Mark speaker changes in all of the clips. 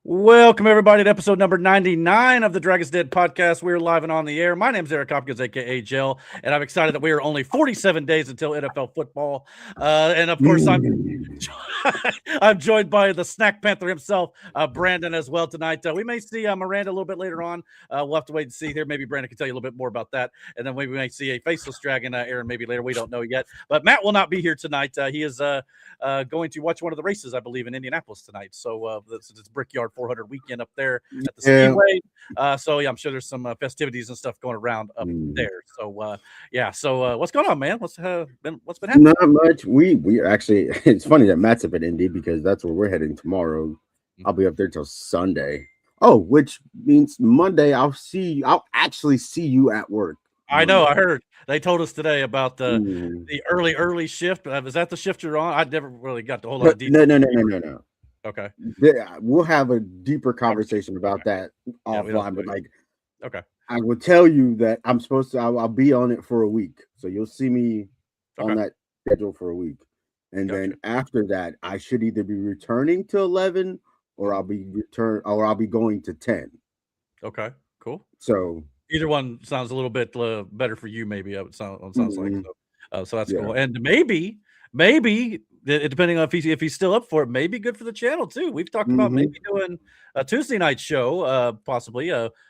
Speaker 1: Welcome, everybody, to episode number 99 of the Dragon's Den podcast. We're live and on the air. My name's Eric Hopkins, a.k.a. Jill, and I'm excited that we are only 47 days until NFL football. And, of course, I'm joined by the Snack Panther himself, Brandon, as well tonight. We may see Miranda a little bit later on. We'll have to wait and see here. Maybe Brandon can tell you a little bit more about that. And then we may see a faceless dragon, Aaron, maybe later. We don't know yet. But Matt will not be here tonight. He is going to watch one of the races, I believe, in Indianapolis tonight. So it's Brickyard 400 weekend up there at the Speedway. So I'm sure there's some festivities and stuff going around up there. So So what's going on, man? What's been happening?
Speaker 2: Not much. We actually, it's funny that Matt's up at Indy because that's where we're heading tomorrow. I'll be up there till Sunday. Oh, which means Monday I'll actually see you at work.
Speaker 1: I know. I heard they told us today about the early shift. Is that the shift you're on? I never really got the whole lot of details.
Speaker 2: No.
Speaker 1: Okay.
Speaker 2: Yeah, we'll have a deeper conversation about that offline. But
Speaker 1: okay,
Speaker 2: I will tell you that I'm supposed to. I'll be on it for a week, so you'll see me on that schedule for a week, and then after that, I should either be returning to 11 or I'll be going to 10.
Speaker 1: Okay, cool.
Speaker 2: So
Speaker 1: either one sounds a little bit better for you. Maybe it sounds like so. So that's cool, and maybe. Depending on if he's still up for it, maybe good for the channel too. We've talked about maybe doing a Tuesday night show, possibly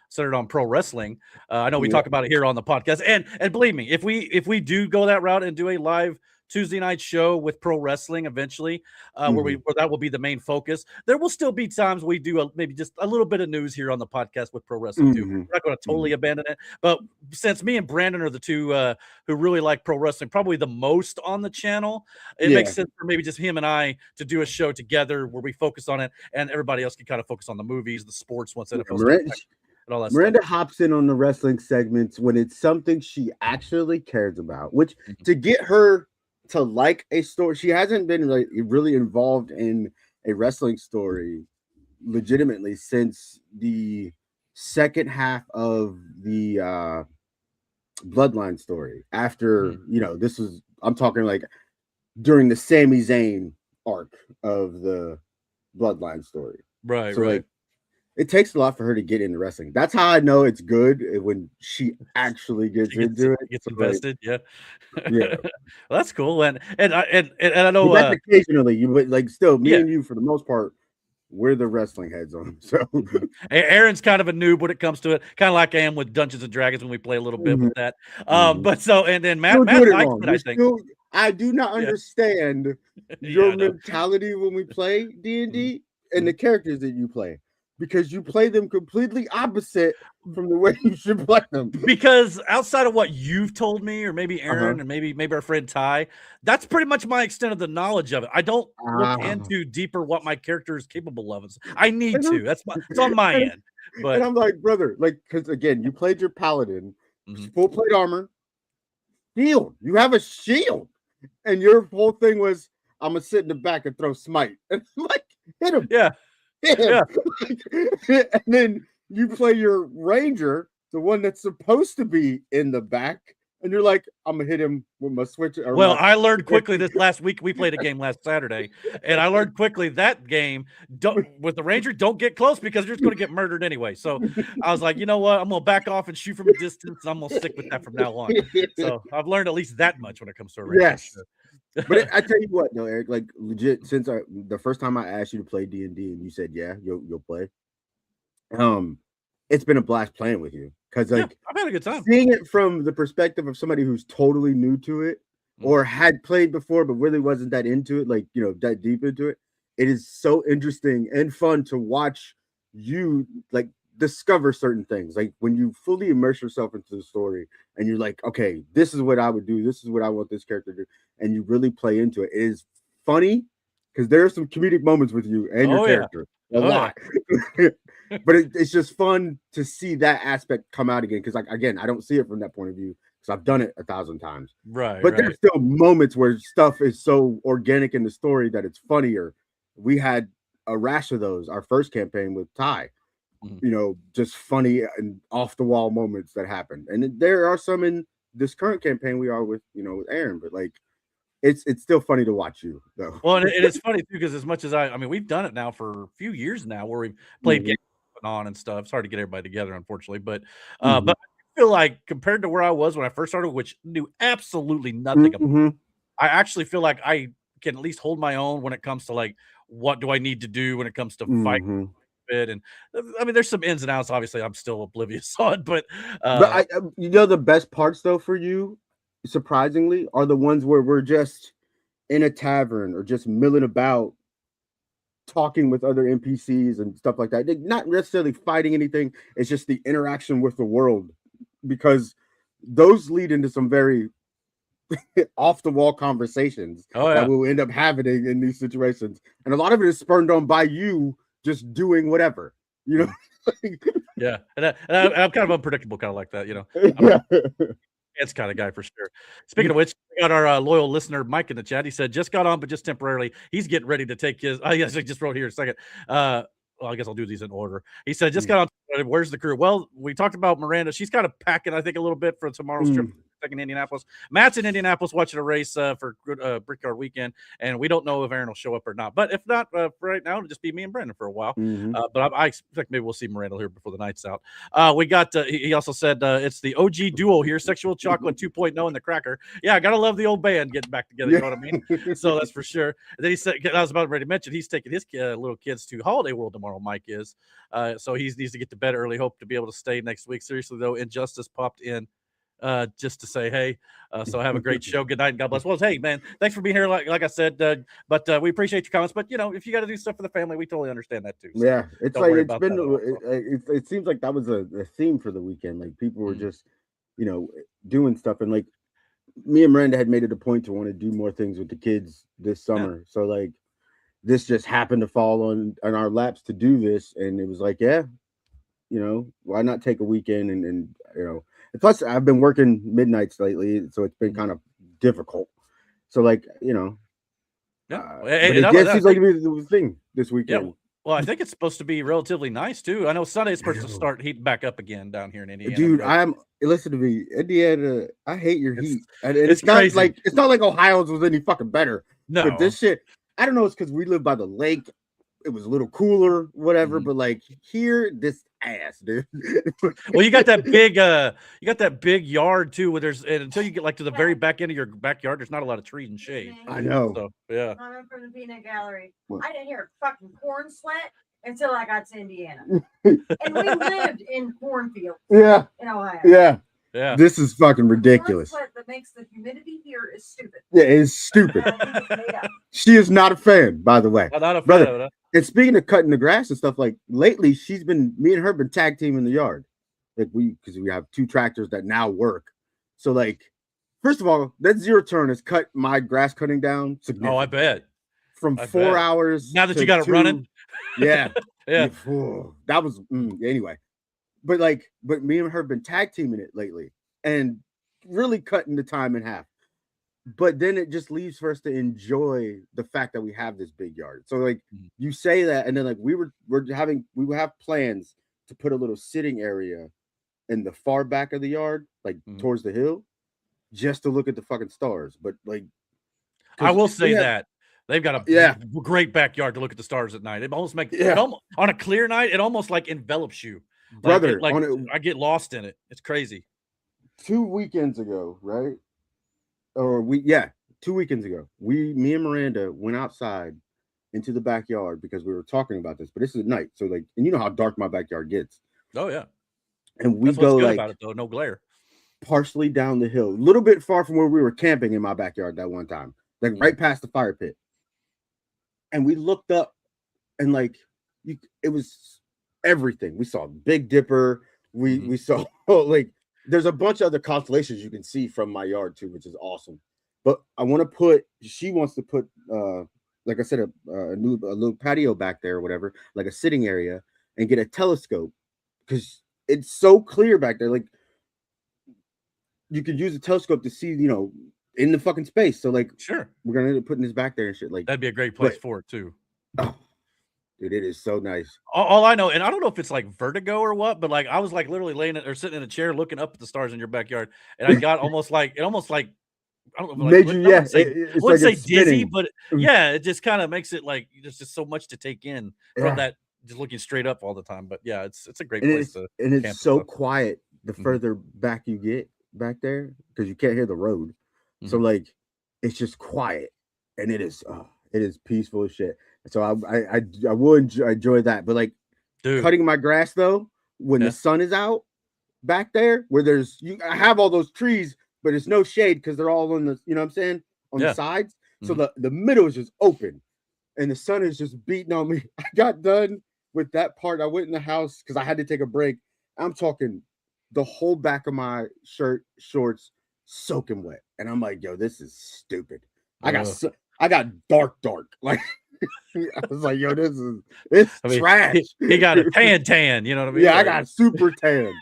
Speaker 1: centered on pro wrestling. I know we talk about it here on the podcast, and believe me, if we do go that route and do a live Tuesday night show with pro wrestling eventually, where that will be the main focus. There will still be times we do maybe just a little bit of news here on the podcast with pro wrestling too. We're not going to totally abandon it, but since me and Brandon are the two who really like pro wrestling, probably the most on the channel, it makes sense for maybe just him and I to do a show together where we focus on it, and everybody else can kind of focus on the movies, the sports once NFL and all that
Speaker 2: Miranda
Speaker 1: stuff.
Speaker 2: hops in on the wrestling segments when it's something she actually cares about, which to get her to like a story, she hasn't been really involved in a wrestling story legitimately since the second half of the Bloodline story. After this was, I'm talking like during the Sami Zayn arc of the Bloodline story,
Speaker 1: right?
Speaker 2: So
Speaker 1: right.
Speaker 2: It takes a lot for her to get into wrestling. That's how I know it's good when she actually gets into it.
Speaker 1: Gets invested,
Speaker 2: yeah.
Speaker 1: Well, that's cool, and I know
Speaker 2: that's occasionally you would still me and you for the most part. We're the wrestling heads on. So
Speaker 1: Aaron's kind of a noob when it comes to it, kind of like I am with Dungeons and Dragons when we play a little bit with that. But so and then Matt likes it, I think.
Speaker 2: I do not understand your mentality when we play D&D and the characters that you play. Because you play them completely opposite from the way you should play them.
Speaker 1: Because outside of what you've told me, or maybe Aaron, and maybe our friend Ty, that's pretty much my extent of the knowledge of it. I don't look into deeper what my character is capable of. I need to. It's on my end. But
Speaker 2: and I'm like, brother, because again, you played your paladin, full plate armor, shield. You have a shield, and your whole thing was, I'm gonna sit in the back and throw smite. And I'm like, hit him.
Speaker 1: Yeah.
Speaker 2: And then you play your ranger, the one that's supposed to be in the back, and you're like, I'm gonna hit him with my switch.
Speaker 1: I learned quickly this last week. We played a game last Saturday, and I learned quickly that game with the ranger, don't get close because you're just going to get murdered anyway. So I was like, you know what? I'm gonna back off and shoot from a distance. And I'm gonna stick with that from now on. So I've learned at least that much when it comes to a ranger.
Speaker 2: Yes. But I tell you what, though, Eric, legit, since the first time I asked you to play D&D and you said, yeah, you'll play. It's been a blast playing with you because
Speaker 1: I've had a good time
Speaker 2: seeing it from the perspective of somebody who's totally new to it or had played before, but really wasn't that into it, that deep into it. It is so interesting and fun to watch you discover certain things, like when you fully immerse yourself into the story and you're like, okay, this is what I would do, this is what I want this character to do, and you really play into it. It is funny because there are some comedic moments with you and your character a lot. But it's just fun to see that aspect come out again because again, I don't see it from that point of view because I've done it 1,000 times, but there's still moments where stuff is so organic in the story that it's funnier. We had a rash of those our first campaign with Ty. Just funny and off the wall moments that happen. And there are some in this current campaign we are with, with Aaron, but it's still funny to watch you though.
Speaker 1: Well, and it's funny too because as much as I mean, we've done it now for a few years now where we've played games on and stuff. It's hard to get everybody together, unfortunately, but I feel like compared to where I was when I first started, which knew absolutely nothing about, I actually feel like I can at least hold my own when it comes to like what do I need to do when it comes to fighting it. And I mean, there's some ins and outs. Obviously, I'm still oblivious on, but
Speaker 2: you know, the best parts though for you, surprisingly, are the ones where we're just in a tavern or just milling about, talking with other NPCs and stuff like that. They're not necessarily fighting anything. It's just the interaction with the world, because those lead into some very off the wall conversations that we'll end up having in these situations. And a lot of it is spurned on by you just doing whatever, you know?
Speaker 1: Yeah. And I'm kind of unpredictable, kind of like that, you know? It's kind of guy for sure. Speaking of which, we got our loyal listener Mike in the chat. He said, just got on, but just temporarily. He's getting ready to take his. Yes, I just wrote here a second. Well, I guess I'll do these in order. He said, just got on. Where's the crew? Well, we talked about Miranda. She's kind of packing, I think, a little bit for tomorrow's trip. In Indianapolis. Matt's in Indianapolis watching a race for Brickyard weekend, and we don't know if Aaron will show up or not. But if not, for right now, it'll just be me and Brandon for a while. But I expect maybe we'll see Miranda here before the night's out. We got. He also said it's the OG duo here, Sexual Chocolate 2.0 and the Cracker. Yeah, I gotta love the old band getting back together. You know what I mean? So that's for sure. And then he said, I was about ready to mention, he's taking his little kids to Holiday World tomorrow. Mike is. So he needs to get to bed early. Hope to be able to stay next week. Seriously though, Injustice popped in. Just to say hey, so have a great show. Good night and God bless. Well, hey man, thanks for being here. Like I said, but we appreciate your comments. But you know, if you got to do stuff for the family, we totally understand that too. So
Speaker 2: yeah, it's like it's been. It seems like that was a theme for the weekend. Like people were just, you know, doing stuff, and like me and Miranda had made it a point to want to do more things with the kids this summer. Yeah. So like this just happened to fall on our laps to do this, and it was like, yeah, you know, why not take a weekend and you know. Plus, I've been working midnights lately, so it's been kind of difficult. So, like, you know, but it seems like to be the thing this weekend.
Speaker 1: Yeah. Well, I think it's supposed to be relatively nice too. I know Sunday is supposed to start heating back up again down here in Indiana.
Speaker 2: Dude, listen to me, Indiana. I hate your heat, and it's not crazy. Like it's not like Ohio's was any fucking better. No, but this shit, I don't know. It's because we live by the lake. It was a little cooler, whatever. But like here, this ass, dude.
Speaker 1: Well, you got that big yard too, where there's until you get like to the very back end of your backyard, there's not a lot of trees and shade.
Speaker 2: I know.
Speaker 1: So, yeah.
Speaker 3: I'm from the peanut gallery. What? I didn't hear a fucking corn sweat until I got to Indiana, and we lived in cornfields.
Speaker 2: Yeah.
Speaker 3: In Ohio.
Speaker 2: Yeah. Yeah. This is fucking ridiculous.
Speaker 3: The corn sweat that makes the humidity here is stupid.
Speaker 2: Yeah, it's stupid. She is not a fan, by the way.
Speaker 1: I'm not a fan of it.
Speaker 2: And speaking of cutting the grass and stuff, like lately, me and her been tag teaming the yard. Like because we have 2 tractors that now work. So like, first of all, that zero turn has cut my grass cutting down significantly.
Speaker 1: Oh, I bet.
Speaker 2: From 4 hours.
Speaker 1: Now that you got it running.
Speaker 2: Yeah.
Speaker 1: Yeah.
Speaker 2: That was anyway. But me and her have been tag teaming it lately and really cutting the time in half. But then it just leaves for us to enjoy the fact that we have this big yard. So like you say that, and then like we will have plans to put a little sitting area in the far back of the yard, like towards the hill, just to look at the fucking stars. But like,
Speaker 1: I will say that they've got a great backyard to look at the stars at night. It almost makes on a clear night, it almost like envelops you.
Speaker 2: Brother,
Speaker 1: I get lost in it. It's crazy.
Speaker 2: 2 weekends ago, right? 2 weekends ago, me and Miranda went outside into the backyard because we were talking about this. But this is at night, so like, and you know how dark my backyard gets.
Speaker 1: Oh yeah,
Speaker 2: and we go like
Speaker 1: about it though, no glare.
Speaker 2: Partially down the hill, a little bit far from where we were camping in my backyard that one time, like right past the fire pit. And we looked up, and like, it was everything. We saw Big Dipper. We saw like. There's a bunch of other constellations you can see from my yard too, which is awesome. But she wants to put, like I said, a little patio back there or whatever, like a sitting area, and get a telescope because it's so clear back there. Like you could use a telescope to see, you know, in the fucking space. So like,
Speaker 1: sure,
Speaker 2: we're gonna end up putting this back there and shit. Like
Speaker 1: that'd be a great place for it too.
Speaker 2: Oh, dude, it is so nice.
Speaker 1: All I know, and I don't know if it's like vertigo or what, but like I was like literally laying or sitting in a chair looking up at the stars in your backyard, and I got almost like I don't know,
Speaker 2: made you,
Speaker 1: I wouldn't say,
Speaker 2: it's
Speaker 1: I wouldn't
Speaker 2: like
Speaker 1: say
Speaker 2: it's
Speaker 1: dizzy,
Speaker 2: spinning.
Speaker 1: but yeah, it just kind of makes it like there's just so much to take in from
Speaker 2: Yeah.
Speaker 1: that just looking straight up all the time. But yeah, it's a great
Speaker 2: And
Speaker 1: place
Speaker 2: it's
Speaker 1: to
Speaker 2: and it's
Speaker 1: camp and
Speaker 2: so
Speaker 1: stuff.
Speaker 2: quiet the further back you get back there because you can't hear the road. So like it's just quiet and it is peaceful as shit. So I will enjoy that. But like cutting my grass though, when the sun is out back there where I have all those trees, but there's no shade because they're all on the, you know what I'm saying, on the sides. So the middle is just open and the sun is just beating on me. I got done with that part. I went in the house because I had to take a break. I'm talking the whole back of my shorts soaking wet. And I'm like, yo, this is stupid. I got dark. Like I was like, yo, it's trash.
Speaker 1: He got a tan, you know what I mean?
Speaker 2: Yeah, I got super tan.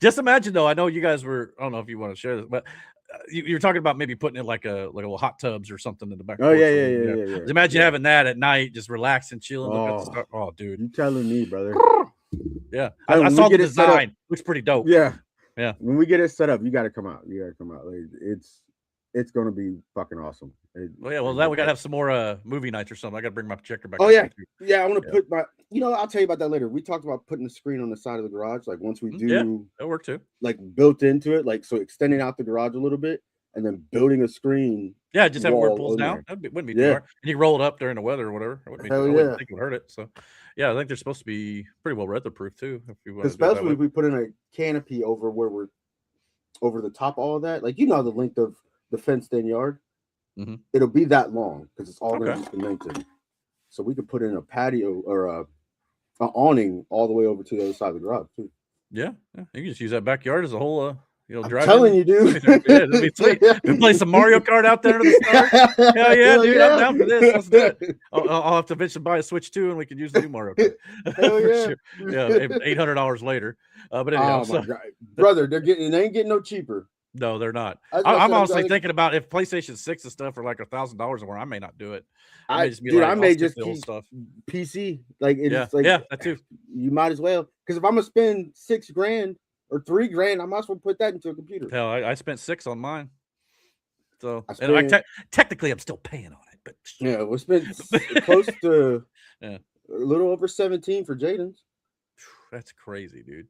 Speaker 1: Just imagine though, I know you guys were, I don't know if you want to share this, but you're talking about maybe putting it like a little hot tubs or something in the back.
Speaker 2: Oh yeah.
Speaker 1: Imagine having that at night, just relaxing, chilling. Oh, dude,
Speaker 2: you telling me, brother?
Speaker 1: Yeah, I saw the design. Looks pretty dope.
Speaker 2: Yeah.
Speaker 1: When
Speaker 2: we get it set up, you got to come out. Like, it's gonna be fucking awesome.
Speaker 1: Well, now we gotta have some more movie nights or something. I gotta bring my projector back.
Speaker 2: Oh yeah, I want to put my. I'll tell you about that later. We talked about putting the screen on the side of the garage. Like once we do,
Speaker 1: that work too.
Speaker 2: Like built into it, like so extending out the garage a little bit, and then building a screen.
Speaker 1: Yeah, just have it where it pulls down. Wouldn't be too hard. And you roll it up during the weather or whatever. I wouldn't think it would hurt it. So, yeah, I think they're supposed to be pretty well weatherproof too. If you want,
Speaker 2: especially if we put in a canopy over where we're over the top of all of that. Like the length of the fenced-in yard. It'll be that long because it's all going to be cemented. So we could put in a patio or an awning all the way over to the other side of the garage too. Yeah.
Speaker 1: You can just use that backyard as a whole.
Speaker 2: I'm telling you, dude.
Speaker 1: It'd be sweet. We play some Mario Kart out there. Hell yeah, dude! I'm down for this. Let's do it. I'll have to eventually buy a Switch 2, and we can use the new Mario Kart.
Speaker 2: Hell yeah!
Speaker 1: Sure. Yeah, $800 later. But anyhow,
Speaker 2: brother, they ain't getting no cheaper.
Speaker 1: No, they're not. I'm honestly thinking about if PlayStation 6 and stuff are like $1,000 or more, I may not do it.
Speaker 2: I may just keep stuff. PC. Like it's
Speaker 1: that too.
Speaker 2: You might as well, because if I'm gonna spend $6,000 or $3,000, I might as well put that into a computer.
Speaker 1: Hell, I spent $6 on mine. So technically, I'm still paying on it, but
Speaker 2: yeah, we spent close to a little over 17 for Jaden's.
Speaker 1: That's crazy, dude.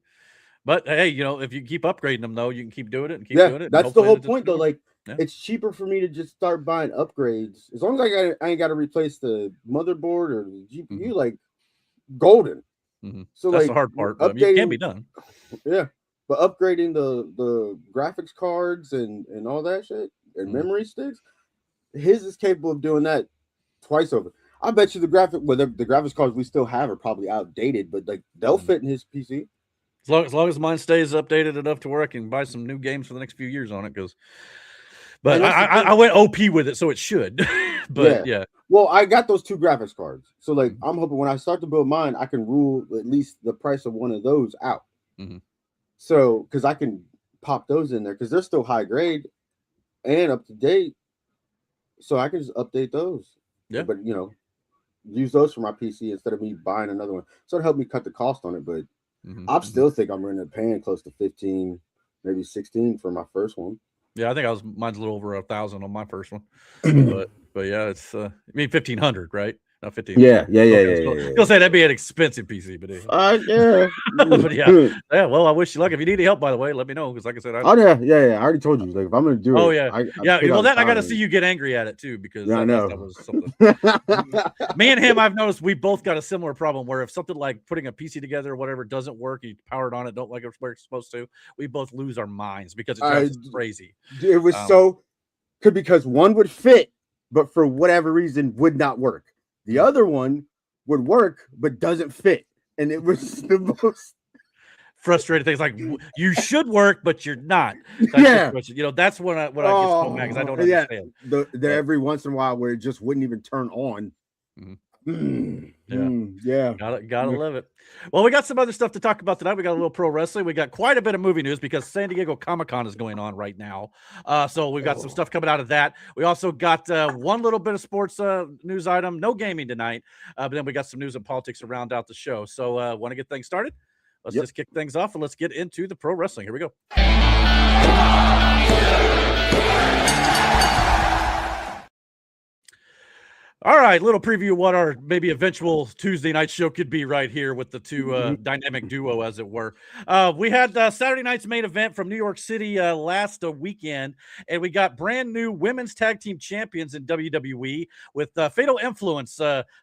Speaker 1: But hey, if you keep upgrading them, though, you can keep doing it and keep doing it.
Speaker 2: That's the whole point, though. Like, it's cheaper for me to just start buying upgrades as long as I ain't got to replace the motherboard or the GPU. Like, golden. So
Speaker 1: that's the hard part. It can be done.
Speaker 2: Yeah, but upgrading the graphics cards and all that shit and memory sticks, his is capable of doing that twice over. I bet you the graphics cards we still have are probably outdated, but like they'll fit in his PC.
Speaker 1: As long as mine stays updated enough to where I can buy some new games for the next few years on it, but I went OP with it, so it should. But yeah.
Speaker 2: Well, I got those 2 graphics cards, so like I'm hoping when I start to build mine, I can rule at least the price of one of those out. So because I can pop those in there because they're still high grade and up to date, so I can just update those.
Speaker 1: Yeah,
Speaker 2: but use those for my PC instead of me buying another one. So it helped me cut the cost on it, but. I still think I'm running paying close to 15, maybe 16 for my first one.
Speaker 1: Yeah, I think mine's a little over 1,000 on my first one. but yeah, it's 1,500, right? Not 15.
Speaker 2: Yeah.
Speaker 1: You'll say that'd be an expensive PC, but
Speaker 2: yeah.
Speaker 1: But yeah. Well, I wish you luck. If you need any help, by the way, let me know because, like I said, I
Speaker 2: already told you. Like if I'm gonna do it,
Speaker 1: Well, I got to see you get angry at it too because
Speaker 2: I know
Speaker 1: that was something. Me and him, I've noticed we both got a similar problem where if something like putting a PC together or whatever doesn't work, you power it on it, don't like it where it's supposed to, we both lose our minds because it drives us crazy.
Speaker 2: It was because one would fit, but for whatever reason would not work. The other one would work, but doesn't fit. And it was the most
Speaker 1: frustrating thing. It's like, you should work, but you're not. That's when I get so mad because I don't understand.
Speaker 2: Every once in a while where it just wouldn't even turn on.
Speaker 1: Gotta love it. Well, we got some other stuff to talk about tonight. We got a little pro wrestling. We got quite a bit of movie news because San Diego Comic-Con is going on right now. So we've got some stuff coming out of that. We also got one little bit of sports news item. No gaming tonight, but then we got some news and politics to round out the show. So want to get things started? Let's just kick things off and let's get into the pro wrestling. Here we go. All right, little preview of what our maybe eventual Tuesday night show could be right here with the two dynamic duo, as it were. We had Saturday night's main event from New York City last weekend, and we got brand new women's tag team champions in WWE with Fatal Influence,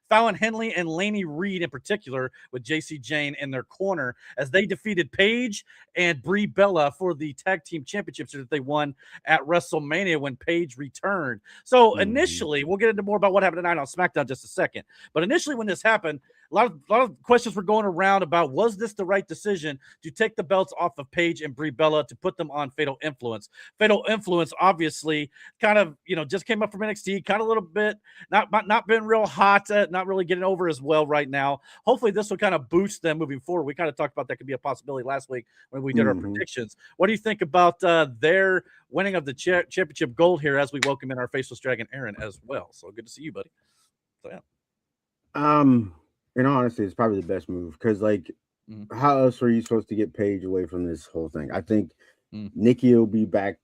Speaker 1: Fallon Henley and Lainey Reed in particular, with JC Jane in their corner as they defeated Paige and Brie Bella for the tag team championships that they won at WrestleMania when Paige returned. So initially, we'll get into more about what happened tonight on SmackDown in just a second. But initially, when this happened, a lot of questions were going around about, was this the right decision to take the belts off of Paige and Brie Bella to put them on Fatal Influence? Fatal Influence, obviously, kind of, just came up from NXT, kind of a little bit, not been real hot, not really getting over as well right now. Hopefully, this will kind of boost them moving forward. We kind of talked about that could be a possibility last week when we did our predictions. What do you think about their winning of the championship gold here as we welcome in our Faceless Dragon, Aaron, as well? So good to see you, buddy. So, yeah.
Speaker 2: In honesty, it's probably the best move because, how else are you supposed to get Paige away from this whole thing? I think Nikki will be back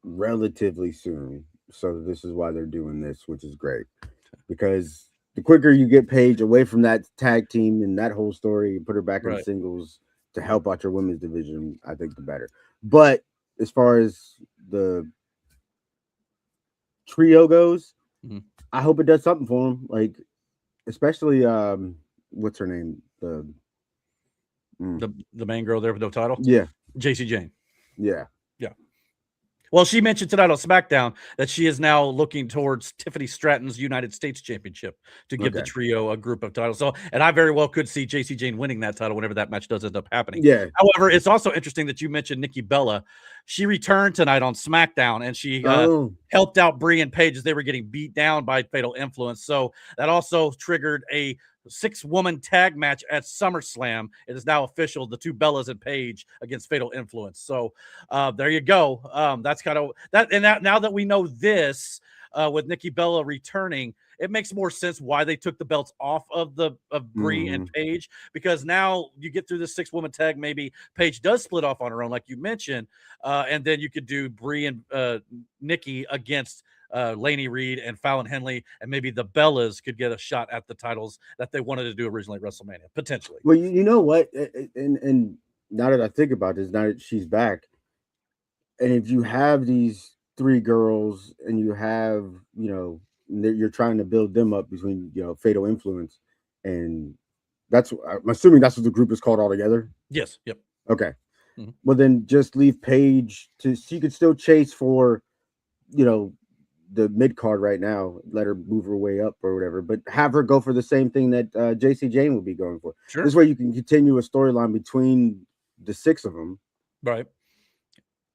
Speaker 2: relatively soon, so this is why they're doing this, which is great because the quicker you get Paige away from that tag team and that whole story and put her back in singles to help out your women's division, I think the better. But as far as the trio goes, I hope it does something for them, especially what's her name, the
Speaker 1: main girl there with no title, JC Jane.
Speaker 2: Yeah.
Speaker 1: Well, she mentioned tonight on SmackDown that she is now looking towards Tiffany Stratton's United States Championship to give the trio a group of titles. So, and I very well could see JC Jane winning that title whenever that match does end up happening.
Speaker 2: Yeah.
Speaker 1: However, it's also interesting that you mentioned Nikki Bella. She returned tonight on SmackDown, and she helped out Brie and Paige as they were getting beat down by Fatal Influence. So that also triggered a 6-woman tag match at SummerSlam. It is now official, the two Bellas and Paige against Fatal Influence. So there you go. That's kind of that. And now that we know this, with Nikki Bella returning, it makes more sense why they took the belts off of Brie and Paige, because now you get through this 6-woman tag. Maybe Paige does split off on her own, like you mentioned, and then you could do Brie and Nikki against Lainey Reed and Fallon Henley, and maybe the Bellas could get a shot at the titles that they wanted to do originally at WrestleMania, potentially.
Speaker 2: Well, you know what? And now that I think about this, now that she's back, and if you have these 3 girls and you have, you're trying to build them up between, Fatal Influence, and I'm assuming that's what the group is called altogether.
Speaker 1: Yes. Yep.
Speaker 2: Okay. Well, then just leave Paige she could still chase for, the mid card right now, let her move her way up or whatever, but have her go for the same thing that JC Jane would be going for.
Speaker 1: Sure.
Speaker 2: This way you can continue a storyline between the 6 of them.
Speaker 1: Right.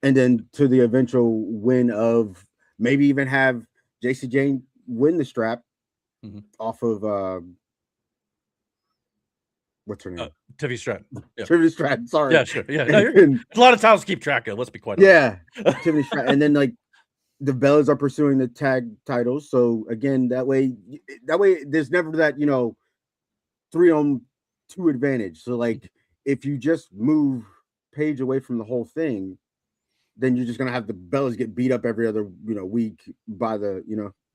Speaker 2: And then to the eventual win of maybe even have JC Jane win the strap off of what's her name?
Speaker 1: Tiffany Stratton. Yeah.
Speaker 2: Tiffany Stratton. Sorry.
Speaker 1: Yeah, sure. Yeah. No, a lot of titles to keep track of. Let's be quite
Speaker 2: honest. Yeah. Tiffany Stratton. And then the Bellas are pursuing the tag titles. So again, that way there's never that, 3-on-2 advantage. So if you just move Paige away from the whole thing, then you're just gonna have the Bellas get beat up every other week by the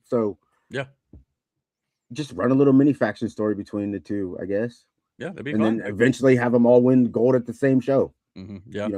Speaker 2: so just run a little mini faction story between the two, I guess.
Speaker 1: Yeah, that'd be
Speaker 2: and
Speaker 1: fun.
Speaker 2: Then eventually have them all win gold at the same show.
Speaker 1: Yeah.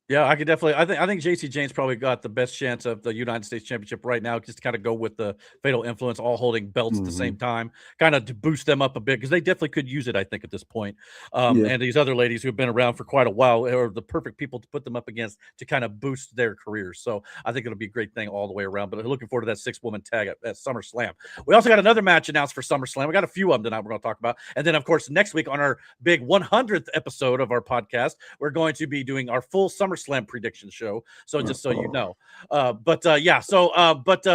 Speaker 1: Yeah, I could definitely. I think JC Jane's probably got the best chance of the United States Championship right now, just to kind of go with the Fatal Influence, all holding belts at the same time, kind of to boost them up a bit, because they definitely could use it, I think, at this point. And these other ladies who have been around for quite a while are the perfect people to put them up against to kind of boost their careers. So I think it'll be a great thing all the way around. But looking forward to that 6-woman tag at SummerSlam. We also got another match announced for SummerSlam. We got a few of them tonight we're going to talk about. And then, of course, next week on our big 100th episode of our podcast, we're going to be doing our full SummerSlam predictions show. So just so you know, but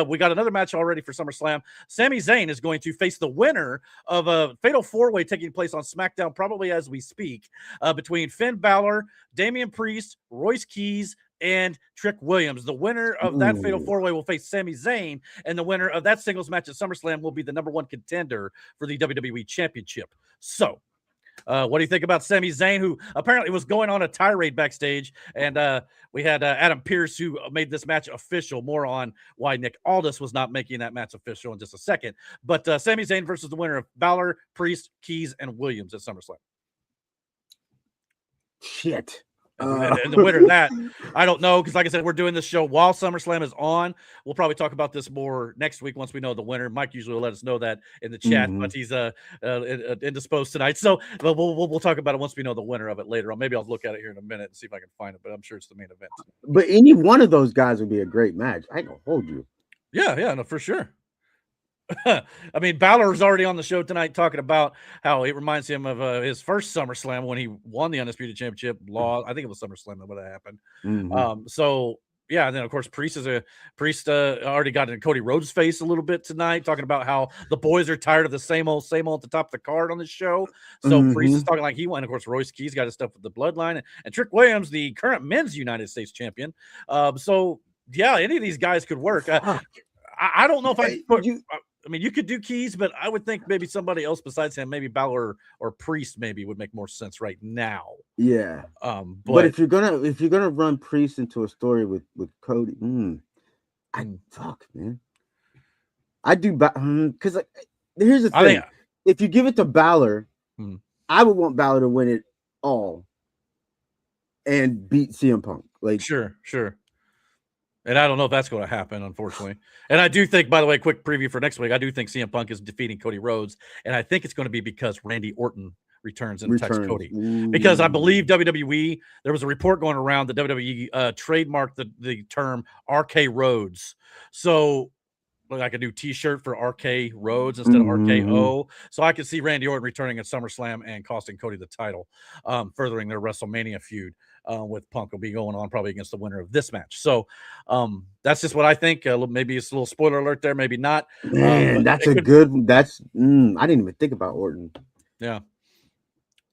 Speaker 1: we got another match already for SummerSlam. Sami Zayn is going to face the winner of a fatal 4-way taking place on SmackDown, probably as we speak, between Finn Balor, Damian Priest, Royce Keys, and Trick Williams. The winner of that fatal 4-way will face Sami Zayn, and the winner of that singles match at SummerSlam will be the #1 contender for the WWE Championship. So What do you think about Sami Zayn, who apparently was going on a tirade backstage? And we had Adam Pearce, who made this match official. More on why Nick Aldis was not making that match official in just a second. But Sami Zayn versus the winner of Balor, Priest, Keys, and Williams at SummerSlam.
Speaker 2: Shit.
Speaker 1: And the winner of that, I don't know, because like I said, we're doing this show while SummerSlam is on. We'll probably talk about this more next week once we know the winner. Mike usually will let us know that in the chat, but he's indisposed tonight. So we'll talk about it once we know the winner of it later on. Maybe I'll look at it here in a minute and see if I can find it, but I'm sure it's the main event.
Speaker 2: But any one of those guys would be a great match. I ain't gonna hold you.
Speaker 1: Yeah, no, for sure. I mean, Balor's already on the show tonight talking about how it reminds him of his first SummerSlam when he won the Undisputed Championship. I think it was SummerSlam that would have happened. So yeah, and then of course Priest already got in Cody Rhodes' face a little bit tonight, talking about how the boys are tired of the same old at the top of the card on the show. So Priest is talking like he won. Of course, Royce Keys got his stuff with the Bloodline, and Trick Williams, the current men's United States champion. So yeah, any of these guys could work. I don't know if I put you. I mean, you could do Keys, but I would think maybe somebody else besides him, maybe Balor or Priest, maybe would make more sense right now.
Speaker 2: Yeah. But if you're gonna run Priest into a story with Cody, fuck, man. I do because here's the thing: if you give it to Balor, I would want Balor to win it all and beat CM Punk. Like,
Speaker 1: sure. And I don't know if that's going to happen, unfortunately. And I do think, by the way, quick preview for next week, I do think CM Punk is defeating Cody Rhodes. And I think it's going to be because Randy Orton returns and attacks Cody. Because I believe WWE, there was a report going around that WWE trademarked the term RK Rhodes. So like a new T-shirt for RK Rhodes instead of RKO. So I could see Randy Orton returning at SummerSlam and costing Cody the title, furthering their WrestleMania feud with Punk will be going on probably against the winner of this match. So that's just what I think. Maybe it's a little spoiler alert there, maybe not.
Speaker 2: Man, I didn't even think about Orton.
Speaker 1: Yeah.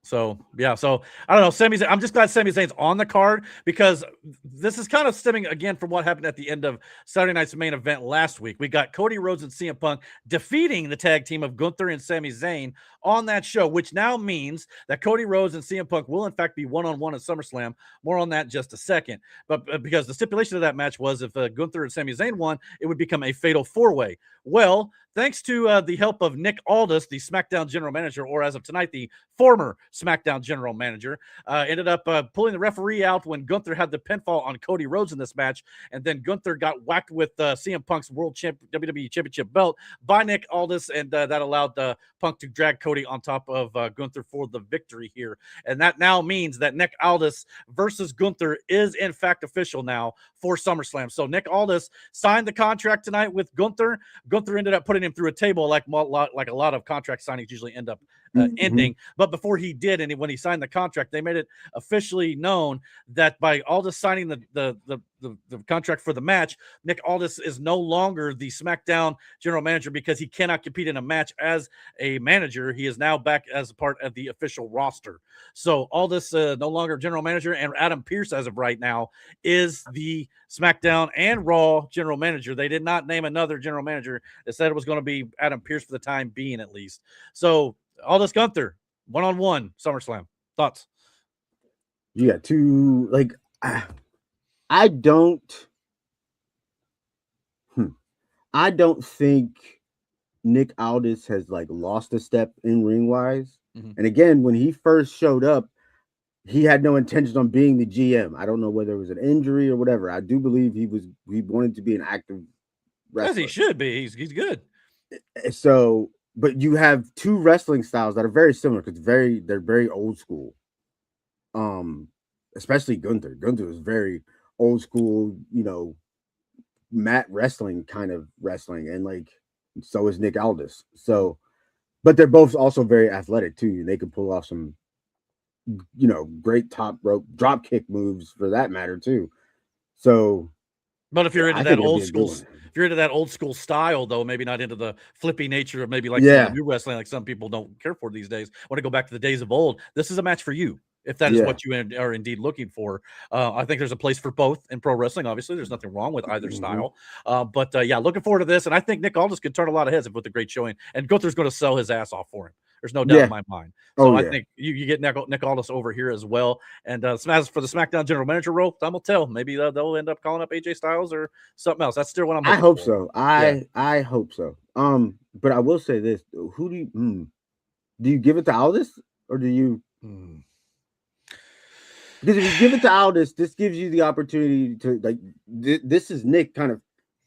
Speaker 1: So I don't know. I'm just glad Sami Zayn's on the card because this is kind of stemming again from what happened at the end of Saturday night's main event last week. We got Cody Rhodes and CM Punk defeating the tag team of Gunther and Sami Zayn on that show, which now means that Cody Rhodes and CM Punk will in fact be one-on-one at SummerSlam. More on that in just a second. But because the stipulation of that match was if Gunther and Sami Zayn won, it would become a fatal four-way. Well, thanks to the help of Nick Aldis, the SmackDown general manager, or as of tonight, the former SmackDown general manager, ended up pulling the referee out when Gunther had the pinfall on Cody Rhodes in this match. And then Gunther got whacked with CM Punk's WWE Championship belt by Nick Aldis, and that allowed Punk to drag Cody on top of Gunther for the victory here. And that now means that Nick Aldis versus Gunther is in fact official now for SummerSlam. So Nick Aldis signed the contract tonight with Gunther. Gunther ended up putting him through a table like a lot of contract signings usually end up ending. But before he did, and when he signed the contract, they made it officially known that by Aldis signing the contract for the match, Nick Aldis is no longer the SmackDown general manager because he cannot compete in a match as a manager. He is now back as a part of the official roster. So Aldis no longer general manager, and Adam Pearce, as of right now, is the SmackDown and Raw general manager. They did not name another general manager. They said it was going to be Adam Pearce for the time being, at least. So Aldis Gunther, one-on-one, SummerSlam. Thoughts?
Speaker 2: Yeah, I don't think Nick Aldis has lost a step in ring wise. And again, when he first showed up, he had no intention on being the GM. I don't know whether it was an injury or whatever. I do believe he wanted to be an active wrestler.
Speaker 1: As he should be. He's good.
Speaker 2: So, but you have two wrestling styles that are very similar because they're very old school. Especially Gunther. Gunther is very old school, mat wrestling kind of wrestling, and so is Nick Aldis. So, but they're both also very athletic too. They can pull off some, great top rope drop kick moves for that matter too. So,
Speaker 1: but if you're into that old school, if you're into that old school style, though, maybe not into the flippy nature of maybe new wrestling, like some people don't care for these days. Want to go back to the days of old? This is a match for you. If that is what you are indeed looking for. I think there's a place for both in pro wrestling. Obviously, there's nothing wrong with either style. But looking forward to this. And I think Nick Aldis could turn a lot of heads with a great showing. And Gunther's going to sell his ass off for him. There's no doubt in my mind. So I
Speaker 2: yeah.
Speaker 1: think you get Nick Aldis over here as well. And as for the SmackDown general manager role, time will tell. Maybe they'll end up calling up AJ Styles or something else. That's still what I'm.
Speaker 2: I hope
Speaker 1: for.
Speaker 2: so. I hope so. But I will say this: who do you give it to Aldis or do you? Because if you give it to Aldis, this gives you the opportunity to like. This is Nick kind of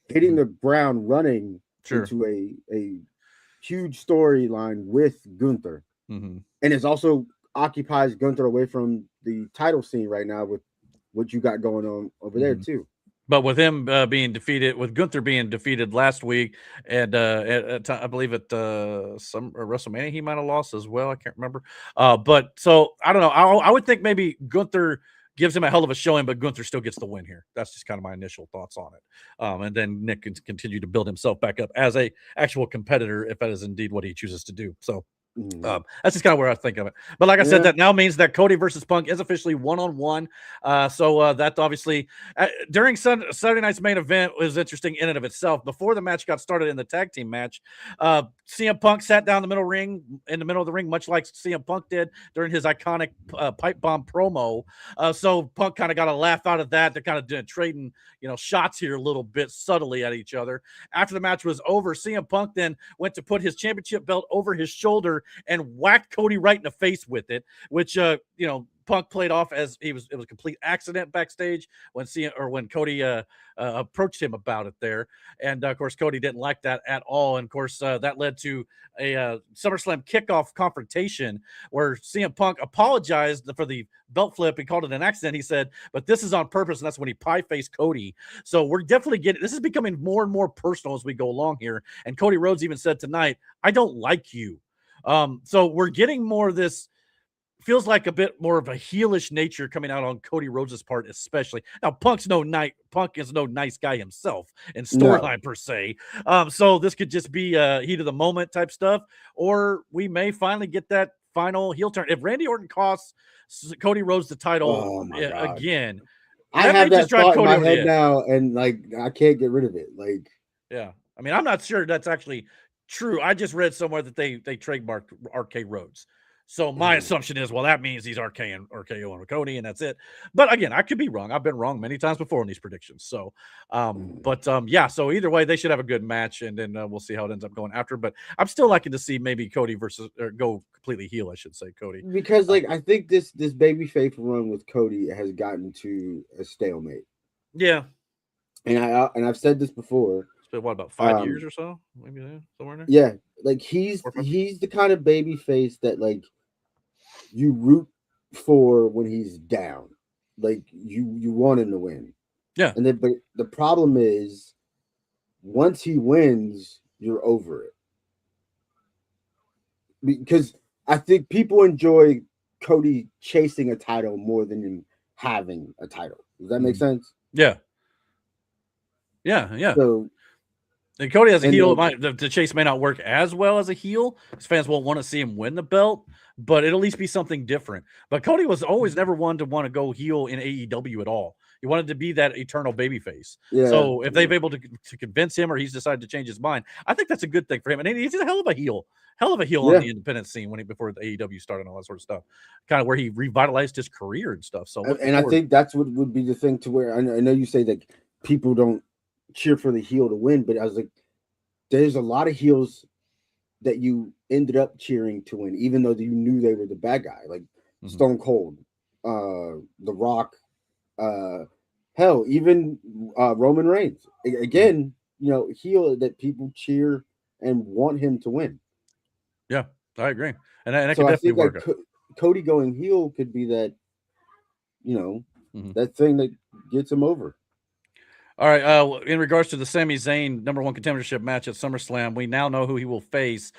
Speaker 2: hitting the ground running into a huge storyline with Gunther, and it also occupies Gunther away from the title scene right now with what you got going on over there too.
Speaker 1: But with him being defeated, with Gunther being defeated last week, and I believe at some WrestleMania he might have lost as well. I can't remember. But so I don't know. I would think maybe Gunther gives him a hell of a showing, but Gunther still gets the win here. That's just kind of my initial thoughts on it. And then Nick can continue to build himself back up as a actual competitor if that is indeed what he chooses to do. So. That's just kind of where I think of it. But like I said, that now means that Cody versus Punk is officially 1-on-1. So that obviously during Saturday night's main event was interesting in and of itself. Before the match got started in the tag team match, CM Punk sat down in the middle of the ring, much like CM Punk did during his iconic pipe bomb promo. So Punk kind of got a laugh out of that. They're kind of trading, shots here a little bit subtly at each other. After the match was over, CM Punk then went to put his championship belt over his shoulder and whacked Cody right in the face with it, which Punk played off as it was a complete accident backstage when Cody approached him about it there, and of course Cody didn't like that at all, and of course that led to a SummerSlam kickoff confrontation where CM Punk apologized for the belt flip and called it an accident. He said, but this is on purpose, and that's when he pie-faced Cody. So we're definitely this is becoming more and more personal as we go along here, and Cody Rhodes even said tonight, I don't like you. So we're getting more of this, feels like a bit more of a heelish nature coming out on Cody Rhodes' part, especially. Now, Punk is no nice guy himself in storyline per se. So this could just be heat of the moment type stuff, or we may finally get that final heel turn. If Randy Orton costs Cody Rhodes the title again,
Speaker 2: I have that thought in my head now, and like I can't get rid of it. Like,
Speaker 1: yeah, I mean, I'm not sure that's actually true. I just read somewhere that they trademarked RK Rhodes. So my assumption is, well, that means he's RKO and Cody, and that's it. But again, I could be wrong. I've been wrong many times before in these predictions. So, yeah. So either way, they should have a good match, and then we'll see how it ends up going after. But I'm still liking to see maybe Cody go completely heel. I should say Cody,
Speaker 2: because I think this babyface run with Cody has gotten to a stalemate.
Speaker 1: Yeah,
Speaker 2: and I've said this before.
Speaker 1: Been, what, about 5 years or so, maybe somewhere in there.
Speaker 2: Yeah, like he's the kind of baby face that like you root for when he's down, like you want him to win.
Speaker 1: Yeah,
Speaker 2: and then but the problem is once he wins, you're over it, because I think people enjoy Cody chasing a title more than him having a title. Does that make sense?
Speaker 1: Yeah. So. And Cody as a heel, the chase may not work as well as a heel. His fans won't want to see him win the belt, but it'll at least be something different. But Cody was always never one to want to go heel in AEW at all. He wanted to be that eternal babyface. Yeah. So if they've able to convince him, or he's decided to change his mind, I think that's a good thing for him. And he's a hell of a heel on the independent scene before the AEW started and all that sort of stuff. Kind of where he revitalized his career and stuff. So
Speaker 2: I think that's what would be the thing to where I know you say that people don't cheer for the heel to win, but I was like, there's a lot of heels that you ended up cheering to win, even though you knew they were the bad guy, like Stone Cold, The Rock, hell, even Roman Reigns. Again, heel that people cheer and want him to win.
Speaker 1: Yeah, I agree, and I can definitely work it.
Speaker 2: Cody going heel could be that, that thing that gets him over.
Speaker 1: All right. In regards to the Sami Zayn #1 contendership match at SummerSlam, we now know who he will face.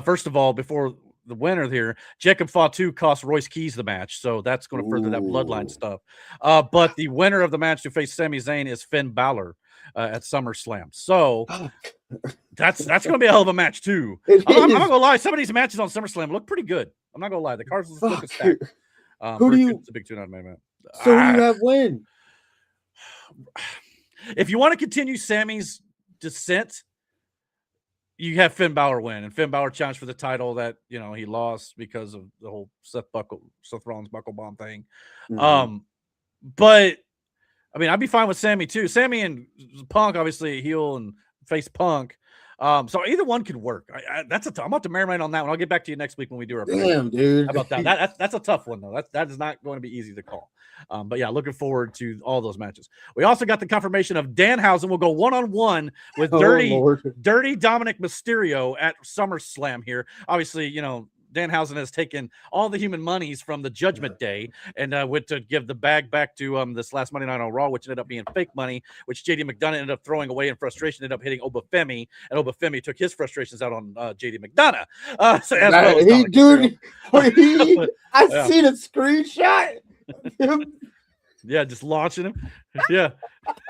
Speaker 1: First of all, before the winner here, Jacob Fatu cost Royce Keys the match, so that's going to further that bloodline stuff. But the winner of the match to face Sami Zayn is Finn Balor at SummerSlam. So that's going to be a hell of a match too. I'm not gonna lie, some of these matches on SummerSlam look pretty good. I'm not gonna lie, the cards look stacked.
Speaker 2: Who do you?
Speaker 1: It's a big tune-out moment.
Speaker 2: So who do you have win?
Speaker 1: If you want to continue Sammy's descent, you have Finn Balor win, and Finn Balor challenged for the title that he lost because of the whole Seth Rollins buckle bomb thing. But I mean, I'd be fine with Sammy too. Sammy and Punk, obviously, heel and face Punk. So either one could work. I'm about to marinate on that one. I'll get back to you next week when we do our
Speaker 2: Damn, dude.
Speaker 1: How about that? That's a tough one though. That is not going to be easy to call. But yeah, looking forward to all those matches. We also got the confirmation of Danhausen will go one-on-one with dirty Dominik Mysterio at SummerSlam here. Obviously, Danhausen has taken all the human monies from the Judgment Day and went to give the bag back to this last Monday Night on Raw, which ended up being fake money, which JD McDonough ended up throwing away in frustration, ended up hitting Obafemi, and Obafemi took his frustrations out on JD McDonough. I've seen
Speaker 2: a screenshot.
Speaker 1: Yeah, just launching him. Yeah,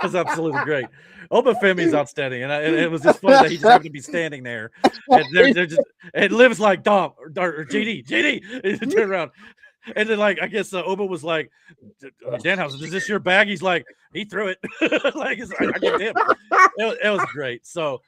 Speaker 1: that's absolutely great. Obafemi's outstanding, and it was just funny that he just happened to be standing there, and they're just it lives like Dom or JD. Turn around, and then I guess Oba was like, Danhausen, is this your bag? He's like, he threw it. I get him. It was great. So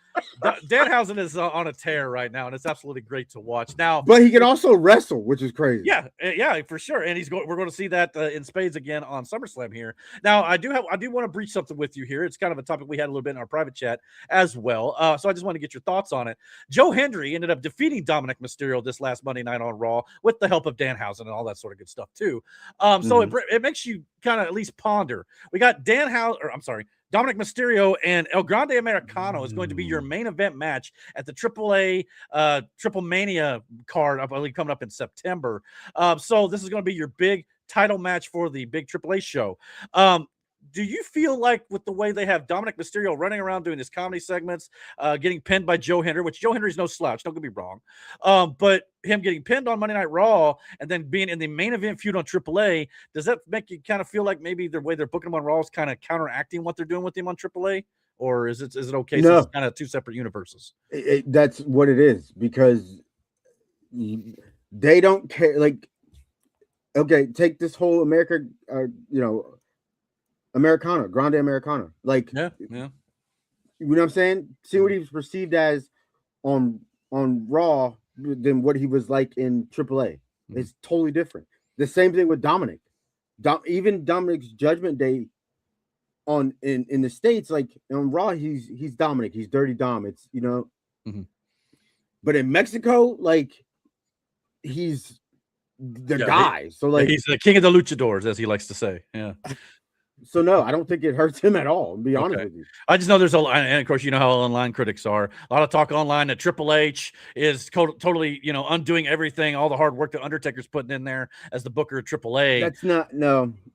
Speaker 1: Danhausen is on a tear right now, and it's absolutely great to watch. Now,
Speaker 2: but he can also wrestle, which is crazy.
Speaker 1: Yeah, for sure. And we're going to see that in spades again on SummerSlam here. Now, I do want to breach something with you here. It's kind of a topic we had a little bit in our private chat as well. So I just want to get your thoughts on it. Joe Hendry ended up defeating Dominik Mysterio this last Monday night on Raw with the help of Danhausen and all that sort of good stuff too. So it makes you kind of at least ponder. We got Dominik Mysterio and El Grande Americano is going to be your main event match at the AAA Triple Mania card, I believe, coming up in September. So this is going to be your big title match for the big AAA show. Do you feel like with the way they have Dominik Mysterio running around doing his comedy segments, getting pinned by Joe Hendry, which Joe Hendry's no slouch, don't get me wrong, but him getting pinned on Monday Night Raw and then being in the main event feud on AAA, does that make you kind of feel like maybe the way they're booking him on Raw is kind of counteracting what they're doing with him on AAA? Or is it okay?
Speaker 2: No.
Speaker 1: So it's kind of two separate universes.
Speaker 2: That's what it is, because they don't care. Like, okay, take this whole Americana, Grande Americana. Like,
Speaker 1: yeah.
Speaker 2: You know what I'm saying? See what he was perceived as on Raw than what he was like in AAA. It's totally different. The same thing with Dominik. Even Dominik's Judgment Day in the States, like on Raw, he's Dominik. He's Dirty Dom. It's but in Mexico, like, he's the guy. So like,
Speaker 1: he's the king of the luchadors, as he likes to say. Yeah.
Speaker 2: So no, I don't think it hurts him at all. To be honest with you,
Speaker 1: I just know there's and of course you know how online critics are. A lot of talk online that Triple H is totally undoing everything, all the hard work that Undertaker's putting in there as the booker of AAA.
Speaker 2: That's not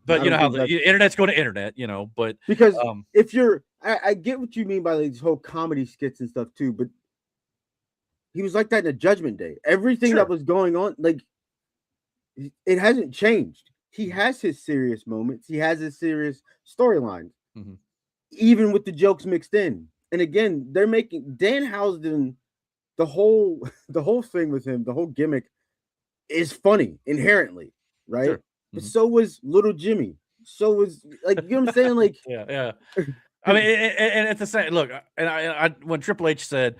Speaker 2: but
Speaker 1: you know how the internet's going to internet, but
Speaker 2: because if you're, I get what you mean by these whole comedy skits and stuff too, but he was like that in the Judgment Day. Everything that was going on, like, it hasn't changed. He has his serious moments. He has his serious storylines, even with the jokes mixed in. And again, they're making Danhausen, the whole thing with him, the whole gimmick is funny inherently, right?
Speaker 1: Sure.
Speaker 2: But so was Little Jimmy. So was, like, you know what I'm saying? Like,
Speaker 1: yeah. I mean, and at the same look, and I when Triple H said,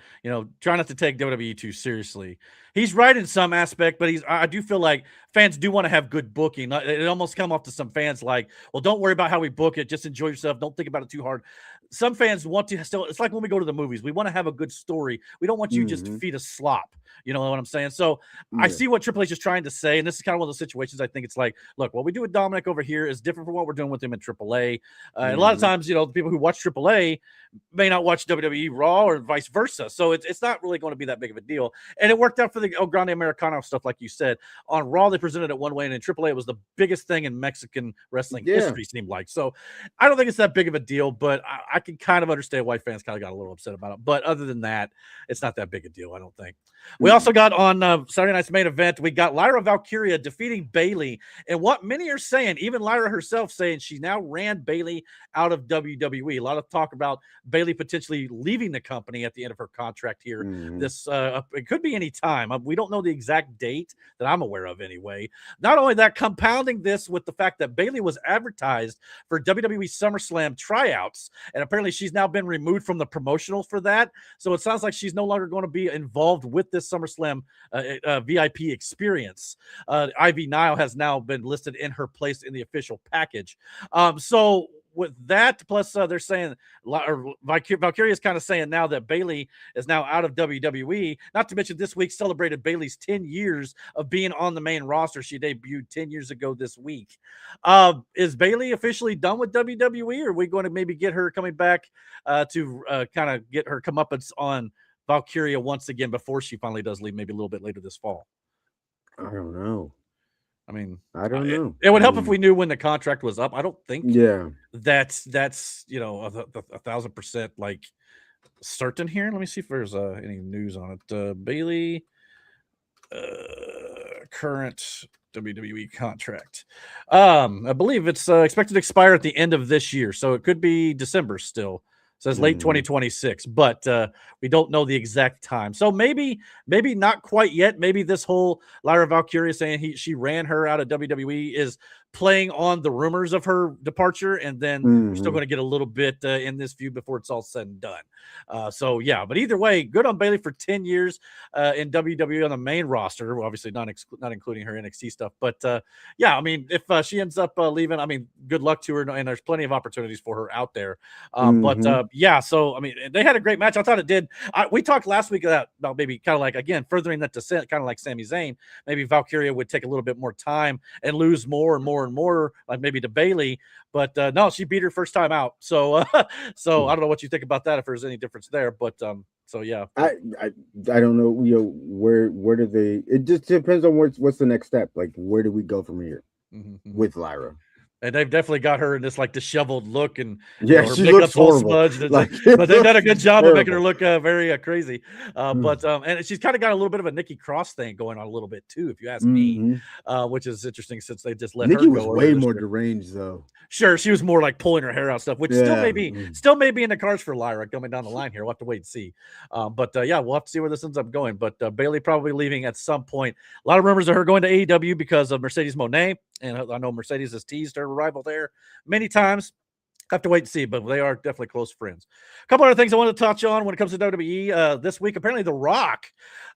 Speaker 1: try not to take WWE too seriously, he's right in some aspect, but I do feel like fans do want to have good booking. It almost come off to some fans like, well, don't worry about how we book it, just enjoy yourself, don't think about it too hard. Some fans want to still, it's like when we go to the movies, we want to have a good story. We don't want you just to feed us slop. You know what I'm saying? So I see what Triple H is trying to say, and this is kind of one of those situations. I think it's like, look, what we do with Dominik over here is different from what we're doing with him in AAA. And a lot of times, the people who watch AAA may not watch WWE Raw or vice versa. So it's not really going to be that big of a deal. And it worked out for the El Grande Americano stuff, like you said. On Raw, they presented it one way, and in AAA, it was the biggest thing in Mexican wrestling history, seemed like. So I don't think it's that big of a deal, but I can kind of understand why fans kind of got a little upset about it. But other than that, it's not that big a deal, I don't think. We also got on Saturday night's main event, we got Lyra Valkyria defeating Bayley. And what many are saying, even Lyra herself saying she now ran Bayley out of WWE. A lot of talk about Bayley potentially leaving the company at the end of her contract here. This it could be any time. We don't know the exact date that I'm aware of anyway. Not only that, compounding this with the fact that Bayley was advertised for WWE SummerSlam tryouts, and apparently she's now been removed from the promotional for that. So it sounds like she's no longer going to be involved with this SummerSlam VIP experience. Ivy Nile has now been listed in her place in the official package. So with that, plus they're saying Valkyria is kind of saying now that Bayley is now out of WWE. Not to mention this week celebrated Bayley's 10 years of being on the main roster. She debuted 10 years ago this week. Is Bayley officially done with WWE, or are we going to maybe get her coming back to kind of get her comeuppance on Valkyria once again before she finally does leave, maybe a little bit later this fall?
Speaker 2: I don't know.
Speaker 1: I mean,
Speaker 2: I don't know.
Speaker 1: It would help if we knew when the contract was up. I don't think that's 1,000% like certain here. Let me see if there's any news on it. Bayley current WWE contract. I believe it's expected to expire at the end of this year, so it could be December still. It says late 2026, but we don't know the exact time. So maybe not quite yet. Maybe this whole Lyra Valkyria saying she ran her out of WWE is playing on the rumors of her departure, and then we're still going to get a little bit in this feud before it's all said and done. So yeah, but either way, good on Bayley for 10 years in WWE on the main roster. Well, obviously not including her NXT stuff, but yeah, I mean, if she ends up leaving, I mean, good luck to her, and there's plenty of opportunities for her out there. But yeah, so I mean, they had a great match. I thought it did. We talked last week about maybe kind of like, again, furthering that descent, kind of like Sami Zayn. Maybe Valkyria would take a little bit more time and lose more and more, like maybe to Bayley. But no, she beat her first time out. So so I don't know what you think about that, if there's any difference there. But so yeah,
Speaker 2: I don't know. Where do they? It just depends on what's the next step. Like, where do we go from here with Lyra?
Speaker 1: And they've definitely got her in this like disheveled look, and
Speaker 2: her makeup's all
Speaker 1: smudged. But they've done a good job of making her look very crazy. But and she's kind of got a little bit of a Nikki Cross thing going on a little bit too, if you ask me, which is interesting since they just let
Speaker 2: Nikki
Speaker 1: her go.
Speaker 2: Was way more deranged though.
Speaker 1: Sure, she was more like pulling her hair out stuff, which still may be in the cards for Lyra coming down the line here. We'll have to wait and see. But yeah, we'll have to see where this ends up going. But Bayley probably leaving at some point. A lot of rumors of her going to AEW because of Mercedes Moné, and I know Mercedes has teased her arrival there many times. Have to wait and see, but they are definitely close friends. A couple other things I want to touch on when it comes to WWE this week. Apparently, The Rock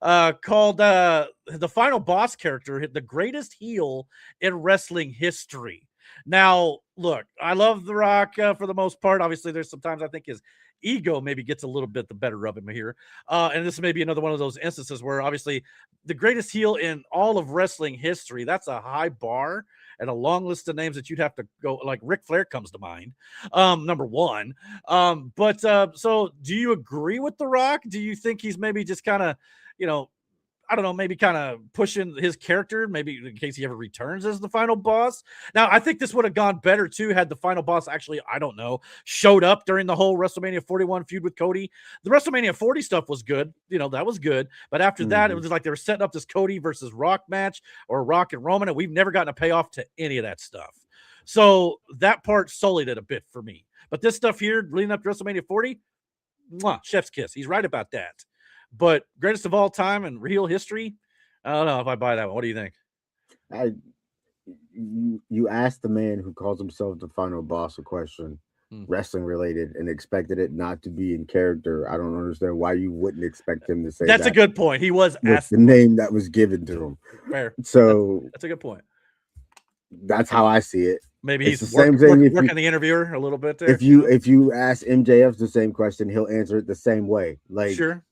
Speaker 1: called the final boss character the greatest heel in wrestling history. Now, look, I love The Rock for the most part. Obviously, there's sometimes I think his ego maybe gets a little bit the better of him here. And this may be another one of those instances where obviously the greatest heel in all of wrestling history, that's a high bar and a long list of names that you'd have to go, like Ric Flair comes to mind, number one. So do you agree with The Rock? Do you think he's maybe just kind of, I don't know, maybe kind of pushing his character, maybe in case he ever returns as the final boss? Now, I think this would have gone better too had the final boss actually, I don't know, showed up during the whole WrestleMania 41 feud with Cody. The WrestleMania 40 stuff was good. That was good. But after that, it was like they were setting up this Cody versus Rock match, or Rock and Roman, and we've never gotten a payoff to any of that stuff. So that part sullied it a bit for me. But this stuff here, leading up to WrestleMania 40, chef's kiss. He's right about that. But greatest of all time and real history, I don't know if I buy that one. What do you think?
Speaker 2: You asked the man who calls himself the final boss a question, wrestling related, and expected it not to be in character. I don't understand why you wouldn't expect him to say
Speaker 1: that's a good point. He was asked
Speaker 2: the name that was given to him.
Speaker 1: Fair.
Speaker 2: So
Speaker 1: that's a good point.
Speaker 2: That's how I see it.
Speaker 1: Maybe he's the same thing. Working the interviewer a little bit there.
Speaker 2: If you ask MJF the same question, he'll answer it the same way. Like
Speaker 1: sure.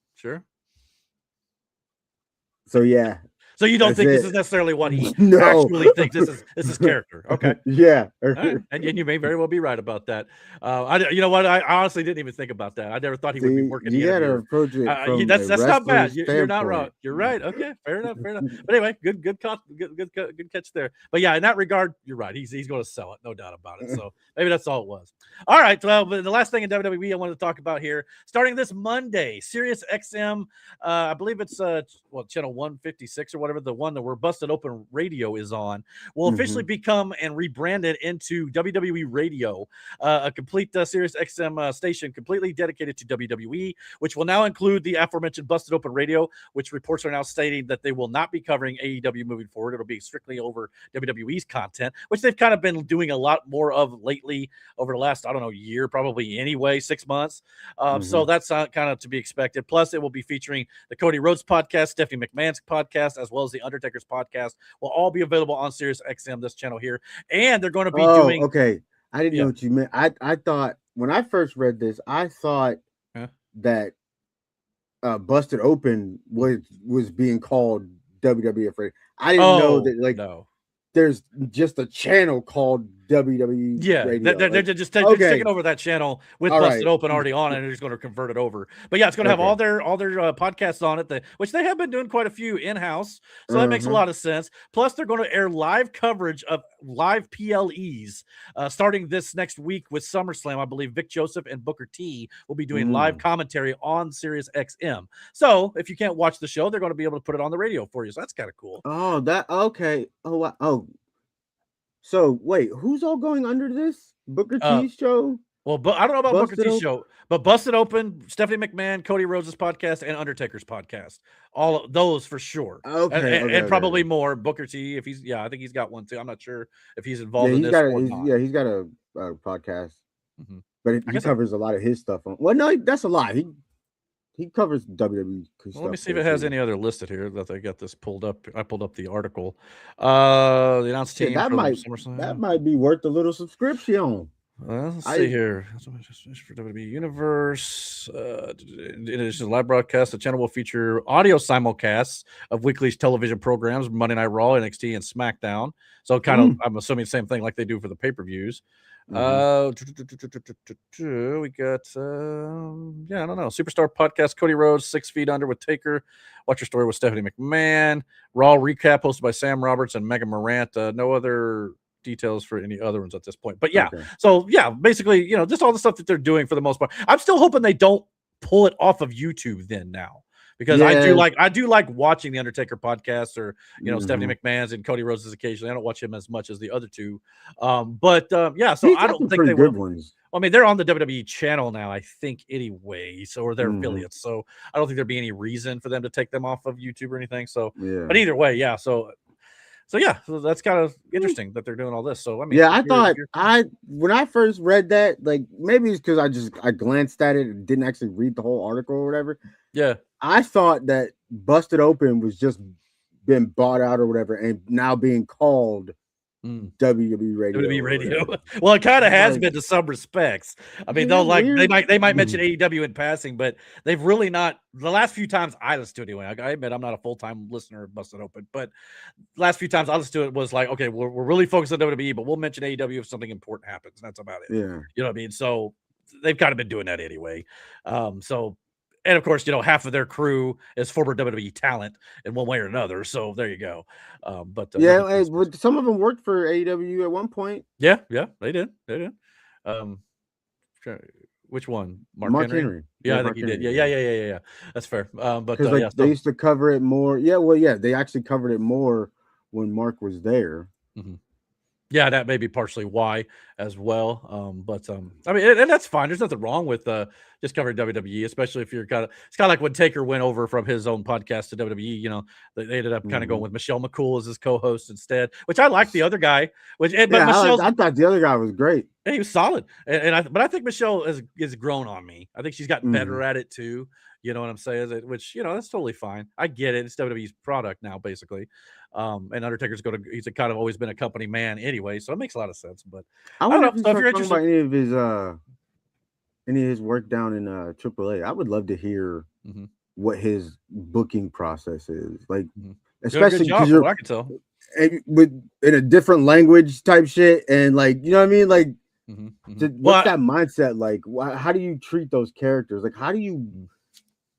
Speaker 2: So yeah,
Speaker 1: So you don't
Speaker 2: That's
Speaker 1: think this
Speaker 2: it.
Speaker 1: is necessarily what he
Speaker 2: No.
Speaker 1: actually thinks this is character? Okay.
Speaker 2: Yeah.
Speaker 1: All right. And you may very well be right about that. You know what? I honestly didn't even think about that. I never thought he would be
Speaker 2: See,
Speaker 1: working
Speaker 2: you
Speaker 1: the
Speaker 2: gotta
Speaker 1: interviewer.
Speaker 2: approach it from
Speaker 1: That's
Speaker 2: a
Speaker 1: not bad.
Speaker 2: wrestler's
Speaker 1: You're not wrong.
Speaker 2: standpoint.
Speaker 1: You're right. Okay, fair enough. Fair enough. But anyway, good catch there. But yeah, in that regard, you're right. He's going to sell it, no doubt about it. So maybe that's all it was. All right. Well, but the last thing in WWE I wanted to talk about here, starting this Monday, Sirius XM. I believe it's channel 156 or whatever, the one that we're Busted Open Radio is on, will officially become and rebranded into WWE Radio, a complete Sirius XM station completely dedicated to WWE, which will now include the aforementioned Busted Open Radio, which reports are now stating that they will not be covering AEW moving forward. It'll be strictly over WWE's content, which they've kind of been doing a lot more of lately over the last, I don't know, year, probably anyway, 6 months. So that's kind of to be expected. Plus, it will be featuring the Cody Rhodes podcast, Stephanie McMahon's podcast, as well as the Undertaker's podcast, will all be available on Sirius XM, this channel here. And they're going to be doing.
Speaker 2: Okay. I didn't know what you meant. I thought when I first read this, I thought that Busted Open was being called WWF Radio. I didn't know that there's just a channel called WWE Radio.
Speaker 1: They're just taking over that channel with Busted Open already on it, and they're just going to convert it over. But yeah, it's going to have all their podcasts on it, which they have been doing quite a few in-house. So that makes a lot of sense. Plus, they're going to air live coverage of live PLEs starting this next week with SummerSlam. I believe Vic Joseph and Booker T will be doing live commentary on Sirius XM. So if you can't watch the show, they're going to be able to put it on the radio for you. So that's kind of cool.
Speaker 2: Oh, okay. Oh, wow. Oh. So wait, who's all going under this Booker T's show?
Speaker 1: Well, but I don't know about Booker T's show, but Busted Open, Stephanie McMahon, Cody Rhodes' podcast, and Undertaker's podcast. All of those for sure. Okay, and probably more. Booker T, if he's I think he's got one too. I'm not sure if he's involved in this or not.
Speaker 2: Yeah, he's got a podcast, but he covers a lot of his stuff on. Well, no, that's a lie. He covers WWE stuff.
Speaker 1: Let me see if it has any other listed here that I got this pulled up. I pulled up the article. The announced team
Speaker 2: that might be worth a little subscription.
Speaker 1: Let's see here. For WWE Universe, in addition to live broadcast, the channel will feature audio simulcasts of weekly television programs, Monday Night Raw, NXT, and SmackDown. So kind of, I'm assuming the same thing like they do for the pay-per-views. We got I don't know, Superstar Podcast, Cody Rhodes, 6 Feet Under with Taker, Watch Your Story with Stephanie McMahon, Raw Recap hosted by Sam Roberts and Megan Morant. No other details for any other ones at this point, but basically, just all the stuff that they're doing for the most part. I'm still hoping they don't pull it off of YouTube then now, because I do like watching the Undertaker podcast or Stephanie McMahon's and Cody Rhodes occasionally. I don't watch him as much as the other two, so I don't think they will. Ones. I mean, they're on the WWE channel now, I think, anyway, or they're affiliates. So I don't think there'd be any reason for them to take them off of YouTube or anything. So, but either way, so that's kind of interesting that they're doing all this. So I mean,
Speaker 2: I thought when I first read that, like maybe it's because I glanced at it and didn't actually read the whole article or whatever.
Speaker 1: Yeah,
Speaker 2: I thought that Busted Open was just been bought out or whatever, and now being called WWE Radio.
Speaker 1: WWE Radio. Well, it kind of has been to some respects. I mean, they might mention AEW in passing, but they've really not. The last few times I listened to it anyway, I admit I'm not a full-time listener of Busted Open, but last few times I listened to it was like, okay, we're really focused on WWE, but we'll mention AEW if something important happens. That's about it.
Speaker 2: Yeah,
Speaker 1: you know what I mean. So they've kind of been doing that anyway. And of course, half of their crew is former WWE talent in one way or another. So there you go. But
Speaker 2: some of them worked for AEW at one point.
Speaker 1: Yeah, they did. Which one? Mark Henry? Yeah, I think he did. Yeah. That's fair. But
Speaker 2: they used to cover it more. Yeah, they actually covered it more when Mark was there.
Speaker 1: Yeah, that may be partially why as well. I mean, and that's fine. There's nothing wrong with just covering WWE, especially if you're it's kind of like when Taker went over from his own podcast to WWE. They ended up kind of going with Michelle McCool as his co-host instead, which I like the other guy. I
Speaker 2: thought the other guy was great.
Speaker 1: Yeah, he was solid, but I think Michelle has grown on me. I think she's gotten better at it too. You know what I'm saying? Which that's totally fine. I get it. It's WWE's product now, basically. And Undertaker's he's kind of always been a company man anyway, so it makes a lot of sense. But
Speaker 2: I don't know if you're interested about any of his work down in AAA. I would love to hear what his booking process is. Like,
Speaker 1: Doing a
Speaker 2: especially
Speaker 1: good job,
Speaker 2: because
Speaker 1: from what
Speaker 2: you're
Speaker 1: I can tell.
Speaker 2: with in a different language type shit, and like, you know what I mean? Like,
Speaker 1: Well,
Speaker 2: what's that mindset like? How do you treat those characters? Like, how do you?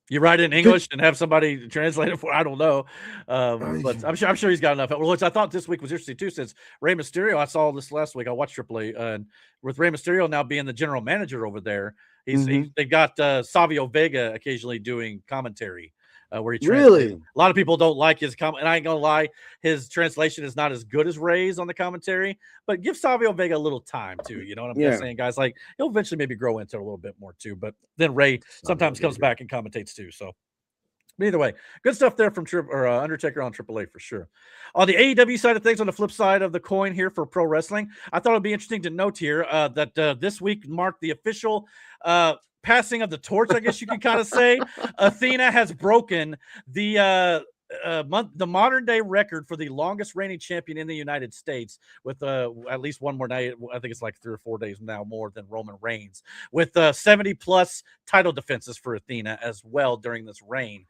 Speaker 1: You write it in English and have somebody translate it for. I don't know, but I'm sure he's got enough. Which I thought this week was interesting too, since Rey Mysterio. I saw this last week. I watched AAA, and with Rey Mysterio now being the general manager over there, they got Savio Vega occasionally doing commentary. Where he translates.
Speaker 2: Really?
Speaker 1: A lot of people don't like his comment, and I ain't gonna lie, his translation is not as good as Ray's on the commentary. But give Savio Vega a little time too. You know what I'm saying, guys? Like, he'll eventually maybe grow into it a little bit more too. But then Ray sometimes comes back and commentates too. So, but either way, good stuff there from Undertaker on AAA for sure. On the AEW side of things, on the flip side of the coin here for pro wrestling, I thought it'd be interesting to note here that this week marked the official passing of the torch, I guess you could kind of say. Athena has broken the modern day record for the longest reigning champion in the United States with at least one more night. I think it's like 3 or 4 days now more than Roman Reigns, with 70 plus title defenses for Athena as well during this reign.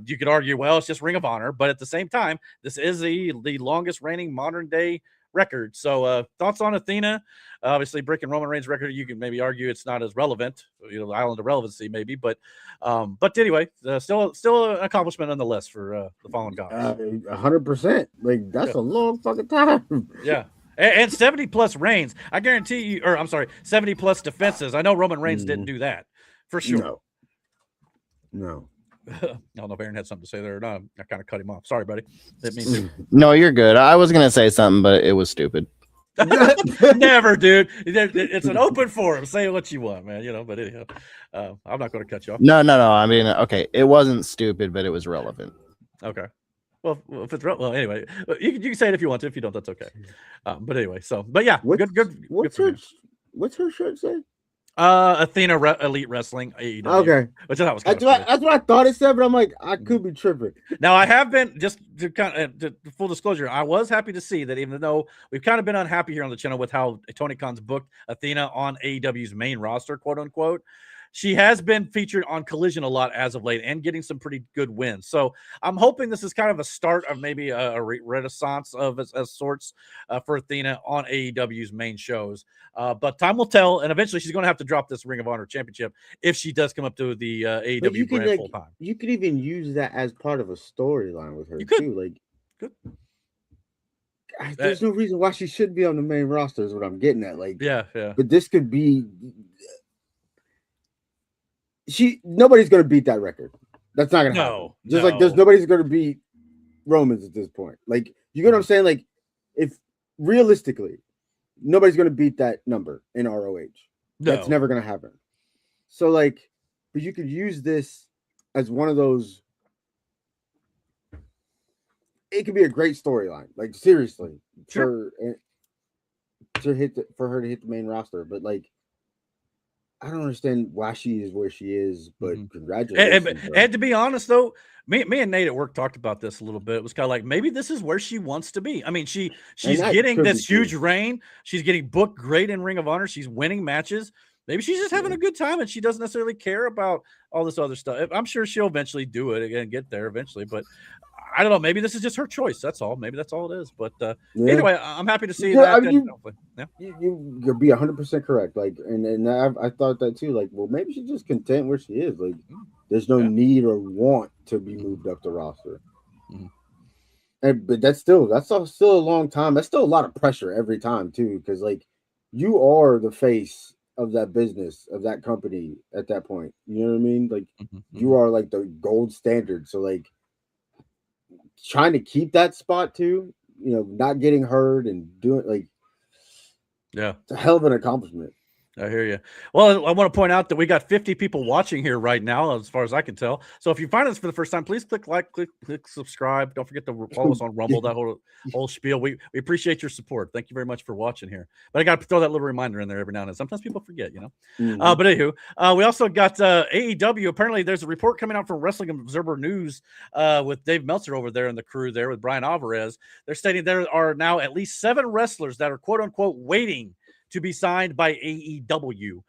Speaker 1: You could argue, well, it's just Ring of Honor, but at the same time, this is the longest reigning modern day record. So thoughts on Athena? Obviously breaking Roman Reigns' record, you can maybe argue it's not as relevant, the island of relevancy maybe, but anyway, still an accomplishment nonetheless for the fallen gods.
Speaker 2: 100%. Like, that's a long fucking time.
Speaker 1: Yeah. And 70 plus reigns. I guarantee you, or I'm sorry, 70 plus defenses. I know Roman Reigns didn't do that for sure.
Speaker 2: No.
Speaker 1: I don't know if Aaron had something to say there or not. I kind of cut him off. Sorry, buddy. Didn't mean to.
Speaker 4: No, you're good. I was gonna say something, but it was stupid.
Speaker 1: Never, dude. It's an open forum. Say what you want, man. But anyhow, I'm not going to cut you off.
Speaker 4: No. I mean, okay, it wasn't stupid, but it was relevant.
Speaker 1: Okay. Well, if it's anyway, you can say it if you want to. If you don't, that's okay. But anyway, but yeah, good.
Speaker 2: What's her shirt say?
Speaker 1: Athena Elite Wrestling AEW.
Speaker 2: Okay,
Speaker 1: which I thought was
Speaker 2: that's what I thought it said, but I'm like, I could be tripping.
Speaker 1: Now, I have been, just to kind of full disclosure, I was happy to see that, even though we've kind of been unhappy here on the channel with how Tony Khan's booked Athena on AEW's main roster, quote unquote. She has been featured on Collision a lot as of late and getting some pretty good wins. So I'm hoping this is kind of a start of maybe a renaissance of as sorts for Athena on AEW's main shows. But time will tell, and eventually she's going to have to drop this Ring of Honor championship if she does come up to the AEW brand full time.
Speaker 2: You could even use that as part of a storyline with her too. Like, there's no reason why she should be on the main roster. Is what I'm getting at. Like,
Speaker 1: yeah.
Speaker 2: But this could be. Nobody's gonna beat that record. That's not gonna happen. Just like there's nobody's gonna beat Romans at this point. Like, you get what I'm saying? Like, if realistically, nobody's gonna beat that number in ROH. That's never gonna happen. So like, but you could use this as one of those. It could be a great storyline. Like, seriously, for her to hit the main roster, but like. I don't understand why she is where she is, but congratulations.
Speaker 1: And to be honest, though, me and Nate at work talked about this a little bit. It was kind of like, maybe this is where she wants to be. I mean, she's getting this huge reign. She's getting booked great in Ring of Honor. She's winning matches. Maybe she's just having a good time, and she doesn't necessarily care about all this other stuff. I'm sure she'll eventually do it again, get there eventually. But I don't know. Maybe this is just her choice. That's all. Maybe that's all it is. But anyway, I'm happy to see that.
Speaker 2: I mean, you'll be 100% correct. Like, and I thought that too. Like, well, maybe she's just content where she is. Like, there's no need or want to be moved up the roster. But that's still a long time. That's still a lot of pressure every time too, because like you are the face of that business, of that company at that point. You know what I mean? Like, you are like the gold standard. So like, trying to keep that spot too, not getting hurt and doing like, it's a hell of an accomplishment.
Speaker 1: I hear you. Well, I want to point out that we got 50 people watching here right now, as far as I can tell. So if you find us for the first time, please click like, click subscribe. Don't forget to follow us on Rumble, that whole spiel. We appreciate your support. Thank you very much for watching here. But I got to throw that little reminder in there every now and then. Sometimes people forget, But anywho, we also got AEW. Apparently, there's a report coming out from Wrestling Observer News with Dave Meltzer over there and the crew there with Brian Alvarez. They're stating there are now at least 7 wrestlers that are quote unquote waiting to be signed by AEW,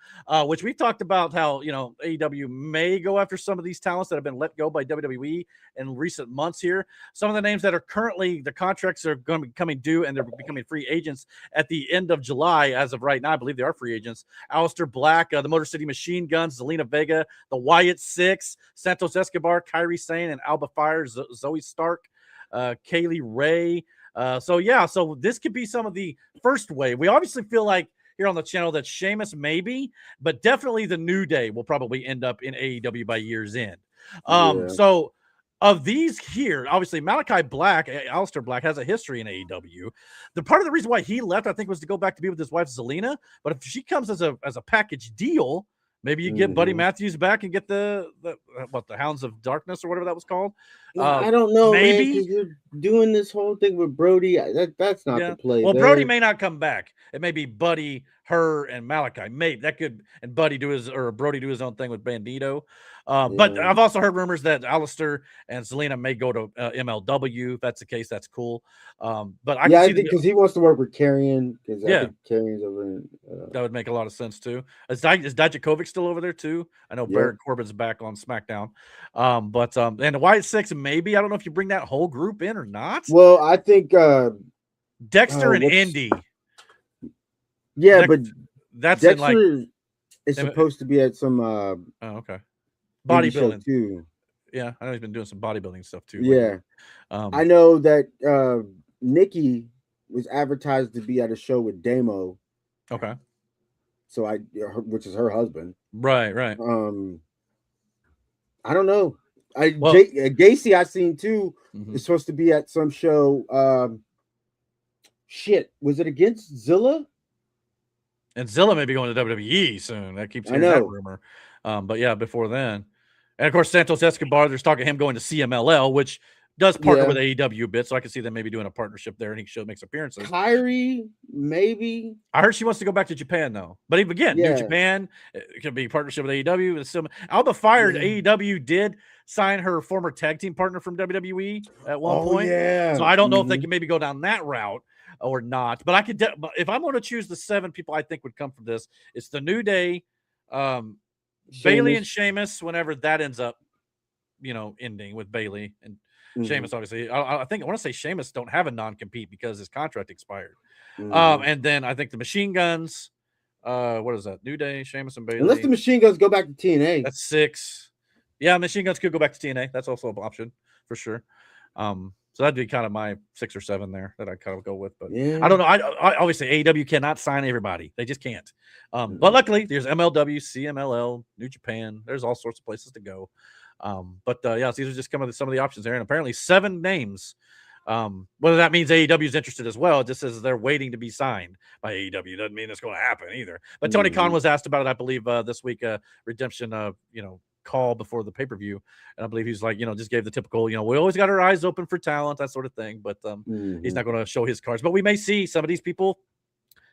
Speaker 1: which we talked about how, AEW may go after some of these talents that have been let go by WWE in recent months here. Some of the names that are currently, the contracts are going to be coming due and they're becoming free agents at the end of July. As of right now, I believe they are free agents. Aleister Black, the Motor City Machine Guns, Zelina Vega, the Wyatt Six, Santos Escobar, Kairi Sane, and Alba Fire, Zoe Stark, Kaylee Ray. So this could be some of the first wave. We obviously feel like here on the channel that Sheamus maybe, but definitely the New Day will probably end up in AEW by year's end. So of these here, obviously Malachi Black, Aleister Black, has a history in AEW. The part of the reason why he left, I think, was to go back to be with his wife Zelina. But if she comes as a package deal, maybe you get Buddy Matthews back and get the Hounds of Darkness or whatever that was called.
Speaker 2: I don't know,
Speaker 1: maybe
Speaker 2: man, you're doing this whole thing with Brody. That's not the play.
Speaker 1: Well, Brody may not come back. It may be Buddy, her, and Malachi. Maybe that could, and Brody do his own thing with Bandito. But I've also heard rumors that Aleister and Zelina may go to MLW. If that's the case, that's cool. But I think
Speaker 2: because he wants to work with Karrion. Because I think Karrion's over in,
Speaker 1: that would make a lot of sense too. Is Dijakovic still over there too? I know Baron Corbin's back on SmackDown. And the Wyatt Six, maybe, I don't know if you bring that whole group in or not.
Speaker 2: Well, I think
Speaker 1: Dexter and Indy.
Speaker 2: Yeah, but
Speaker 1: that's
Speaker 2: Dexter is supposed to be at some
Speaker 1: bodybuilding
Speaker 2: too.
Speaker 1: Yeah, I know he's been doing some bodybuilding stuff too.
Speaker 2: Yeah, I know that Nikki was advertised to be at a show with Damo.
Speaker 1: Okay,
Speaker 2: so which is her husband.
Speaker 1: Right.
Speaker 2: I don't know. Gacy I seen too is supposed to be at some show. Was it against Zilla?
Speaker 1: And Zilla may be going to WWE soon. That keeps hearing that rumor. But yeah, before then. And of course, Santos Escobar, there's talking him going to CMLL, which does partner with AEW a bit. So I can see them maybe doing a partnership there, and he should make appearances.
Speaker 2: Kairi, maybe.
Speaker 1: I heard she wants to go back to Japan, though. But even again, New Japan, it could be partnership with AEW. It's still, Alba Fire, AEW did sign her former tag team partner from WWE at one point. Yeah. So I don't know if they can maybe go down that route or not. But I could, if I'm going to choose the 7 people I think would come from this, it's the New Day, Bailey and Sheamus, whenever that ends up, ending with Bailey and Sheamus, obviously. I think I want to say Sheamus don't have a non-compete because his contract expired. And then I think the Machine Guns, what is that? New Day, Sheamus, and Bailey.
Speaker 2: Unless the Machine Guns go back to TNA.
Speaker 1: That's 6. Yeah, Machine Guns could go back to TNA. That's also an option for sure. So that'd be kind of my 6 or 7 there that I kind of go with. But I don't know. I obviously AEW cannot sign everybody. They just can't. But luckily there's MLW, CMLL, New Japan. There's all sorts of places to go. So these are just some of the options there. And apparently 7 names. Whether that means AEW is interested as well, it just says they're waiting to be signed by AEW. Doesn't mean it's going to happen either. But Tony Khan was asked about it, I believe, this week, Redemption, call before the pay-per-view, and I believe he's like, just gave the typical, we always got our eyes open for talent, that sort of thing, but he's not going to show his cards. But we may see some of these people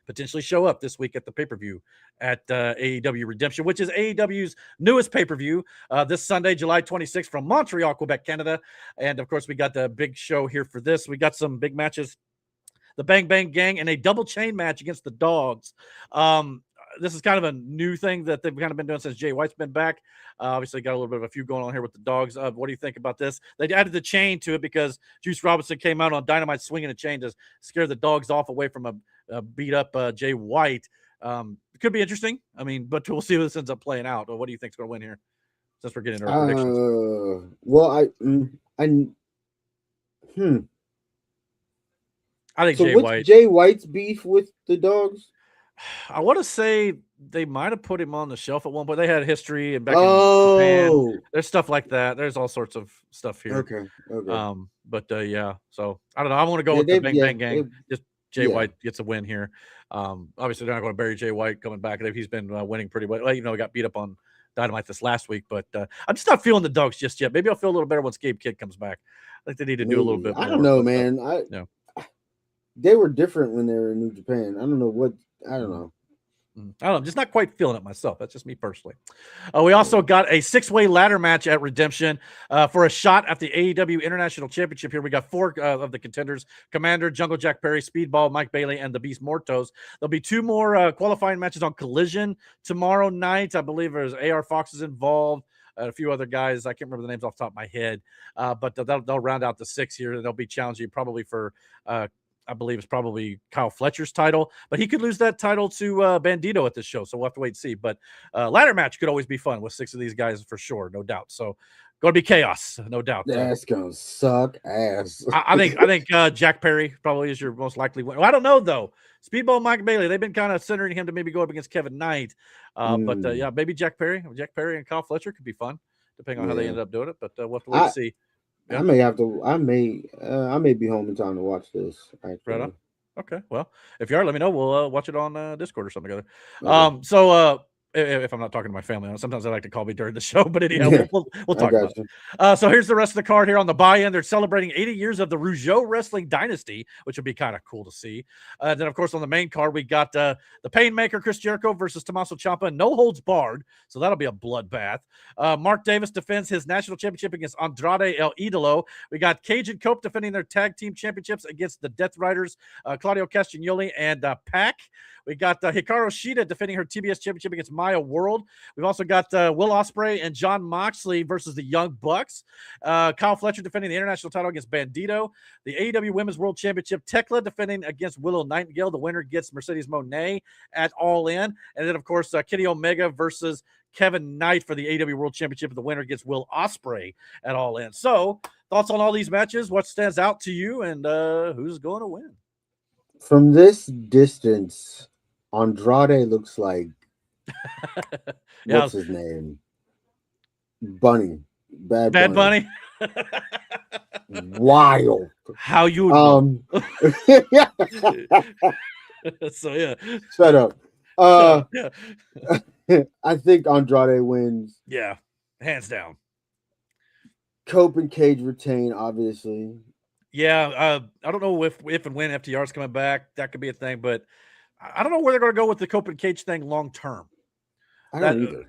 Speaker 1: potentially show up this week at the pay-per-view at AEW Redemption, which is AEW's newest pay-per-view, this Sunday, July 26th from Montreal, Quebec, Canada. And of course, we got the big show here for this. We got some big matches, the Bang Bang Gang and a double chain match against the Dogs. This is kind of a new thing that they've kind of been doing since Jay White's been back. Obviously, got a little bit of a few going on here with the Dogs. What do you think about this? They added the chain to it because Juice Robinson came out on Dynamite swinging a chain to scare the Dogs off away from a beat up Jay White. It could be interesting. I mean, but we'll see how this ends up playing out. What do you think's going to win here? Since we're getting into our predictions. I think
Speaker 2: Jay White's beef with the Dogs?
Speaker 1: I want to say they might have put him on the shelf at one point. They had history and back in Japan. There's stuff like that. There's all sorts of stuff here.
Speaker 2: Okay.
Speaker 1: So I don't know. I want to go with the Bang Bang Gang. Just Jay White gets a win here. Obviously they're not going to bury Jay White coming back. He's been winning pretty well. He got beat up on Dynamite this last week, but I'm just not feeling the Dogs just yet. Maybe I'll feel a little better once Gabe Kidd comes back. I think they need to do a little bit more.
Speaker 2: I don't know, man. They were different when they were in New Japan. I don't know.
Speaker 1: I don't know. I'm just not quite feeling it myself. That's just me personally. We also got a 6-way ladder match at Redemption for a shot at the AEW International Championship. Here we got 4 of the contenders: Commander, Jungle Jack Perry, Speedball, Mike Bailey, and the Beast Mortos. There'll be 2 more qualifying matches on Collision tomorrow night. I believe there's AR Fox is involved. A few other guys. I can't remember the names off the top of my head. But they'll round out the 6 here. They'll be challenging probably for I believe it's probably Kyle Fletcher's title, but he could lose that title to Bandito at this show. So we'll have to wait and see. But ladder match could always be fun with 6 of these guys for sure, no doubt. So going to be chaos, no doubt.
Speaker 2: That's gonna suck ass.
Speaker 1: I think Jack Perry probably is your most likely win. Well, I don't know though. Speedball Mike Bailey, they've been kind of centering him to maybe go up against Kevin Knight. But yeah, maybe Jack Perry and Kyle Fletcher could be fun, depending on how they ended up doing it. But we'll have to wait and see. Yeah.
Speaker 2: I may be home in time to watch this. Actually.
Speaker 1: Right on. Okay. Well, if you are, let me know. We'll watch it on Discord or something together. Okay. So if I'm not talking to my family, sometimes they like to call me during the show, but anyhow, we'll talk about it. So here's the rest of the card here on the buy-in. They're celebrating 80 years of the Rougeau Wrestling Dynasty, which would be kind of cool to see. Then, of course, on the main card, we got the Painmaker, Chris Jericho versus Tommaso Ciampa, no holds barred, so that'll be a bloodbath. Mark Davis defends his national championship against Andrade El Idolo. We got Cage and Cope defending their tag team championships against the Death Riders, Claudio Castagnoli and Pac. We got Hikaru Shida defending her TBS championship against Maya World. We've also got Will Ospreay and John Moxley versus the Young Bucks. Kyle Fletcher defending the international title against Bandito. The AEW Women's World Championship, Tekla defending against Willow Nightingale. The winner gets Mercedes Moné at All In. And then, of course, Kenny Omega versus Kevin Knight for the AEW World Championship. The winner gets Will Ospreay at All In. So, thoughts on all these matches? What stands out to you, and who's going to win?
Speaker 2: From this distance, Andrade looks like what's his name? Bunny. Bad Bunny. Wild.
Speaker 1: How you know? So yeah.
Speaker 2: Shut up. I think Andrade wins.
Speaker 1: Yeah, hands down.
Speaker 2: Cope and Cage retain, obviously.
Speaker 1: Yeah, I don't know if and when FTR is coming back. That could be a thing, but I don't know where they're going to go with the Cope and Cage thing long term.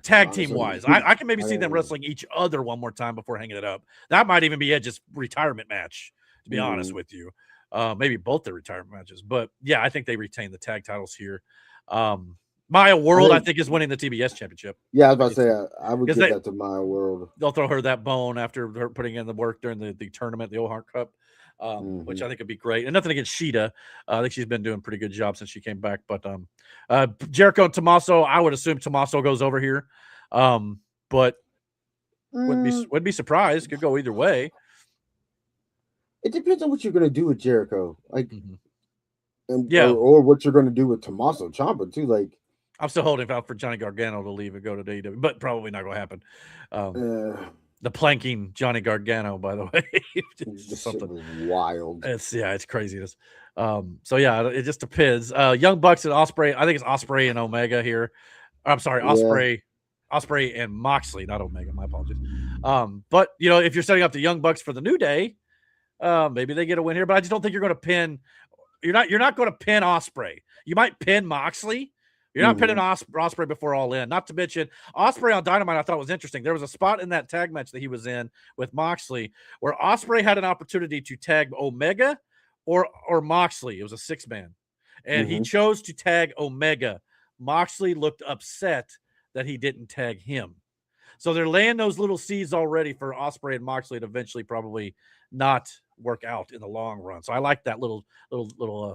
Speaker 1: Tag team wise, I can maybe see them wrestling each other one more time before hanging it up. That might even be Edge's retirement match, to be honest with you. Maybe both their retirement matches, but yeah, I think they retain the tag titles here. Maya World, I think, is winning the TBS championship.
Speaker 2: Yeah, I was about to say, I would give that to Maya World.
Speaker 1: They'll throw her that bone after her putting in the work during the tournament, the O'Hart Cup. Which I think would be great. And nothing against Shida. I think she's been doing a pretty good job since she came back. But Jericho and Tommaso, I would assume Tommaso goes over here. But wouldn't be surprised. Could go either way.
Speaker 2: It depends on what you're going to do with Jericho. Like, or what you're going to do with Tommaso Ciampa, too. Like,
Speaker 1: I'm still holding out for Johnny Gargano to leave and go to AEW, but probably not going to happen. The planking Johnny Gargano, by the way,
Speaker 2: something wild.
Speaker 1: It's craziness. So yeah, it just depends. Young Bucks and Ospreay. I think it's Ospreay and Omega here. I'm sorry, Ospreay and Moxley, not Omega. My apologies. But if you're setting up the Young Bucks for the New Day, maybe they get a win here. But I just don't think you're going to pin. You're not going to pin Ospreay. You might pin Moxley. You're not pinning Ospreay before All In. Not to mention, Ospreay on Dynamite I thought was interesting. There was a spot in that tag match that he was in with Moxley where Ospreay had an opportunity to tag Omega or Moxley. It was a 6-man. And he chose to tag Omega. Moxley looked upset that he didn't tag him. So they're laying those little seeds already for Ospreay and Moxley to eventually probably not work out in the long run. So I like that little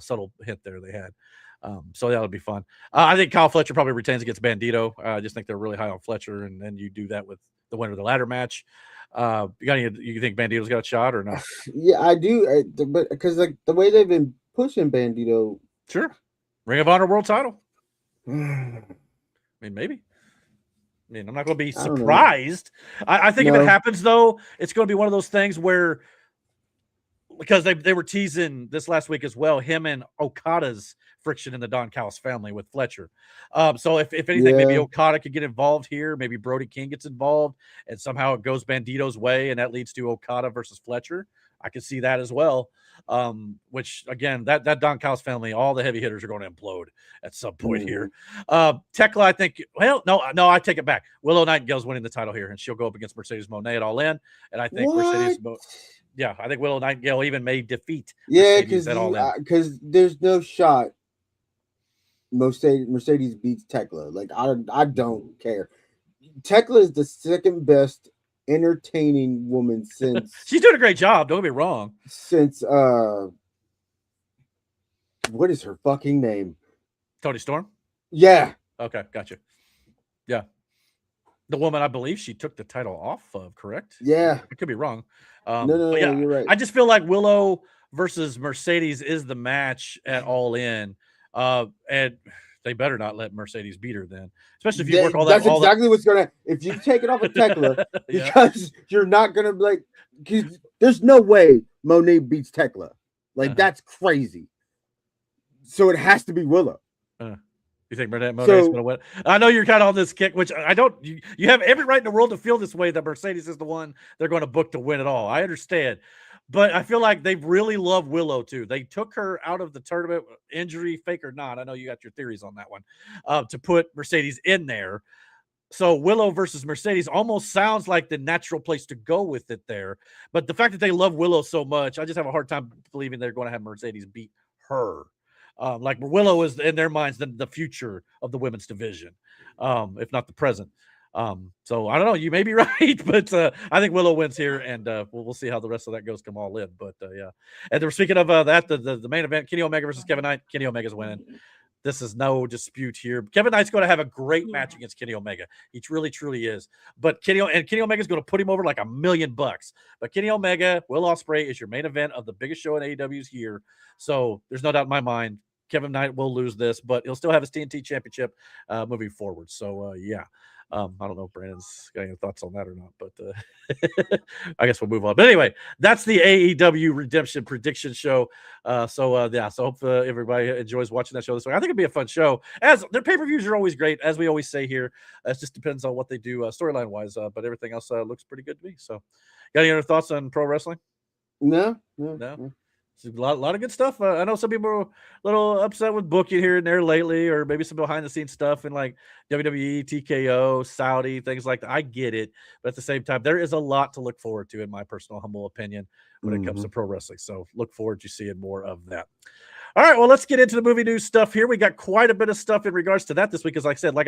Speaker 1: subtle hint there they had. So that'll be fun. I think Kyle Fletcher probably retains against Bandito. I just think they're really high on Fletcher, and then you do that with the winner of the ladder match. You think Bandito's got a shot or not?
Speaker 2: Yeah, I do, but because like the way they've been pushing Bandito,
Speaker 1: sure, Ring of Honor World Title. I mean, maybe. I'm not going to be surprised. I think if it happens, though, it's going to be one of those things where, because they were teasing this last week as well, him and Okada's friction in the Don Callis family with Fletcher. So if anything, maybe Okada could get involved here. Maybe Brody King gets involved, and somehow it goes Bandito's way, and that leads to Okada versus Fletcher. I could see that as well. Which again, that Danhausen family, all the heavy hitters are going to implode at some point here. Tekla, I think. Well, no, I take it back. Willow Nightingale's winning the title here, and she'll go up against Mercedes Moné at All In, and I think I think Willow Nightingale even may defeat Mercedes at All In.
Speaker 2: Because there's no shot Mercedes beats Tekla. Like I don't care. Tekla is the second best entertaining woman since
Speaker 1: she's doing a great job. Don't get me wrong.
Speaker 2: Since what is her fucking name?
Speaker 1: Toni Storm.
Speaker 2: Yeah.
Speaker 1: Okay, gotcha. Yeah, the woman I believe she took the title off of. Correct.
Speaker 2: Yeah,
Speaker 1: I could be wrong.
Speaker 2: No, you're right.
Speaker 1: I just feel like Willow versus Mercedes is the match at All In, and they better not let Mercedes beat her then, especially if you work all that.
Speaker 2: That's exactly what's gonna. If you take it off of Tekla, because you're not gonna like. There's no way Monet beats Tekla. Like that's crazy. So it has to be Willow.
Speaker 1: You think Monet's going to win? I know you're kind of on this kick, which I don't. You have every right in the world to feel this way that Mercedes is the one they're going to book to win it all. I understand, but I feel like they really love Willow too. They took her out of the tournament, injury, fake or not. I know you got your theories on that one, to put Mercedes in there. So Willow versus Mercedes almost sounds like the natural place to go with it there. But the fact that they love Willow so much, I just have a hard time believing they're going to have Mercedes beat her. Like Willow is in their minds the future of the women's division, if not the present. So I don't know. You may be right, but I think Willow wins here, and we'll see how the rest of that goes come All In. But yeah, and then speaking of that, the main event, Kenny Omega versus Kevin Knight. Kenny Omega's winning. This is no dispute here. Kevin Knight's going to have a great match against Kenny Omega. He really, truly is. But Kenny Omega is going to put him over like $1 million. But Kenny Omega, Will Ospreay is your main event of the biggest show in AEW's year. So there's no doubt in my mind Kevin Knight will lose this, but he'll still have his TNT championship moving forward. So yeah. I don't know if Brandon's got any thoughts on that or not, but I guess we'll move on. But anyway, that's the AEW Redemption Prediction Show. So hope everybody enjoys watching that show this week. I think it'd be a fun show. As their pay-per-views are always great, as we always say here. It just depends on what they do storyline-wise, but everything else looks pretty good to me. So, got any other thoughts on pro wrestling?
Speaker 2: No.
Speaker 1: A lot of good stuff. I know some people are a little upset with booking here and there lately, or maybe some behind the scenes stuff in like WWE, TKO, Saudi, things like that. I get it, but at the same time, there is a lot to look forward to, in my personal humble opinion, when it comes to pro wrestling. So look forward to seeing more of that. All right, well, let's get into the movie news stuff here. We got quite a bit of stuff in regards to that this week. As I said,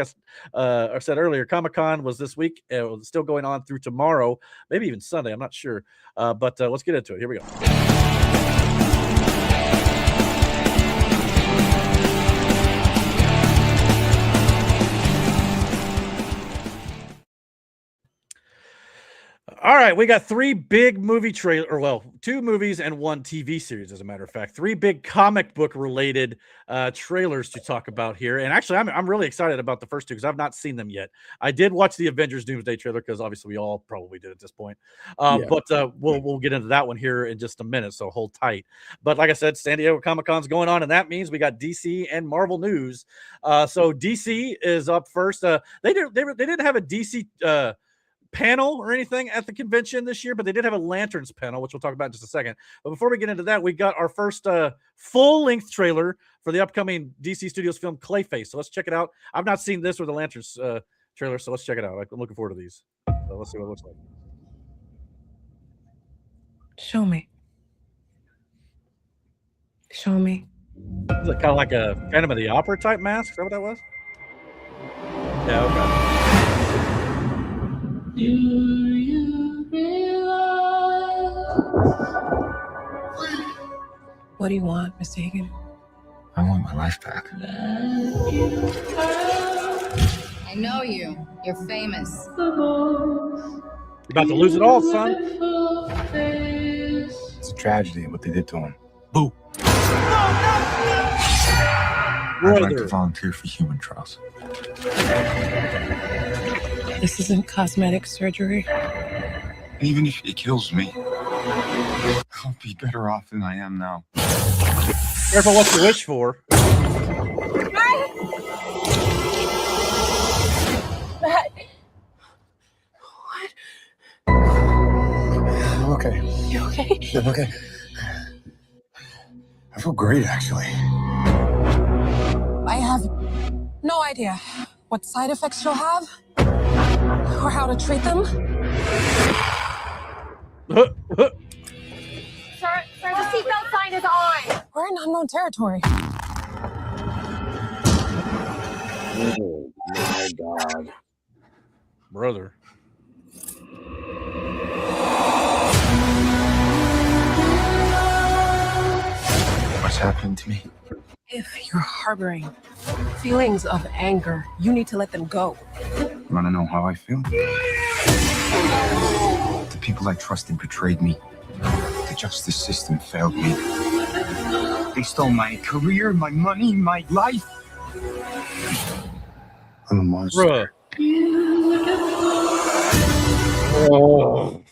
Speaker 1: I said earlier, Comic-Con was this week. It's still going on through tomorrow, maybe even Sunday. I'm not sure. But let's get into it. Here we go. All right, we got 3 big movie trailer, well, 2 movies and 1 TV series, as a matter of fact. 3 big comic book related trailers to talk about here. And actually, I'm really excited about the first 2 because I've not seen them yet. I did watch the Avengers Doomsday trailer because obviously we all probably did at this point. But we'll get into that one here in just a minute, so hold tight. But like I said, San Diego Comic-Con's going on, and that means we got DC and Marvel news. So DC is up first. They didn't have a DC panel or anything at the convention this year, but they did have a Lanterns panel, which we'll talk about in just a second. But before we get into that, we got our first full-length trailer for the upcoming DC Studios film Clayface. So let's check it out. I've not seen this or the Lanterns trailer, so let's check it out. I'm looking forward to these. So let's see what it looks like.
Speaker 5: Show me. Show me.
Speaker 1: Is it kind of like a Phantom of the Opera type mask? Is that what that was? Yeah, okay.
Speaker 5: Do you realize? What do you want, Mr. Higgin?
Speaker 6: I want my life back.
Speaker 7: I know you. You're famous.
Speaker 1: You're about to lose it all, son.
Speaker 6: It's a tragedy what they did to him.
Speaker 1: Boo.
Speaker 6: I'd like to volunteer for human trials.
Speaker 5: This isn't cosmetic surgery.
Speaker 6: Even if it kills me, I'll be better off than I am now.
Speaker 1: Careful what you wish for.
Speaker 5: Matt.
Speaker 6: Look, okay.
Speaker 5: You okay?
Speaker 6: I'm okay. I feel great, actually.
Speaker 5: I have no idea what side effects you'll have or how to treat them.
Speaker 3: Sir, the seatbelt sign is on.
Speaker 5: We're in unknown territory.
Speaker 2: Oh my God.
Speaker 1: Brother.
Speaker 6: What's happened to me?
Speaker 5: If you're harboring feelings of anger, you need to let them go.
Speaker 6: You want to know how I feel? The people I trusted betrayed me. The justice system failed me. They stole my career, my money, my life. I'm a monster.
Speaker 1: Bruh.
Speaker 2: Oh.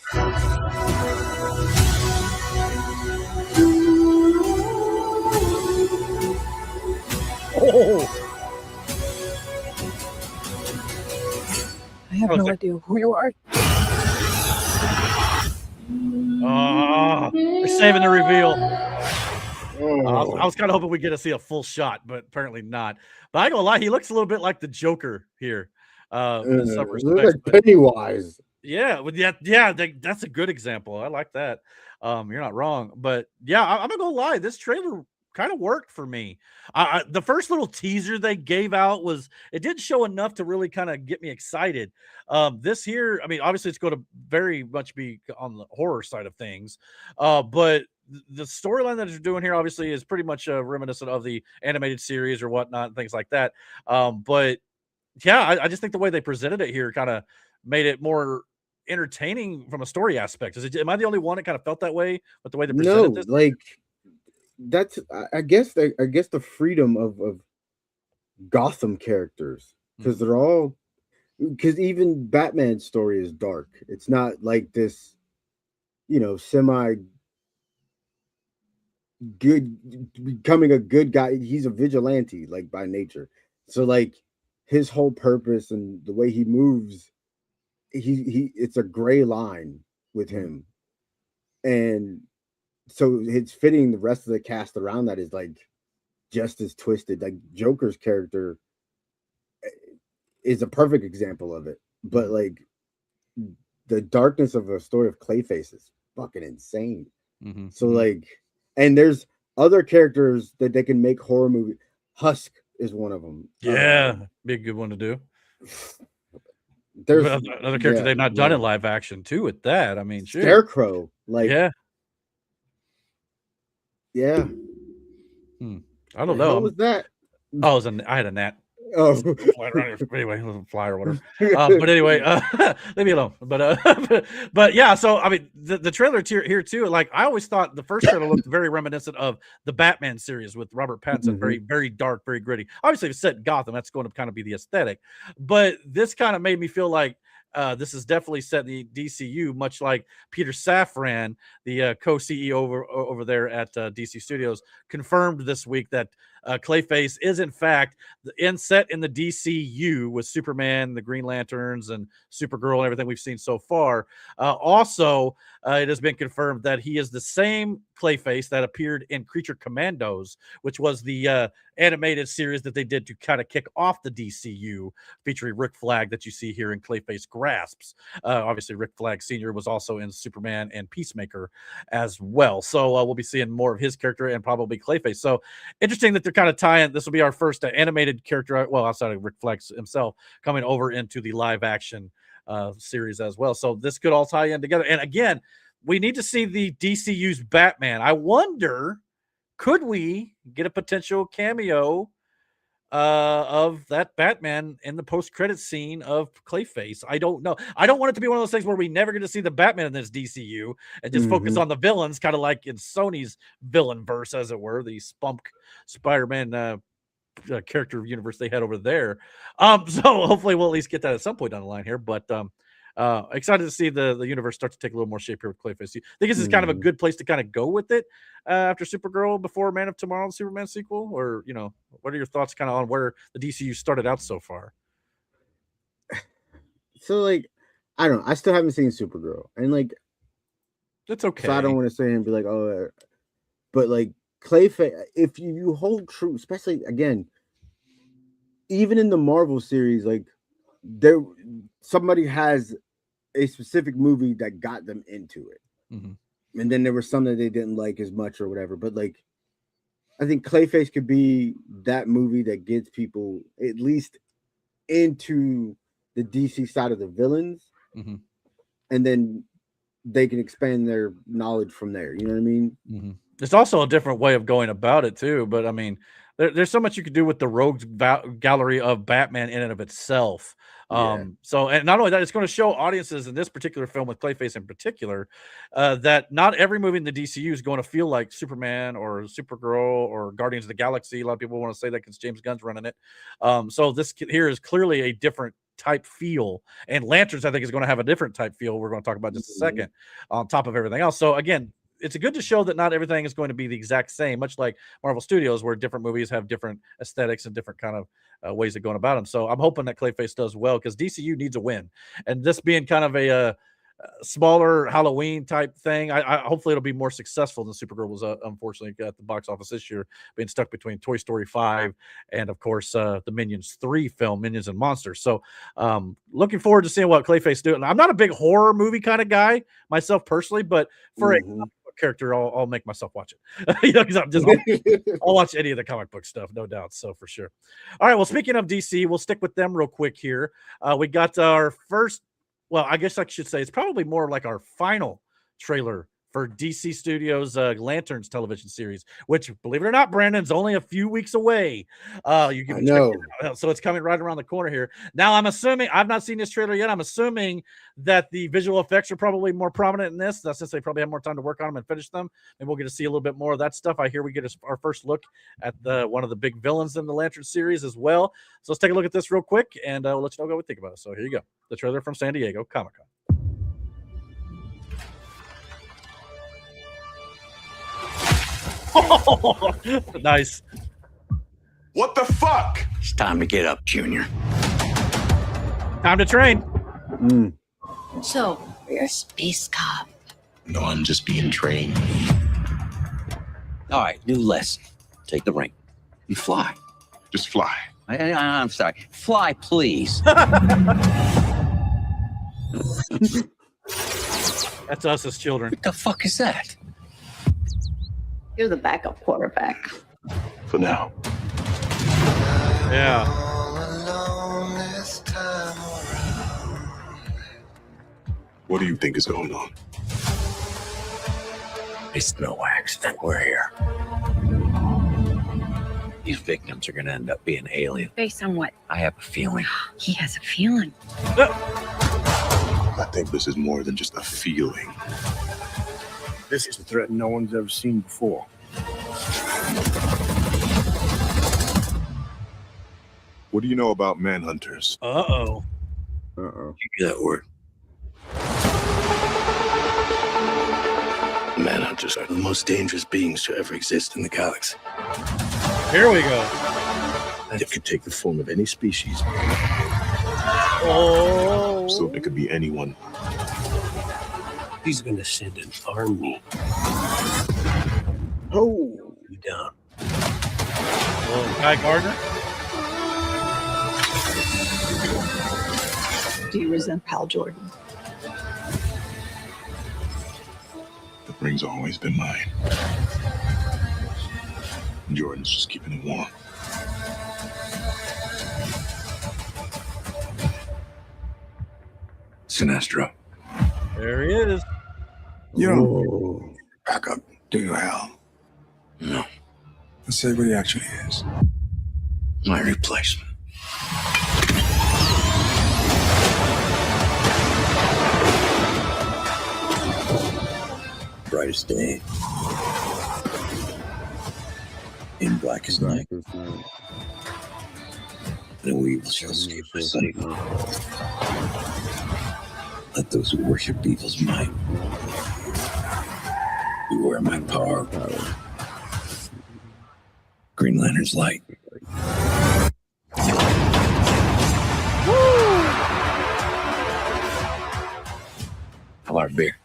Speaker 5: I have no idea who you are.
Speaker 1: Oh, they're saving the reveal.
Speaker 2: Oh.
Speaker 1: I was kind of hoping we get to see a full shot, but apparently not. But I ain't gonna lie, he looks a little bit like the Joker here. In some
Speaker 2: Look
Speaker 1: respects,
Speaker 2: like Pennywise.
Speaker 1: yeah, that's a good example. I like that. You're not wrong, but yeah, I'm not gonna lie. This trailer kind of worked for me. The first little teaser they gave out it didn't show enough to really kind of get me excited. This here, I mean, obviously it's going to very much be on the horror side of things, but the storyline that they're doing here obviously is pretty much reminiscent of the animated series or whatnot and things like that. But yeah, I just think the way they presented it here kind of made it more entertaining from a story aspect. Am I the only one that kind of felt that way with the way they presented this?
Speaker 2: Like that's I guess the freedom of Gotham characters, because they're all, because even Batman's story is dark. It's not like this, semi good becoming a good guy. He's a vigilante, like, by nature. So like his whole purpose and the way he moves, he it's a gray line with him. And so it's fitting the rest of the cast around that is like just as twisted. Like Joker's character is a perfect example of it. But like the darkness of a story of Clayface is fucking insane.
Speaker 1: Mm-hmm.
Speaker 2: So like, and there's other characters that they can make horror movie. Husk is one of them.
Speaker 1: Yeah, be a good one to do.
Speaker 2: There's
Speaker 1: another character they've not done in live action too. With that, I mean,
Speaker 2: Scarecrow. Like,
Speaker 1: yeah. I don't know.
Speaker 2: What was that?
Speaker 1: Oh, I had a gnat.
Speaker 2: Oh,
Speaker 1: anyway, it was a fly or whatever. But anyway, leave me alone. But yeah. So I mean, the trailer here too. Like I always thought the first trailer looked very reminiscent of the Batman series with Robert Pattinson. Very, very dark, very gritty. Obviously, if it's set in Gotham, that's going to kind of be the aesthetic. But this kind of made me feel like this is definitely set in the DCU, much like Peter Safran, the co-CEO over there at DC Studios, confirmed this week that Clayface is in fact set in the DCU with Superman, the Green Lanterns, and Supergirl, and everything we've seen so far. Also, it has been confirmed that he is the same Clayface that appeared in Creature Commandos, which was the animated series that they did to kind of kick off the DCU, featuring Rick Flag that you see here in Clayface Grasps. Obviously, Rick Flag Sr. was also in Superman and Peacemaker as well. So we'll be seeing more of his character and probably Clayface. So interesting that they're kind of tying. This will be our first animated character, well, outside of Rick Flag himself, coming over into the live action series as well. So this could all tie in together. And again, we need to see the DCU's Batman. I wonder, could we get a potential cameo of that Batman in the post-credit scene of Clayface? I don't know. I don't want it to be one of those things where we never get to see the Batman in this DCU and just focus on the villains, kind of like in Sony's villain verse, as it were, the Spunk Spider-Man character universe they had over there. So hopefully we'll at least get that at some point down the line here. But excited to see the universe start to take a little more shape here with Clayface. You think this is kind of a good place to kind of go with it after Supergirl, before Man of Tomorrow, the Superman sequel? Or, what are your thoughts kind of on where the DCU started out so far?
Speaker 2: So, like, I don't know. I still haven't seen Supergirl. And, like,
Speaker 1: It's okay.
Speaker 2: So I don't want to say and be like, oh, but like Clayface, if you hold true, especially again, even in the Marvel series, like somebody has a specific movie that got them into it. Mm-hmm. And then there was some that they didn't like as much or whatever. But like, I think Clayface could be that movie that gets people at least into the DC side of the villains. Mm-hmm. And then they can expand their knowledge from there. You know what I mean?
Speaker 1: Mm-hmm. It's also a different way of going about it too. But I mean, there's so much you could do with the rogues gallery of Batman in and of itself. So, and not only that, it's going to show audiences in this particular film with Clayface in particular, that not every movie in the DCU is going to feel like Superman or Supergirl or Guardians of the Galaxy. A lot of people want to say that because James Gunn's running it. So this here is clearly a different type feel, and Lanterns I think is going to have a different type feel. We're going to talk about just a second on top of everything else. So again, it's good to show that not everything is going to be the exact same, much like Marvel Studios, where different movies have different aesthetics and different kind of ways of going about them. So I'm hoping that Clayface does well, because DCU needs a win, and this being kind of a smaller Halloween type thing, I hopefully it'll be more successful than Supergirl was unfortunately at the box office this year, being stuck between Toy Story 5 and of course the Minions 3 film, Minions and Monsters. So looking forward to seeing what Clayface do. And I'm not a big horror movie kind of guy myself personally, but for a character, I'll make myself watch it. You know, because I'll watch any of the comic book stuff, no doubt. So for sure. All right, well, speaking of DC, we'll stick with them real quick here. We got our first, well, I guess I should say it's probably more like our final trailer for DC Studios' Lanterns television series, which, believe it or not, Brandon's only a few weeks away. You can check it out. So it's coming right around the corner here. Now, I'm assuming, I've not seen this trailer yet. I'm assuming that the visual effects are probably more prominent in this. That's since they probably have more time to work on them and finish them. And we'll get to see a little bit more of that stuff. I hear we get our first look at one of the big villains in the Lantern series as well. So let's take a look at this real quick, and we'll let you know what we think about it. So here you go. The trailer from San Diego Comic-Con. Oh, nice.
Speaker 8: What the fuck?
Speaker 9: It's time to get up, Junior.
Speaker 1: Time to train.
Speaker 7: So, you're a space cop.
Speaker 8: No, I'm just being trained.
Speaker 9: All right, new lesson. Take the ring. You fly.
Speaker 8: Just fly.
Speaker 9: I'm sorry. Fly, please.
Speaker 1: That's us as children.
Speaker 9: What the fuck is that?
Speaker 10: You're the backup quarterback.
Speaker 8: For now.
Speaker 1: Yeah.
Speaker 8: What do you think is going on?
Speaker 9: It's no accident we're here. These victims are going to end up being alien.
Speaker 10: Based on what?
Speaker 9: I have a feeling.
Speaker 10: He has a feeling.
Speaker 8: I think this is more than just a feeling.
Speaker 11: This is a threat no one's ever seen before.
Speaker 8: What do you know about manhunters?
Speaker 1: Uh-oh.
Speaker 9: You hear that word? Manhunters are the most dangerous beings to ever exist in the galaxy.
Speaker 1: Here we go.
Speaker 11: It could take the form of any species.
Speaker 1: Oh.
Speaker 8: So it could be anyone.
Speaker 11: He's gonna send an army.
Speaker 2: Oh.
Speaker 11: You down.
Speaker 1: Guy Gardner?
Speaker 10: Do you resent Hal Jordan?
Speaker 8: The ring's always been mine. Jordan's just keeping it warm.
Speaker 9: Sinestro.
Speaker 1: There he is.
Speaker 11: Yo. Back up. Do you, Hal?
Speaker 9: No.
Speaker 11: Let's say what he actually is.
Speaker 9: My replacement. Bright as day. In black as night. No evil shall escape my sight. Let those who worship evil's might beware my power. Green Lantern's light. How about a beer?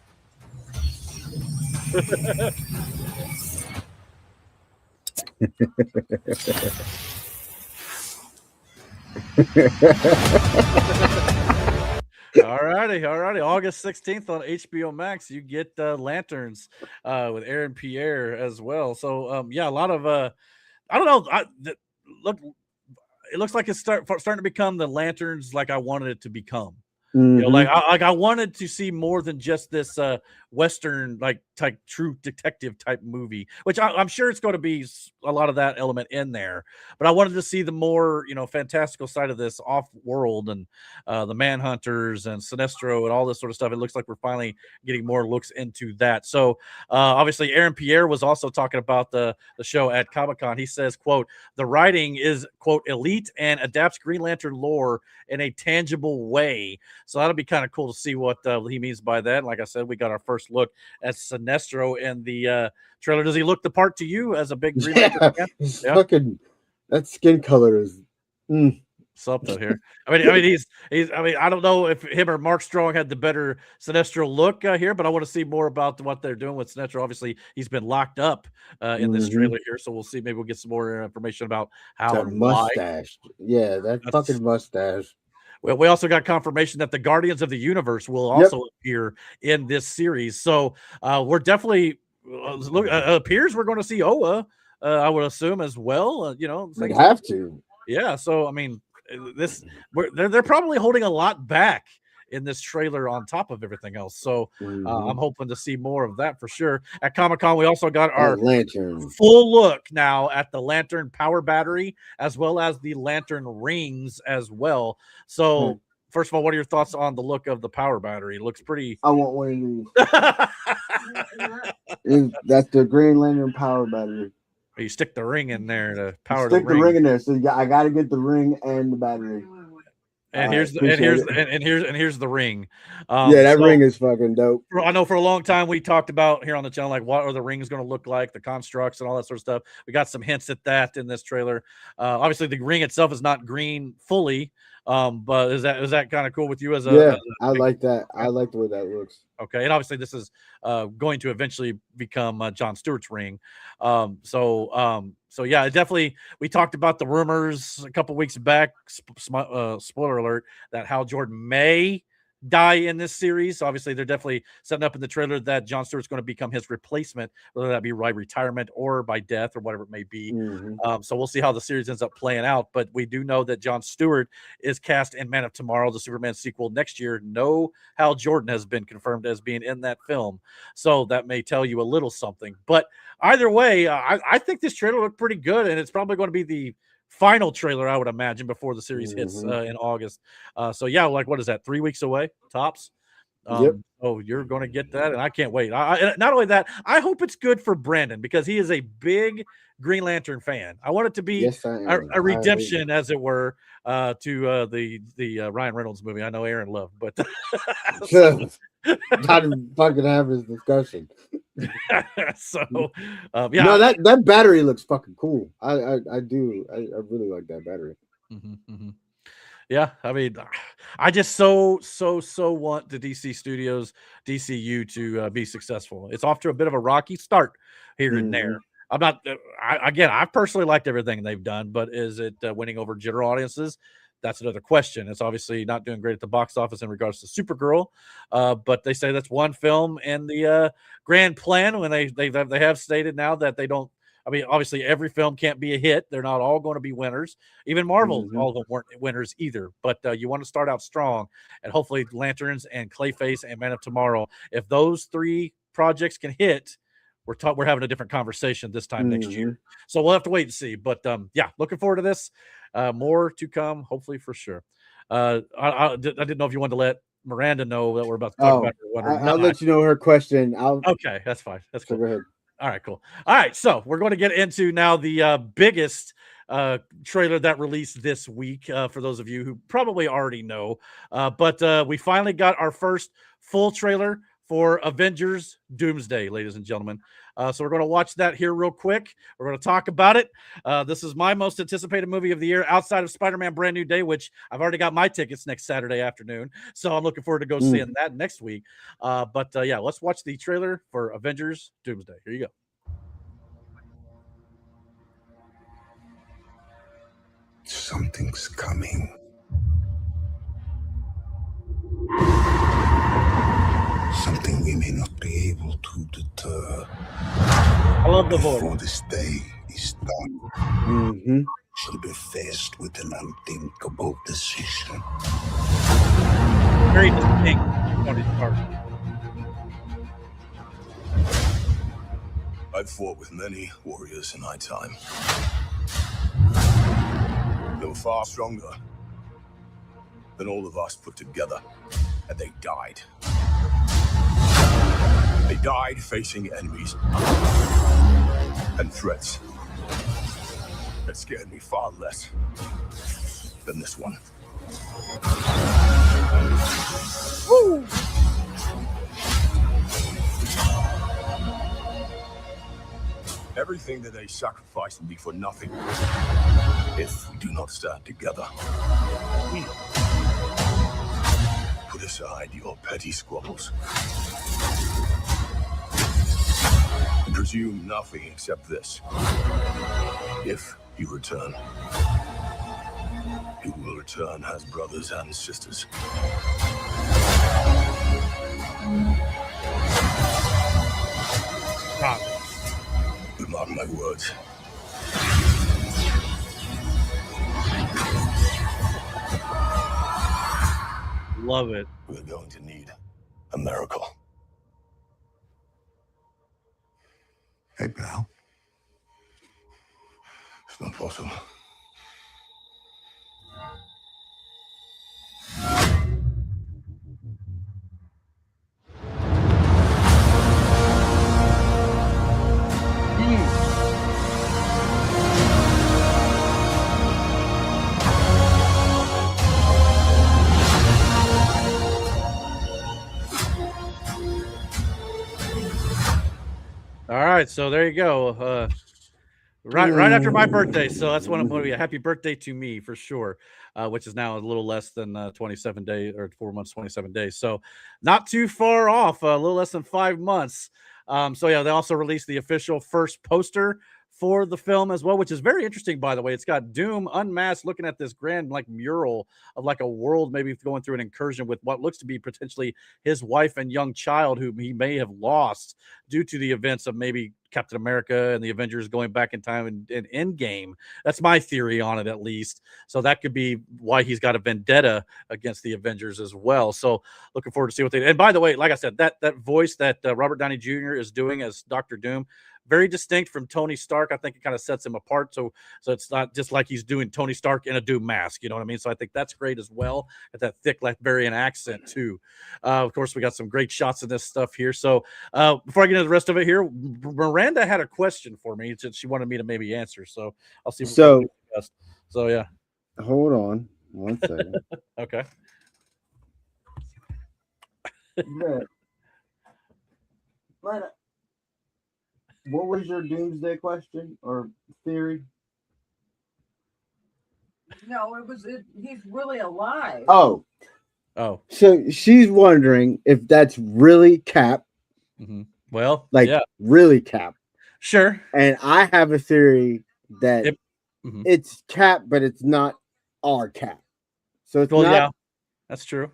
Speaker 1: All righty. August 16th on HBO Max, you get Lanterns with Aaron Pierre as well. So yeah, a lot of I don't know. Look, it looks like it's starting to become the Lanterns like I wanted it to become. You know, like I wanted to see more than just this Western like type true detective type movie, which I'm sure it's going to be a lot of that element in there. But I wanted to see the more fantastical side of this off world and the Manhunters and Sinestro and all this sort of stuff. It looks like we're finally getting more looks into that. So obviously, Aaron Pierre was also talking about the show at Comic-Con. He says, "quote The writing is quote elite and adapts Green Lantern lore in a tangible way." So that'll be kind of cool to see what he means by that. Like I said, we got our first look at Sinestro in the trailer. Does he look the part to you as a big Green Lantern fan?
Speaker 2: He's fucking, that skin color is
Speaker 1: something here. I mean, he's. I mean, I don't know if him or Mark Strong had the better Sinestro look here, but I want to see more about what they're doing with Sinestro. Obviously, he's been locked up in this trailer here, so we'll see. Maybe we'll get some more information about how
Speaker 2: that
Speaker 1: and
Speaker 2: mustache.
Speaker 1: why.
Speaker 2: Yeah, that's fucking mustache.
Speaker 1: Well, we also got confirmation that the Guardians of the Universe will also appear in this series. So we're definitely appears we're going to see Oa. I would assume as well.
Speaker 2: They have to.
Speaker 1: Yeah. So I mean, they're probably holding a lot back in this trailer on top of everything else. So I'm hoping to see more of that for sure. At Comic-Con, we also got our
Speaker 2: Lantern
Speaker 1: full look now at the Lantern power battery as well as the Lantern rings as well. So first of all, what are your thoughts on the look of the power battery? It looks pretty.
Speaker 2: I want one of these. That's the Green Lantern power battery.
Speaker 1: You stick the ring in there to power
Speaker 2: Stick
Speaker 1: the ring.
Speaker 2: the ring in there. So I got to get the ring and the battery.
Speaker 1: And here's the ring.
Speaker 2: Yeah, that ring is fucking dope.
Speaker 1: I know for a long time we talked about here on the channel, like what are the rings going to look like, the constructs and all that sort of stuff. We got some hints at that in this trailer. Obviously, the ring itself is not green fully, but is that kind of cool with you as a?
Speaker 2: Yeah, I like that. I like the way that looks.
Speaker 1: Okay, and obviously this is going to eventually become John Stewart's ring. So yeah, definitely. We talked about the rumors a couple weeks back. Spoiler alert: that Hal Jordan may die in this series. So obviously, they're definitely setting up in the trailer that John Stewart's going to become his replacement, whether that be by retirement or by death or whatever it may be. So we'll see how the series ends up playing out. But we do know that John Stewart is cast in Man of Tomorrow, the Superman sequel next year. No Hal Jordan has been confirmed as being in that film. So that may tell you a little something. But either way, I think this trailer looked pretty good, and it's probably going to be the final trailer, I would imagine, before the series hits in August. So yeah, like what is that? 3 weeks away, tops. Oh, you're going to get that, and I can't wait. Not only that, I hope it's good for Brandon because he is a big Green Lantern fan. I want it to be a redemption, as it were, to the Ryan Reynolds movie. I know Aaron loved, but
Speaker 2: not even fucking have this discussion.
Speaker 1: So
Speaker 2: yeah, no, that battery looks fucking cool. I do. I really like that battery.
Speaker 1: Yeah, I mean, I just so want the DC Studios, DCU to be successful. It's off to a bit of a rocky start here and there. I'm not. I personally liked everything they've done, but is it winning over general audiences? That's another question. It's obviously not doing great at the box office in regards to Supergirl, but they say that's one film in the grand plan. When they have stated now that they don't. I mean, obviously, every film can't be a hit. They're not all going to be winners. Even Marvel, all of them weren't winners either. But you want to start out strong, and hopefully, Lanterns and Clayface and Man of Tomorrow. If those three projects can hit, we're having a different conversation this time next year. So we'll have to wait and see. But yeah, looking forward to this. More to come, hopefully, for sure. I didn't know if you wanted to let Miranda know that we're about to talk about her.
Speaker 2: I'll let you know her question.
Speaker 1: Okay, that's fine. That's cool.
Speaker 2: Go ahead.
Speaker 1: All right, cool. All right, so we're going to get into now the biggest trailer that released this week for those of you who probably already know. But we finally got our first full trailer for Avengers Doomsday, ladies and gentlemen. So we're going to watch that here real quick. We're going to talk about it. This is my most anticipated movie of the year outside of Spider-Man Brand New Day, which I've already got my tickets next Saturday afternoon. So I'm looking forward to go seeing that next week. But yeah, let's watch the trailer for Avengers Doomsday. Here you go.
Speaker 11: Something's coming. Something we may not be able to deter.
Speaker 1: I love the voice.
Speaker 11: Before this day is done, she'll be faced with an unthinkable decision.
Speaker 1: Very distinct. Tony Stark.
Speaker 8: I've fought with many warriors in my time. They were far stronger than all of us put together, and they died. They died facing enemies and threats that scared me far less than this one.
Speaker 1: Woo!
Speaker 8: Everything that they sacrificed will be for nothing if we do not stand together. Put aside your petty squabbles. Presume nothing except this. If you return, you will return as brothers and sisters. Mark my words.
Speaker 1: Love it.
Speaker 8: We're going to need a miracle.
Speaker 11: Hey, pal.
Speaker 8: It's not possible.
Speaker 1: All right, so there you go. Right after my birthday, so that's one of a happy birthday to me for sure. Which is now a little less than 27 days or 4 months, 27 days. So not too far off, a little less than 5 months. So yeah, they also released the official first poster for the film as well, which is very interesting, by the way. It's got Doom unmasked looking at this grand like mural of like a world, maybe going through an incursion with what looks to be potentially his wife and young child whom he may have lost due to the events of maybe Captain America and the Avengers going back in time in Endgame. That's my theory on it, at least. So that could be why he's got a vendetta against the Avengers as well. So looking forward to see what they. And by the way, like I said, that voice that Robert Downey Jr. is doing as Dr. Doom, very distinct from Tony Stark. I think it kind of sets him apart. So it's not just like he's doing Tony Stark in a Doom mask. You know what I mean? So I think that's great as well. At that thick Latvian accent too. Of course, we got some great shots of this stuff here. So before I get into the rest of it here, Miranda had a question for me. She wanted me to maybe answer. So I'll see. So yeah.
Speaker 2: Hold on 1 second.
Speaker 1: Okay.
Speaker 2: Yeah. What was your doomsday question or theory?
Speaker 3: No, he's really alive.
Speaker 2: Oh. So she's wondering if that's really Cap.
Speaker 1: Mm-hmm. Well,
Speaker 2: like really Cap.
Speaker 1: Sure.
Speaker 2: And I have a theory that it's Cap, but it's not our Cap. So it's not.
Speaker 1: Yeah, that's true.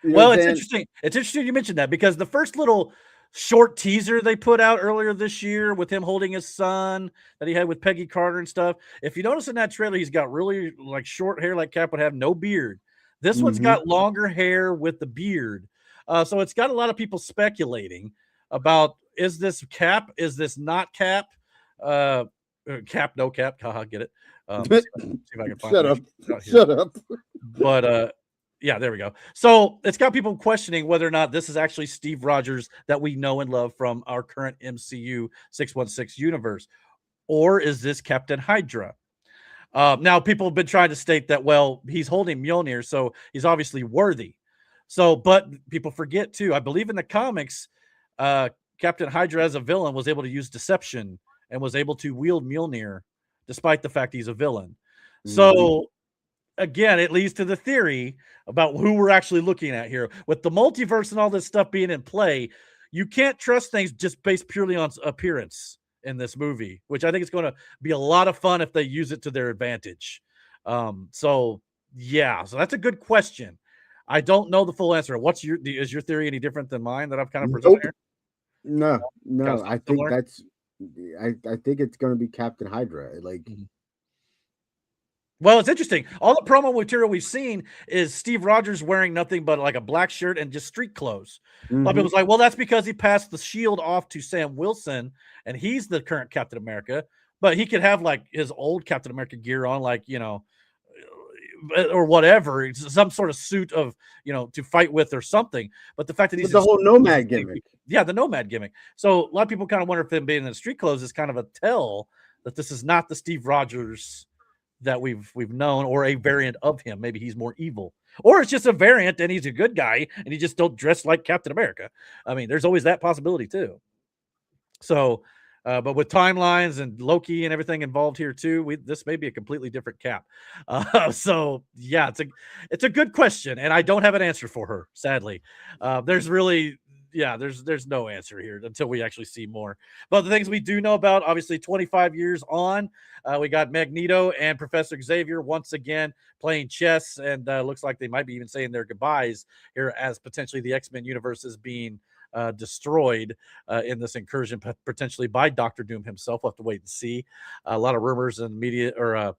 Speaker 2: You know
Speaker 1: well, it's interesting. It's interesting you mentioned that because the first little short teaser they put out earlier this year with him holding his son that he had with Peggy Carter and stuff. If you notice in that trailer, he's got really like short hair, like Cap would have, no beard. This one's got longer hair with the beard. So it's got a lot of people speculating about, is this Cap? Is this not Cap? Cap, no Cap. Haha, get it. See if I can find
Speaker 2: Shut up.
Speaker 1: But yeah, there we go. So it's got people questioning whether or not this is actually Steve Rogers that we know and love from our current MCU 616 universe, or is this Captain Hydra? Now, people have been trying to state that, well, he's holding Mjolnir, so he's obviously worthy. So, but people forget too, I believe in the comics, Captain Hydra as a villain was able to use deception and was able to wield Mjolnir, despite the fact he's a villain. So again, it leads to the theory about who we're actually looking at here. With the multiverse and all this stuff being in play, you can't trust things just based purely on appearance in this movie, which I think is going to be a lot of fun if they use it to their advantage. So that's a good question. I don't know the full answer. Is your theory any different than mine that I've kind of presented here?
Speaker 2: No.
Speaker 1: Kind of
Speaker 2: I think I think it's going to be Captain Hydra.
Speaker 1: Well, it's interesting. All the promo material we've seen is Steve Rogers wearing nothing but like a black shirt and just street clothes. A lot of people was like, well, that's because he passed the shield off to Sam Wilson and he's the current Captain America, but he could have like his old Captain America gear on, like, or whatever, some sort of suit of, to fight with or something. But the fact that he's
Speaker 2: the whole nomad gimmick.
Speaker 1: Yeah, the nomad gimmick. So a lot of people kind of wonder if him being in the street clothes is kind of a tell that this is not the Steve Rogers that we've known, or a variant of him. Maybe he's more evil, or it's just a variant and he's a good guy and he just don't dress like Captain America. I mean, there's always that possibility too. So, but with timelines and Loki and everything involved here too, this may be a completely different Cap. So yeah, it's a good question, and I don't have an answer for her. Sadly, there's no answer here until we actually see more. But the things we do know about, obviously, 25 years on, we got Magneto and Professor Xavier once again playing chess, and looks like they might be even saying their goodbyes here as potentially the X-Men universe is being destroyed in this incursion, potentially by Dr. Doom himself. We'll have to wait and see. A lot of rumors and media or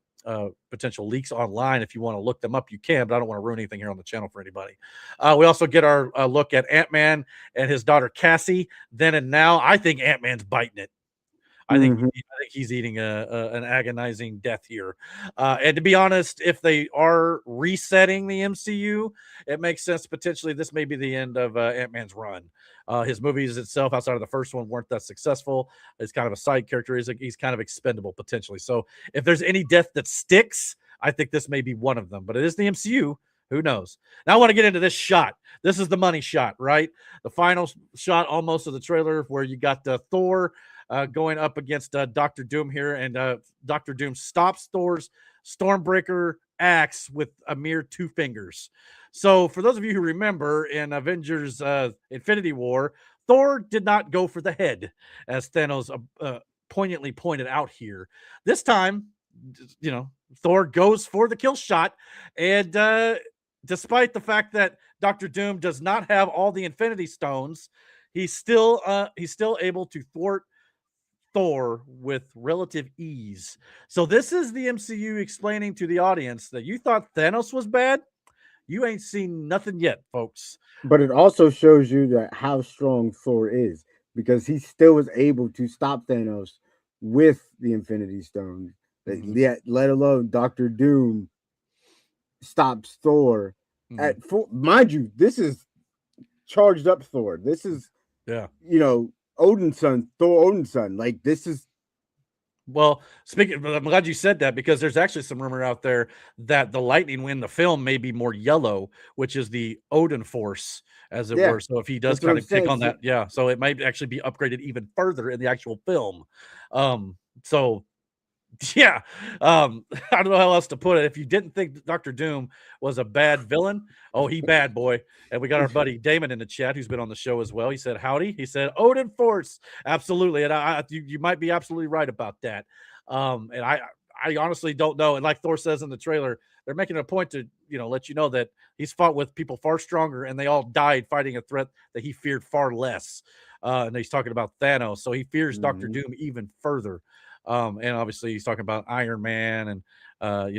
Speaker 1: potential leaks online. If you want to look them up, you can, but I don't want to ruin anything here on the channel for anybody. We also get our look at Ant-Man and his daughter Cassie. Then and now, I think Ant-Man's biting it. I think he's eating an agonizing death here. And to be honest, if they are resetting the MCU, it makes sense. Potentially, this may be the end of Ant-Man's run. His movies itself, outside of the first one, weren't that successful. He's kind of a side character. He's kind of expendable potentially. So if there's any death that sticks, I think this may be one of them. But it is the MCU. Who knows? Now I want to get into this shot. This is the money shot, right? The final shot almost of the trailer where you got Thor going up against Dr. Doom here, and Dr. Doom stops Thor's Stormbreaker axe with a mere 2 fingers. So for those of you who remember, in Avengers Infinity War, Thor did not go for the head, as Thanos poignantly pointed out here. This time, Thor goes for the kill shot, and despite the fact that Dr. Doom does not have all the Infinity Stones, he's still able to thwart Thor with relative ease. So this is the MCU explaining to the audience that you thought Thanos was bad. You ain't seen nothing yet, folks.
Speaker 2: But it also shows you that how strong Thor is, because he still was able to stop Thanos with the Infinity Stones. Yet, let alone Dr. Doom stops Thor at full. Mind you, this is charged up Thor. This is Odin's son, Thor Odin's son. Like, this is.
Speaker 1: Well, I'm glad you said that, because there's actually some rumor out there that the lightning in the film may be more yellow, which is the Odin force, as it were. So if he does kind of take on that, so it might actually be upgraded even further in the actual film. I don't know how else to put it. If you didn't think Dr. Doom was a bad villain, he bad, boy. And we got our buddy Damon in the chat, who's been on the show as well. He said, howdy. He said, Odin Force. Absolutely. And you might be absolutely right about that. And I honestly don't know. And like Thor says in the trailer, they're making a point to, let you know that he's fought with people far stronger, and they all died fighting a threat that he feared far less. And he's talking about Thanos. So he fears Dr. Doom even further. And obviously he's talking about Iron Man, and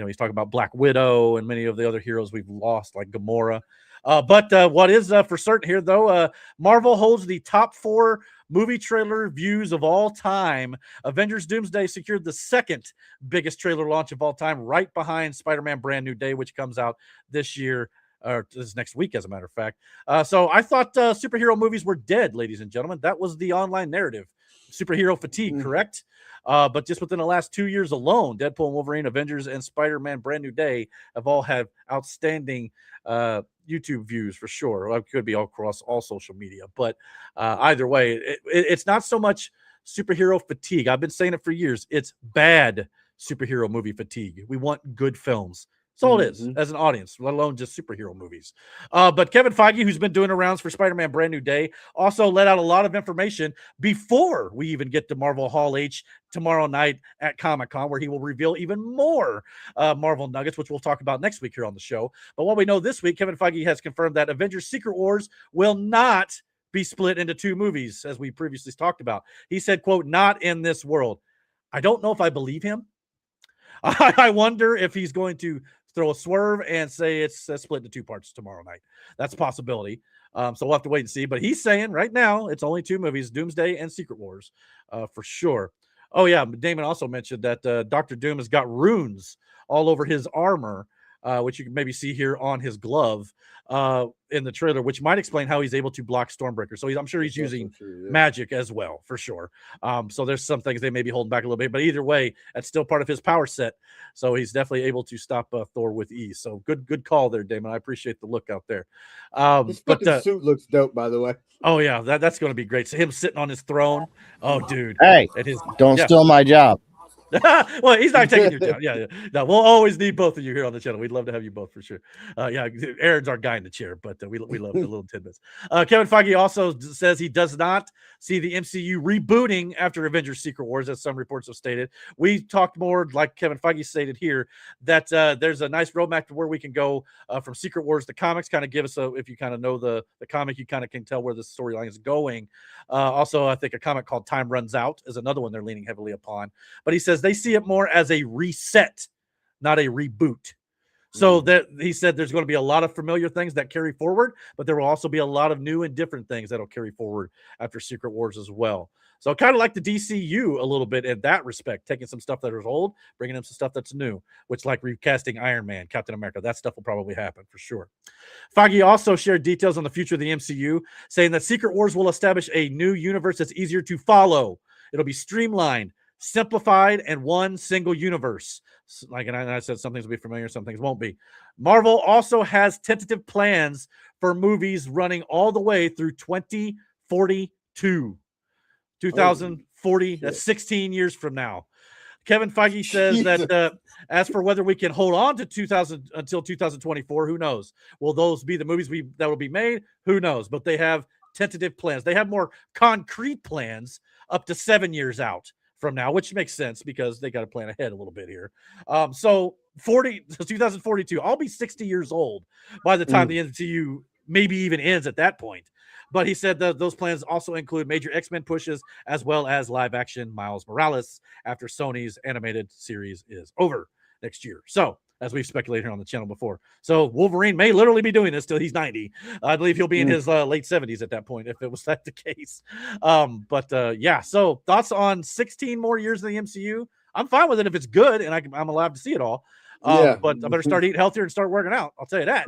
Speaker 1: he's talking about Black Widow and many of the other heroes we've lost, like Gamora. But what is for certain here, though, Marvel holds the top 4 movie trailer views of all time. Avengers Doomsday secured the 2nd biggest trailer launch of all time, right behind Spider-Man Brand New Day, which comes out this year, or this next week, as a matter of fact. So I thought superhero movies were dead, ladies and gentlemen. That was the online narrative. Superhero fatigue, correct? But just within the last 2 years alone, Deadpool and Wolverine, Avengers, and Spider-Man Brand New Day have all had outstanding YouTube views for sure. It could be all across all social media, but either way, it's not so much superhero fatigue. I've been saying it for years. It's bad superhero movie fatigue. We want good films. That's all it is as an audience, let alone just superhero movies. But Kevin Feige, who's been doing the rounds for Spider-Man Brand New Day, also let out a lot of information before we even get to Marvel Hall H tomorrow night at Comic-Con, where he will reveal even more Marvel nuggets, which we'll talk about next week here on the show. But what we know this week, Kevin Feige has confirmed that Avengers Secret Wars will not be split into 2 movies, as we previously talked about. He said, quote, "not in this world." I don't know if I believe him. I wonder if he's going to throw a swerve and say it's split into 2 parts tomorrow night. That's a possibility. So we'll have to wait and see. But he's saying right now it's only 2 movies, Doomsday and Secret Wars, for sure. Oh, yeah. Damon also mentioned that Dr. Doom has got runes all over his armor, which you can maybe see here on his glove in the trailer, which might explain how he's able to block Stormbreaker. So I'm sure he's using magic as well, for sure. So there's some things they may be holding back a little bit, but either way, that's still part of his power set. So he's definitely able to stop Thor with ease. So good call there, Damon. I appreciate the look out there.
Speaker 2: His fucking suit looks dope, by the way.
Speaker 1: Oh yeah, that's going to be great. So him sitting on his throne. Oh, dude.
Speaker 4: Hey, don't steal my job.
Speaker 1: Well, he's not taking your job. Yeah. No, we'll always need both of you here on the channel. We'd love to have you both for sure. Yeah, Aaron's our guy in the chair, but we love the little tidbits. Kevin Feige also says he does not see the MCU rebooting after Avengers Secret Wars, as some reports have stated. We talked more, like Kevin Feige stated here, that there's a nice roadmap to where we can go from Secret Wars to comics. Kind of give us if you kind of know the comic, you kind of can tell where the storyline is going. Also, I think a comic called Time Runs Out is another one they're leaning heavily upon. But he says they see it more as a reset, not a reboot. So that he said there's going to be a lot of familiar things that carry forward, but there will also be a lot of new and different things that'll carry forward after Secret Wars as well. So kind of like the DCU a little bit in that respect, taking some stuff that is old, bringing in some stuff that's new, which like recasting Iron Man, Captain America, that stuff will probably happen for sure. Feige also shared details on the future of the MCU, saying that Secret Wars will establish a new universe that's easier to follow. It'll be streamlined, simplified, and one single universe. Like, and I said some things will be familiar, some things won't be. Marvel also has tentative plans for movies running all the way through 2042. 2040, that's 16 years from now. Kevin Feige says that as for whether we can hold on to 2000 until 2024, who knows? Will those be the movies that will be made? Who knows? But they have tentative plans. They have more concrete plans up to 7 years out from now, which makes sense because they got to plan ahead a little bit here. So 2042, I'll be 60 years old by the time the MCU maybe even ends at that point. But he said that those plans also include major X-Men pushes as well as live action Miles Morales after Sony's animated series is over next year. So as we've speculated here on the channel before. So Wolverine may literally be doing this till he's 90. I believe he'll be in his late 70s at that point, if it was that the case. Yeah, so thoughts on 16 more years in the MCU? I'm fine with it if it's good and I'm allowed to see it all. But I better start eating healthier and start working out. I'll tell you that.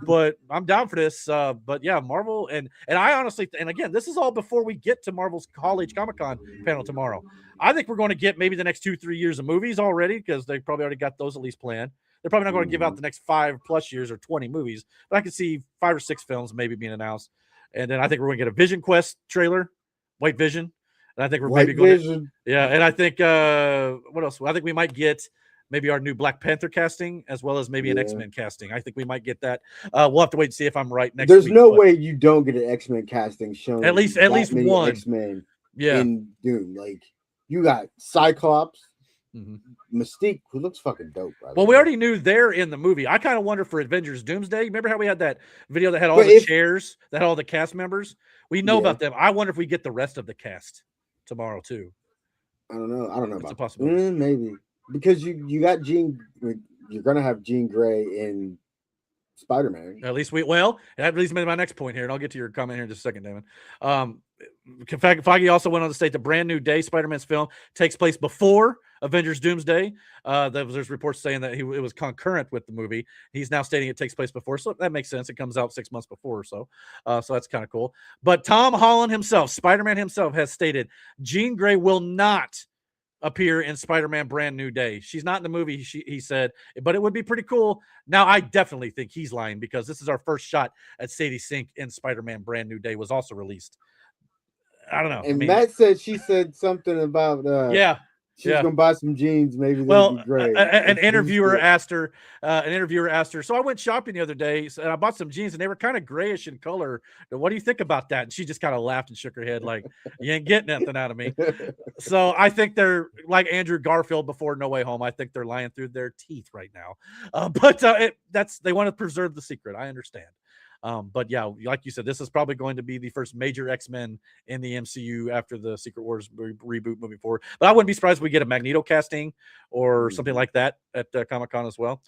Speaker 1: But I'm down for this. But yeah, Marvel and I honestly, and again, this is all before we get to Marvel's College Comic-Con panel tomorrow. I think we're going to get maybe the next 2-3 years of movies already because they probably already got those at least planned. They're probably not going to give out the next 5+ years or 20 movies, but I could see 5 or 6 films maybe being announced. And then I think we're going to get a Vision Quest trailer, White Vision. And I think we're maybe going to, yeah. And I think what else? Well, I think we might get maybe our new Black Panther casting as well as maybe an X-Men casting. I think we might get that. We'll have to wait and see if I'm right next
Speaker 2: There's
Speaker 1: week.
Speaker 2: no way you don't get an X-Men casting shown.
Speaker 1: At least one
Speaker 2: X-Men.
Speaker 1: Yeah.
Speaker 2: In Doom. Like you got Cyclops, Mystique, who looks fucking dope.
Speaker 1: Well, we already knew they're in the movie. I kind of wonder for Avengers Doomsday. Remember how we had that video that had all the chairs, that had all the cast members? We know about them. I wonder if we get the rest of the cast tomorrow too.
Speaker 2: I don't know. It's
Speaker 1: about a possibility.
Speaker 2: Maybe. Because you got you're gonna have Jean Grey in Spider-Man.
Speaker 1: At least that leads me to my next point here, and I'll get to your comment here in just a second, Damon. Feige also went on to state the Brand New Day Spider-Man's film takes place before Avengers Doomsday. There's reports saying that it was concurrent with the movie. He's now stating it takes place before, so that makes sense. It comes out 6 months before or so. So that's kind of cool. But Tom Holland himself, Spider-Man himself, has stated Jean Grey will not appear in Spider-Man Brand New Day. She's not in the movie, he said, but it would be pretty cool. Now, I definitely think he's lying because this is our first shot at Sadie Sink in Spider-Man Brand New Day was also released. I don't know.
Speaker 2: And Matt said she said something about she's gonna buy some jeans. Maybe they'd be great.
Speaker 1: An interviewer asked her. So I went shopping the other day, and I bought some jeans, and they were kind of grayish in color. What do you think about that? And she just kind of laughed and shook her head, like, "You ain't getting nothing out of me." So I think they're like Andrew Garfield before No Way Home. I think they're lying through their teeth right now. But they want to preserve the secret. I understand. But yeah, like you said, this is probably going to be the first major X-Men in the MCU after the Secret Wars reboot moving forward. But I wouldn't be surprised if we get a Magneto casting or something like that at Comic-Con as well.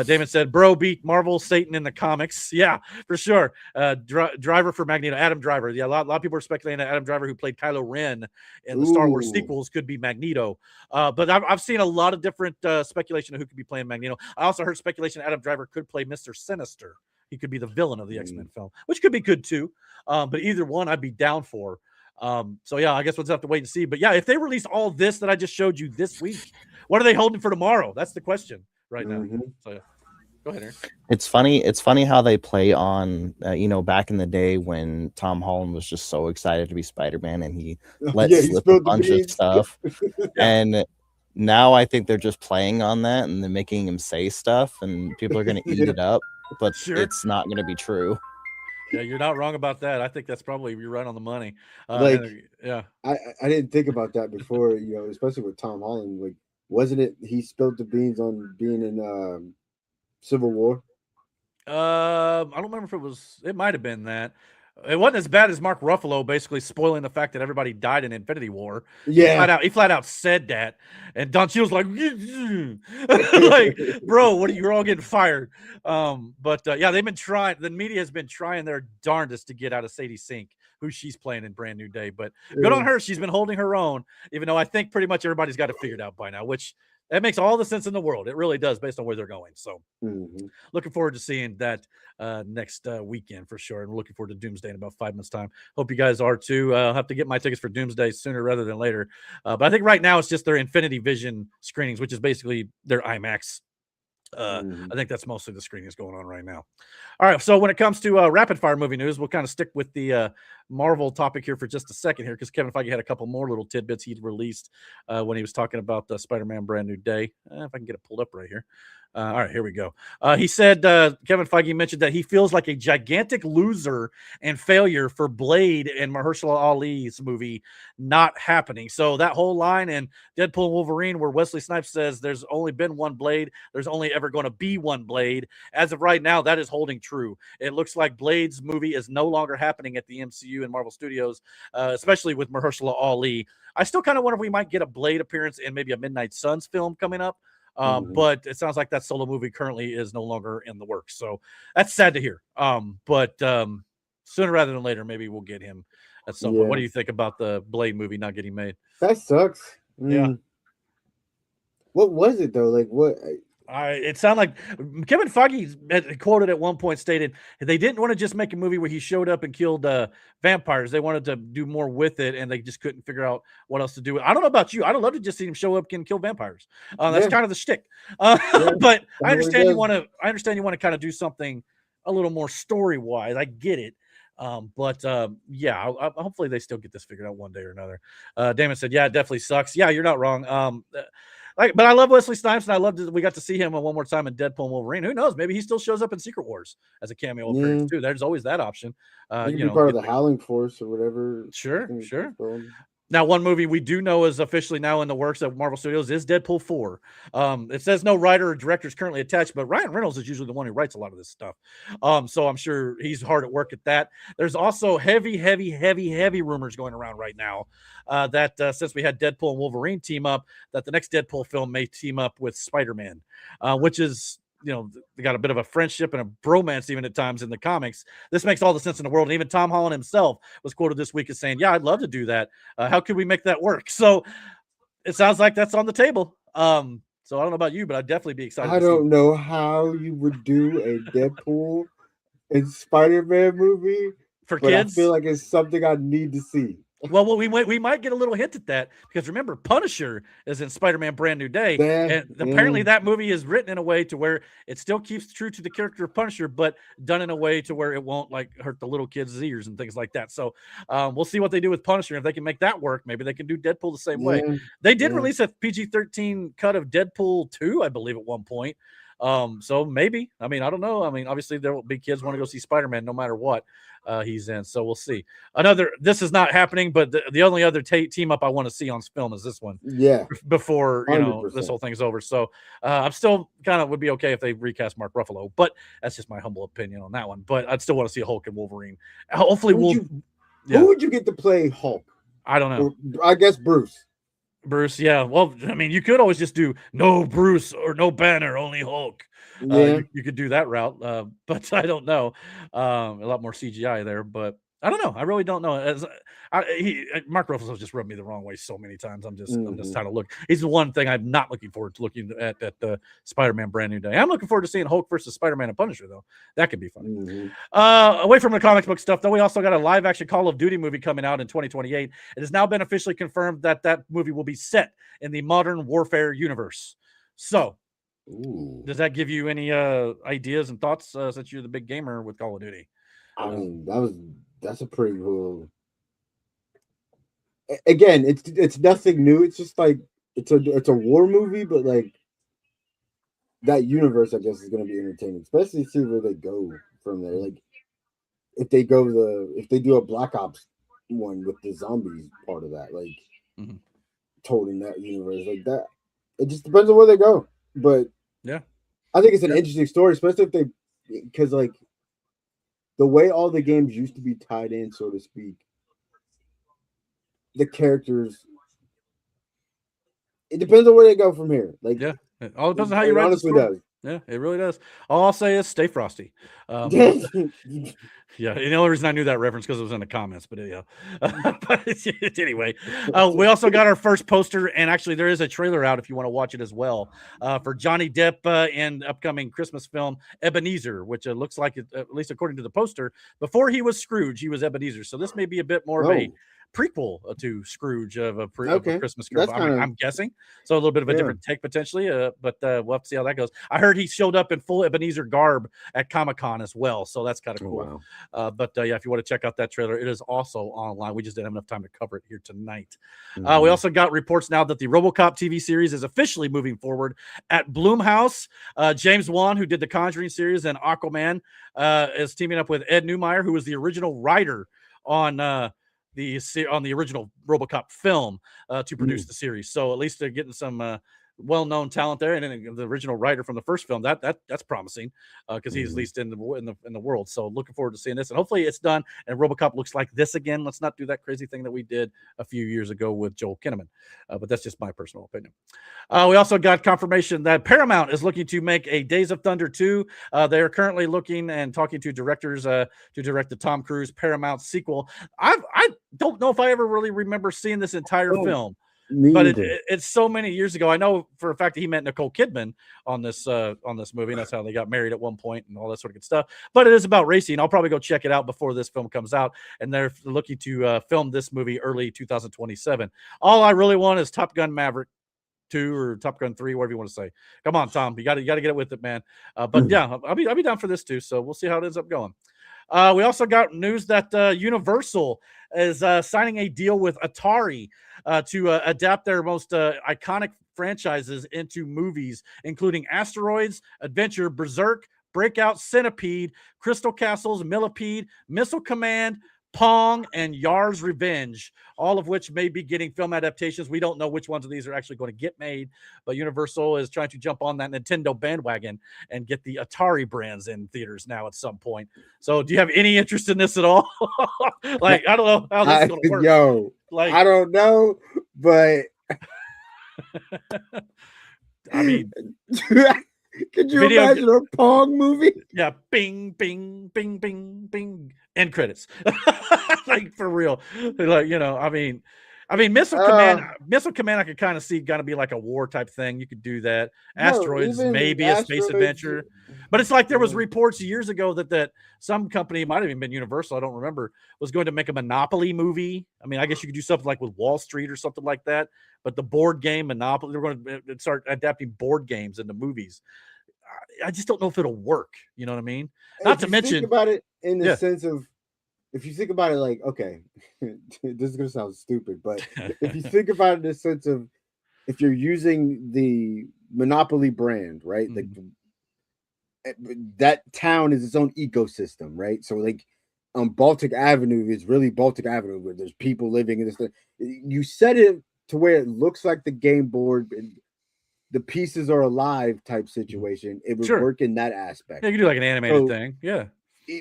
Speaker 1: Damon said, bro beat Marvel Satan in the comics. Yeah, for sure. Driver for Magneto, Adam Driver. Yeah, a lot of people are speculating that Adam Driver, who played Kylo Ren in the Star Wars sequels, could be Magneto. But I've seen a lot of different speculation of who could be playing Magneto. I also heard speculation Adam Driver could play Mr. Sinister. He could be the villain of the X-Men film, which could be good too. But either one I'd be down for. So yeah, I guess we'll just have to wait and see. But yeah, if they release all this that I just showed you this week, what are they holding for tomorrow? That's the question right now. So yeah. Go ahead, Aaron.
Speaker 4: It's funny how they play on, back in the day when Tom Holland was just so excited to be Spider-Man and he let slip a bunch of stuff. And now I think they're just playing on that and they're making him say stuff and people are going to eat it up. But it's not going to be true.
Speaker 1: Yeah, you're not wrong about that. I think that's probably you're right on the money.
Speaker 2: I didn't think about that before, especially with Tom Holland. Like, wasn't it he spilled the beans on being in Civil War? I
Speaker 1: don't remember if it might have been that. It wasn't as bad as Mark Ruffalo basically spoiling the fact that everybody died in Infinity War.
Speaker 2: Yeah,
Speaker 1: he flat out said that, and Don Cheadle's like, like, bro, you're all getting fired. Yeah, they've been trying. The media has been trying their darndest to get out of Sadie Sink, who she's playing in Brand New Day. But good on her. She's been holding her own, even though I think pretty much everybody's got it figured out by now, which. That makes all the sense in the world. It really does, based on where they're going. So, looking forward to seeing that next weekend for sure. And we're looking forward to Doomsday in about 5 months' time. Hope you guys are too. I'll have to get my tickets for Doomsday sooner rather than later. But I think right now it's just their Infinity Vision screenings, which is basically their IMAX. I think that's mostly the screenings going on right now. All right, so when it comes to rapid fire movie news, we'll kind of stick with the Marvel topic here for just a second here, because Kevin Feige had a couple more little tidbits he'd released when he was talking about the Spider-Man Brand New Day. If I can get it pulled up right here. All right, here we go. He said, Kevin Feige mentioned that he feels like a gigantic loser and failure for Blade and Mahershala Ali's movie not happening. So that whole line in Deadpool and Wolverine where Wesley Snipes says there's only been one Blade, there's only ever going to be one Blade. As of right now, that is holding true. It looks like Blade's movie is no longer happening at the MCU and Marvel Studios, especially with Mahershala Ali. I still kind of wonder if we might get a Blade appearance in maybe a Midnight Suns film coming up. But it sounds like that solo movie currently is no longer in the works. So that's sad to hear. But sooner rather than later, maybe we'll get him at some point. What do you think about the Blade movie not getting made?
Speaker 2: That sucks.
Speaker 1: Yeah.
Speaker 2: What was it though? Like what?
Speaker 1: It sounded like Kevin Feige had quoted at one point stated they didn't want to just make a movie where he showed up and killed vampires. They wanted to do more with it, and they just couldn't figure out what else to do. I don't know about you. I'd love to just see him show up and kill vampires. That's kind of the shtick. But I understand you want to. I understand you want to kind of do something a little more story wise. I get it. Yeah, hopefully they still get this figured out one day or another. Damon said, "Yeah, it definitely sucks." Yeah, you're not wrong. But I love Wesley Snipes, and I love that we got to see him one more time in Deadpool and Wolverine. Who knows? Maybe he still shows up in Secret Wars as a cameo appearance too. There's always that option.
Speaker 2: He could be part of the Howling Force or whatever.
Speaker 1: Sure. Now, one movie we do know is officially now in the works at Marvel Studios is Deadpool 4. It says no writer or director is currently attached, but Ryan Reynolds is usually the one who writes a lot of this stuff. So I'm sure he's hard at work at that. There's also heavy rumors going around right now that since we had Deadpool and Wolverine team up, that the next Deadpool film may team up with Spider-Man, which is, they got a bit of a friendship and a bromance even at times in the comics. This makes all the sense in the world. And even Tom Holland himself was quoted this week as saying, yeah, I'd love to do that. How could we make that work? So it sounds like that's on the table. So I don't know about you, but I'd definitely be excited.
Speaker 2: I don't know how you would do a Deadpool and Spider-Man movie
Speaker 1: for kids.
Speaker 2: I feel like it's something I need to see.
Speaker 1: Well, we might get a little hint at that because remember, Punisher is in Spider-Man: Brand New Day, and apparently that movie is written in a way to where it still keeps true to the character of Punisher, but done in a way to where it won't like hurt the little kids' ears and things like that. So we'll see what they do with Punisher. If they can make that work, maybe they can do Deadpool the same way. They did release a PG-13 cut of Deadpool 2, I believe, at one point. So maybe, I mean, I don't know. I mean, obviously there will be kids want to go see Spider-Man no matter what he's in. So we'll see. This is not happening, but the only other team up I want to see on film is this one.
Speaker 2: Yeah.
Speaker 1: Before,
Speaker 2: 100%.
Speaker 1: this whole thing's over. So I'm still kind of would be okay if they recast Mark Ruffalo, but that's just my humble opinion on that one. But I'd still want to see a Hulk and Wolverine. Hopefully
Speaker 2: who would you get to play Hulk?
Speaker 1: I don't know.
Speaker 2: Or, I guess Bruce,
Speaker 1: yeah. Well, I mean, you could always just do no Bruce or no Banner, only Hulk. You could do that route, but I don't know. A lot more CGI there, but I don't know. I really don't know. Mark Ruffalo just rubbed me the wrong way so many times. I'm just trying to look. He's the one thing I'm not looking forward to looking at the Spider-Man Brand New Day. I'm looking forward to seeing Hulk versus Spider-Man and Punisher, though. That could be fun. Away from the comic book stuff, though, we also got a live-action Call of Duty movie coming out in 2028. It has now been officially confirmed that movie will be set in the Modern Warfare universe. So, does that give you any ideas and thoughts since you're the big gamer with Call of Duty?
Speaker 2: I mean, that's a pretty cool. Again, it's nothing new. It's just like it's a war movie, but like that universe, I guess, is going to be entertaining, especially see where they go from there. Like if they do a Black Ops one with the zombies part of that, like told in that universe, like that. It just depends on where they go, but
Speaker 1: yeah,
Speaker 2: I think it's an interesting story, especially if because like the way all the games used to be tied in, so to speak. The characters, it depends on where they go from here. Like,
Speaker 1: yeah, it all depends on how you write the story. Does. Yeah, it really does. All I'll say is stay frosty. Yeah, and the only reason I knew that reference because it was in the comments, but yeah. But anyway, we also got our first poster, and actually there is a trailer out if you want to watch it as well for Johnny Depp and upcoming Christmas film Ebenezer, which looks like, at least according to the poster, before he was Scrooge, he was Ebenezer. So this may be a bit more of a prequel to Scrooge of a Christmas Carol. I'm guessing. So a little bit of a different take potentially, but we'll have to see how that goes. I heard he showed up in full Ebenezer garb at Comic-Con as well, so that's kind of cool. Wow. But yeah, if you want to check out that trailer, it is also online. We just didn't have enough time to cover it here tonight. We also got reports now that the Robocop TV series is officially moving forward at Blumhouse. James Wan, who did the Conjuring series and Aquaman, is teaming up with Ed Neumeyer, who was the original writer on the original Robocop film to produce the series. So at least they're getting some well-known talent there, and then the original writer from the first film. That's promising because he's at least in the world. So looking forward to seeing this, and hopefully it's done and Robocop looks like this again. Let's not do that crazy thing that we did a few years ago with Joel Kinnaman, but that's just my personal opinion. We also got confirmation that Paramount is looking to make a Days of Thunder 2. They are currently looking and talking to directors to direct the Tom Cruise Paramount sequel. I don't know if I ever really remember seeing this entire film. But it's so many years ago. I know for a fact that he met Nicole Kidman on this movie, and that's how they got married at one point and all that sort of good stuff. But it is about racing. I'll probably go check it out before this film comes out, and they're looking to film this movie early 2027. All I really want is Top Gun Maverick 2 or Top Gun 3, whatever you want to say. Come on, Tom, you got to get it with it, man. But yeah, I'll be down for this too. So we'll see how it ends up going. We also got news that Universal is signing a deal with Atari to adapt their most iconic franchises into movies, including Asteroids, Adventure, Berserk, Breakout, Centipede, Crystal Castles, Millipede, Missile Command, Pong, and Yar's Revenge, all of which may be getting film adaptations. We don't know which ones of these are actually going to get made, but Universal is trying to jump on that Nintendo bandwagon and get the Atari brands in theaters now at some point. So do you have any interest in this at all? Like, I don't know how this is going to work.
Speaker 2: Yo, like, I don't know, but
Speaker 1: I mean,
Speaker 2: could you imagine a Pong movie?
Speaker 1: Yeah, bing, bing, bing, bing, bing, end credits. Like, for real. Like, I mean, I mean, Missile Command, I could kind of see gotta be like a war type thing. You could do that. Asteroids, maybe a space adventure. But it's like there was reports years ago that some company, might have even been Universal, I don't remember, was going to make a Monopoly movie. I mean, I guess you could do something like with Wall Street or something like that. But the board game Monopoly, they're going to start adapting board games into movies. I just don't know if it'll work. You know what I mean? Not to mention,
Speaker 2: think about it in the sense of, if you think about it, like, okay, this is gonna sound stupid, but if you think about it in the sense of, if you're using the Monopoly brand, right? Like that town is its own ecosystem, right? So like Baltic Avenue is really Baltic Avenue, where there's people living in this thing. You set it to where it looks like the game board and the pieces are alive type situation. It would work in that aspect.
Speaker 1: Yeah, you can do like an animated thing. Yeah.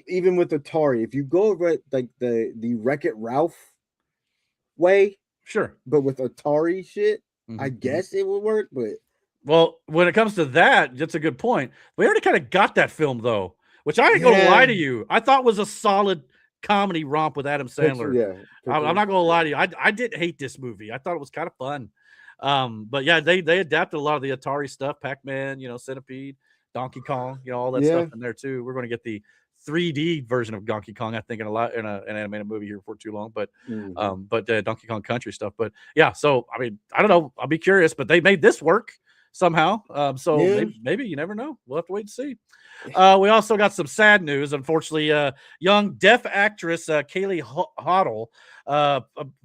Speaker 2: Even with Atari, if you go over it like the Wreck-It Ralph way, but with Atari shit, I guess it would work. But
Speaker 1: well, when it comes to that, that's a good point. We already kind of got that film though, which I ain't gonna lie to you, I thought was a solid comedy romp with Adam Sandler. I'm not gonna lie to you, I didn't hate this movie. I thought it was kind of fun. But yeah, they adapted a lot of the Atari stuff, Pac-Man, Centipede, Donkey Kong, all that stuff in there too. We're going to get the 3D version of Donkey Kong, I think, in an animated movie here for too long, but Donkey Kong Country stuff. But yeah, so I mean, I don't know. I'll be curious, but they made this work somehow. Maybe you never know. We'll have to wait and see. We also got some sad news. Unfortunately, young deaf actress Kaylee Hottle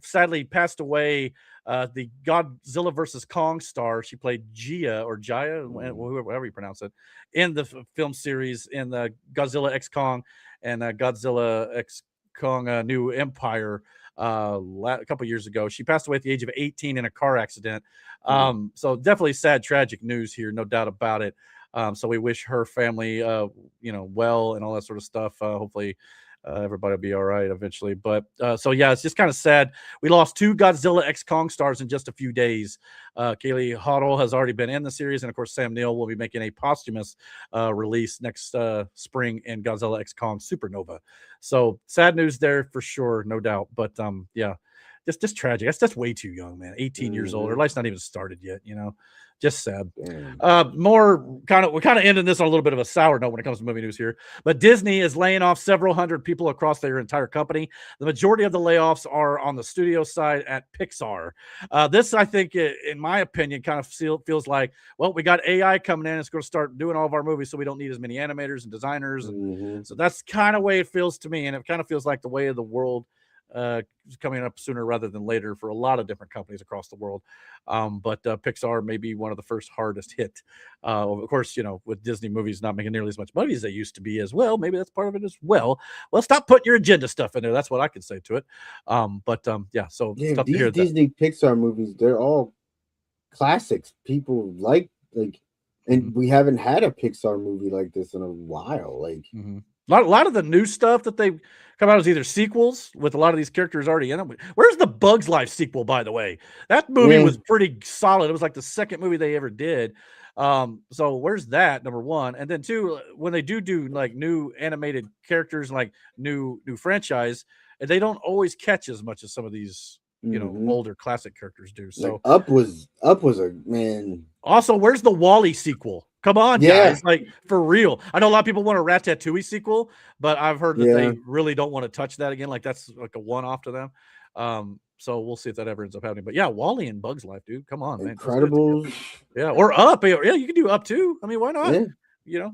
Speaker 1: sadly passed away. The Godzilla versus Kong star. She played Jia, whoever you pronounce it, in the film series in the Godzilla X Kong and Godzilla X Kong New Empire a couple years ago. She passed away at the age of 18 in a car accident. So definitely sad, tragic news here, no doubt about it. So we wish her family, well and all that sort of stuff. Hopefully everybody will be all right eventually. But so yeah, it's just kind of sad. We lost 2 Godzilla X Kong stars in just a few days. Kaylee Hottle has already been in the series, and of course Sam Neill will be making a posthumous release next spring in Godzilla X Kong Supernova. So sad news there for sure, no doubt. But yeah, just tragic. That's just way too young, man. 18 years old. Her life's not even started yet, Just sad. We're kind of ending this on a little bit of a sour note when it comes to movie news here. But Disney is laying off several hundred people across their entire company. The majority of the layoffs are on the studio side at Pixar. This, I think, in my opinion, kind of feels like, well, we got AI coming in. It's going to start doing all of our movies, so we don't need as many animators and designers. And so that's kind of the way it feels to me. And it kind of feels like the way of the world coming up sooner rather than later for a lot of different companies across the world. But Pixar may be one of the first hardest hit. Of course, with Disney movies not making nearly as much money as they used to be as well. Maybe that's part of it as well. Well, stop putting your agenda stuff in there. That's what I can say to it. Yeah, so tough to hear
Speaker 2: Disney Pixar movies, they're all classics. People like, and we haven't had a Pixar movie like this in a while.
Speaker 1: A lot of the new stuff that they've come out is either sequels with a lot of these characters already in them. Where's the Bugs Life sequel, by the way? That movie was pretty solid. It was like the second movie they ever did. So where's that, number one? And then 2, when they do like new animated characters, like new franchise, they don't always catch as much as some of these older classic characters do. So
Speaker 2: Up was a man.
Speaker 1: Also, where's the WALL-E sequel? Come on, guys. Like, for real. I know a lot of people want a Ratatouille sequel, but I've heard that they really don't want to touch that again. Like, that's like a one-off to them. So we'll see if that ever ends up happening. But yeah, WALL-E and Bugs Life, dude. Come on, man.
Speaker 2: Incredibles.
Speaker 1: Yeah, or Up. Yeah, you can do Up too. I mean, why not?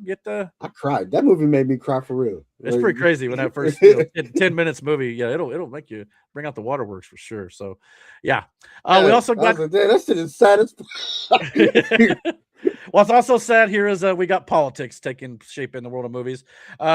Speaker 1: Get the.
Speaker 2: I cried. That movie made me cry for real.
Speaker 1: It's pretty crazy when that first 10 minutes movie. Yeah, it'll make you bring out the waterworks for sure. So, yeah. We also got
Speaker 2: that shit is saddest.
Speaker 1: What's also sad here is we got politics taking shape in the world of movies.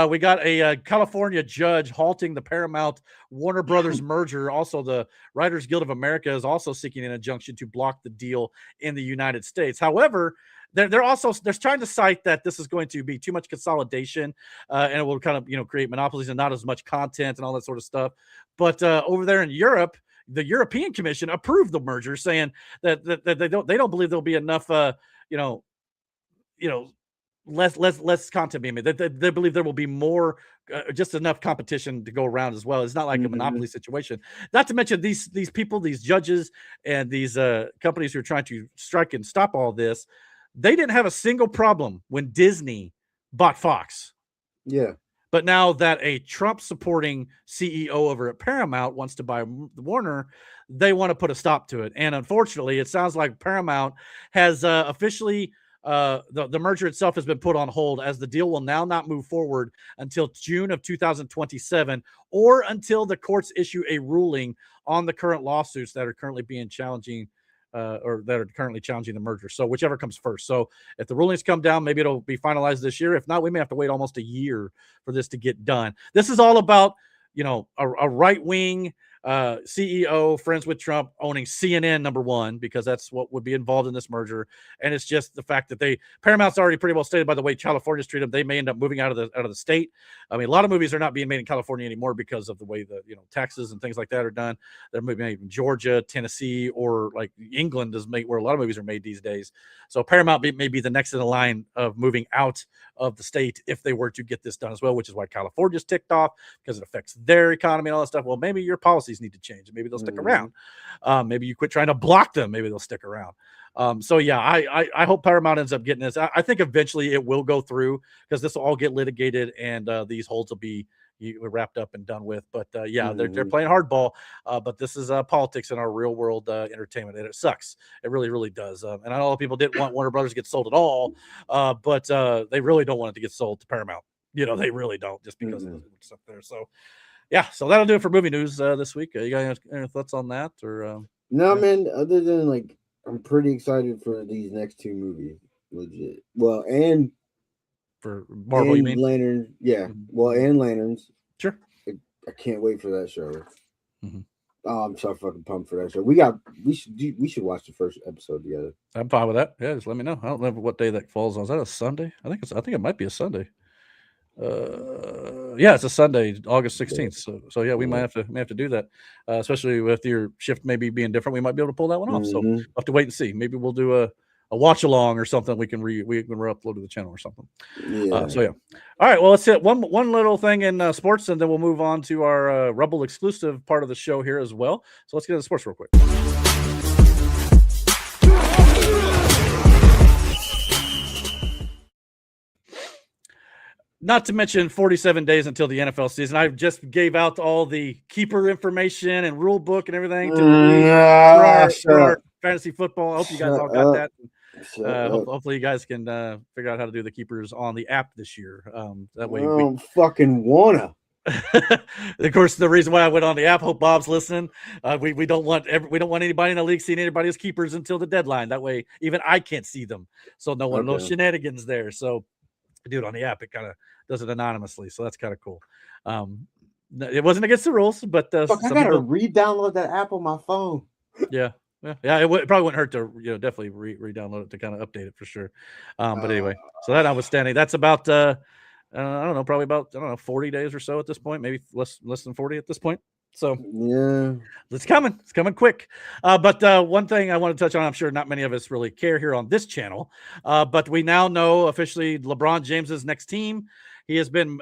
Speaker 1: We got a California judge halting the Paramount Warner Brothers merger. Also, the Writers Guild of America is also seeking an injunction to block the deal in the United States. However, they're trying to cite that this is going to be too much consolidation and it will kind of create monopolies and not as much content and all that sort of stuff. But over there in Europe, the European Commission approved the merger, saying that they don't believe there'll be enough less content being made. They believe there will be more, just enough competition to go around as well. It's not like a monopoly situation. Not to mention these people, these judges, and these companies who are trying to strike and stop all this. They didn't have a single problem when Disney bought Fox.
Speaker 2: Yeah.
Speaker 1: But now that a Trump-supporting CEO over at Paramount wants to buy Warner, they want to put a stop to it. And unfortunately, it sounds like Paramount has officially the merger itself has been put on hold, as the deal will now not move forward until June of 2027, or until the courts issue a ruling on the current lawsuits that are currently being challenging or that are currently challenging the merger. So whichever comes first. So if the rulings come down, maybe it'll be finalized this year. If not, we may have to wait almost a year for this to get done. This is all about, a right-wing CEO, friends with Trump, owning CNN, number one, because that's what would be involved in this merger. And it's just the fact that Paramount's already pretty well stated by the way California's treated them. They may end up moving out of the state. I mean, a lot of movies are not being made in California anymore because of the way the taxes and things like that are done. They're maybe made in Georgia, Tennessee, or like England is made, where a lot of movies are made these days. So Paramount may be the next in the line of moving out of the state if they were to get this done as well, which is why California's ticked off, because it affects their economy and all that stuff. Well, maybe your policies need to change. Maybe they'll stick around. Maybe you quit trying to block them. Maybe they'll stick around. So yeah, I hope Paramount ends up getting this. I think eventually it will go through, because this will all get litigated, and these holds will be wrapped up and done with. But yeah, they're playing hardball. But this is politics in our real world entertainment, and it sucks. It really, really does. And I know a lot of people didn't want Warner Brothers to get sold at all, but they really don't want it to get sold to Paramount. They really don't, just because of what's up there. So yeah, so that'll do it for movie news this week. You got any thoughts on that? Or
Speaker 2: no, man. Other than I'm pretty excited for these next two movies. Legit. Well, and
Speaker 1: for Marvel, you mean?
Speaker 2: Lanterns, yeah. Well, and Lanterns.
Speaker 1: Sure.
Speaker 2: I can't wait for that show. Oh, I'm so fucking pumped for that show. We should watch the first episode together.
Speaker 1: I'm fine with that. Yeah, just let me know. I don't remember what day that falls on. Is that a Sunday? I think it might be a Sunday. Yeah, it's a Sunday, August 16th. So yeah, we may have to do that, especially with your shift maybe being different. We might be able to pull that one off. So we'll have to wait and see. Maybe we'll do a watch along or something. We can upload to the channel or something.
Speaker 2: Yeah.
Speaker 1: So yeah. All right. Well, let's hit one little thing in sports, and then we'll move on to our Rebel exclusive part of the show here as well. So let's get into sports real quick. Not to mention 47 days until the NFL season. I just gave out all the keeper information and rule book and everything for our fantasy football. I hope you guys all got that. Hopefully you guys can figure out how to do the keepers on the app this year. That way
Speaker 2: I don't fucking wanna.
Speaker 1: Of course, the reason why I went on the app, hope Bob's listening. We don't want anybody in the league seeing anybody as keepers until the deadline. That way, even I can't see them, so no shenanigans there. So do it on the app. It kind of does it anonymously, so that's kind of cool. It wasn't against the rules, but I
Speaker 2: gotta re-download that app on my phone.
Speaker 1: Yeah. It probably wouldn't hurt to definitely re-download it to kind of update it for sure. But anyway, so that notwithstanding, that's about I don't know, probably about 40 days or so at this point, maybe less than 40 at this point. So
Speaker 2: yeah,
Speaker 1: it's coming quick. But one thing I want to touch on, I'm sure not many of us really care here on this channel, but we now know officially LeBron James's next team. He has been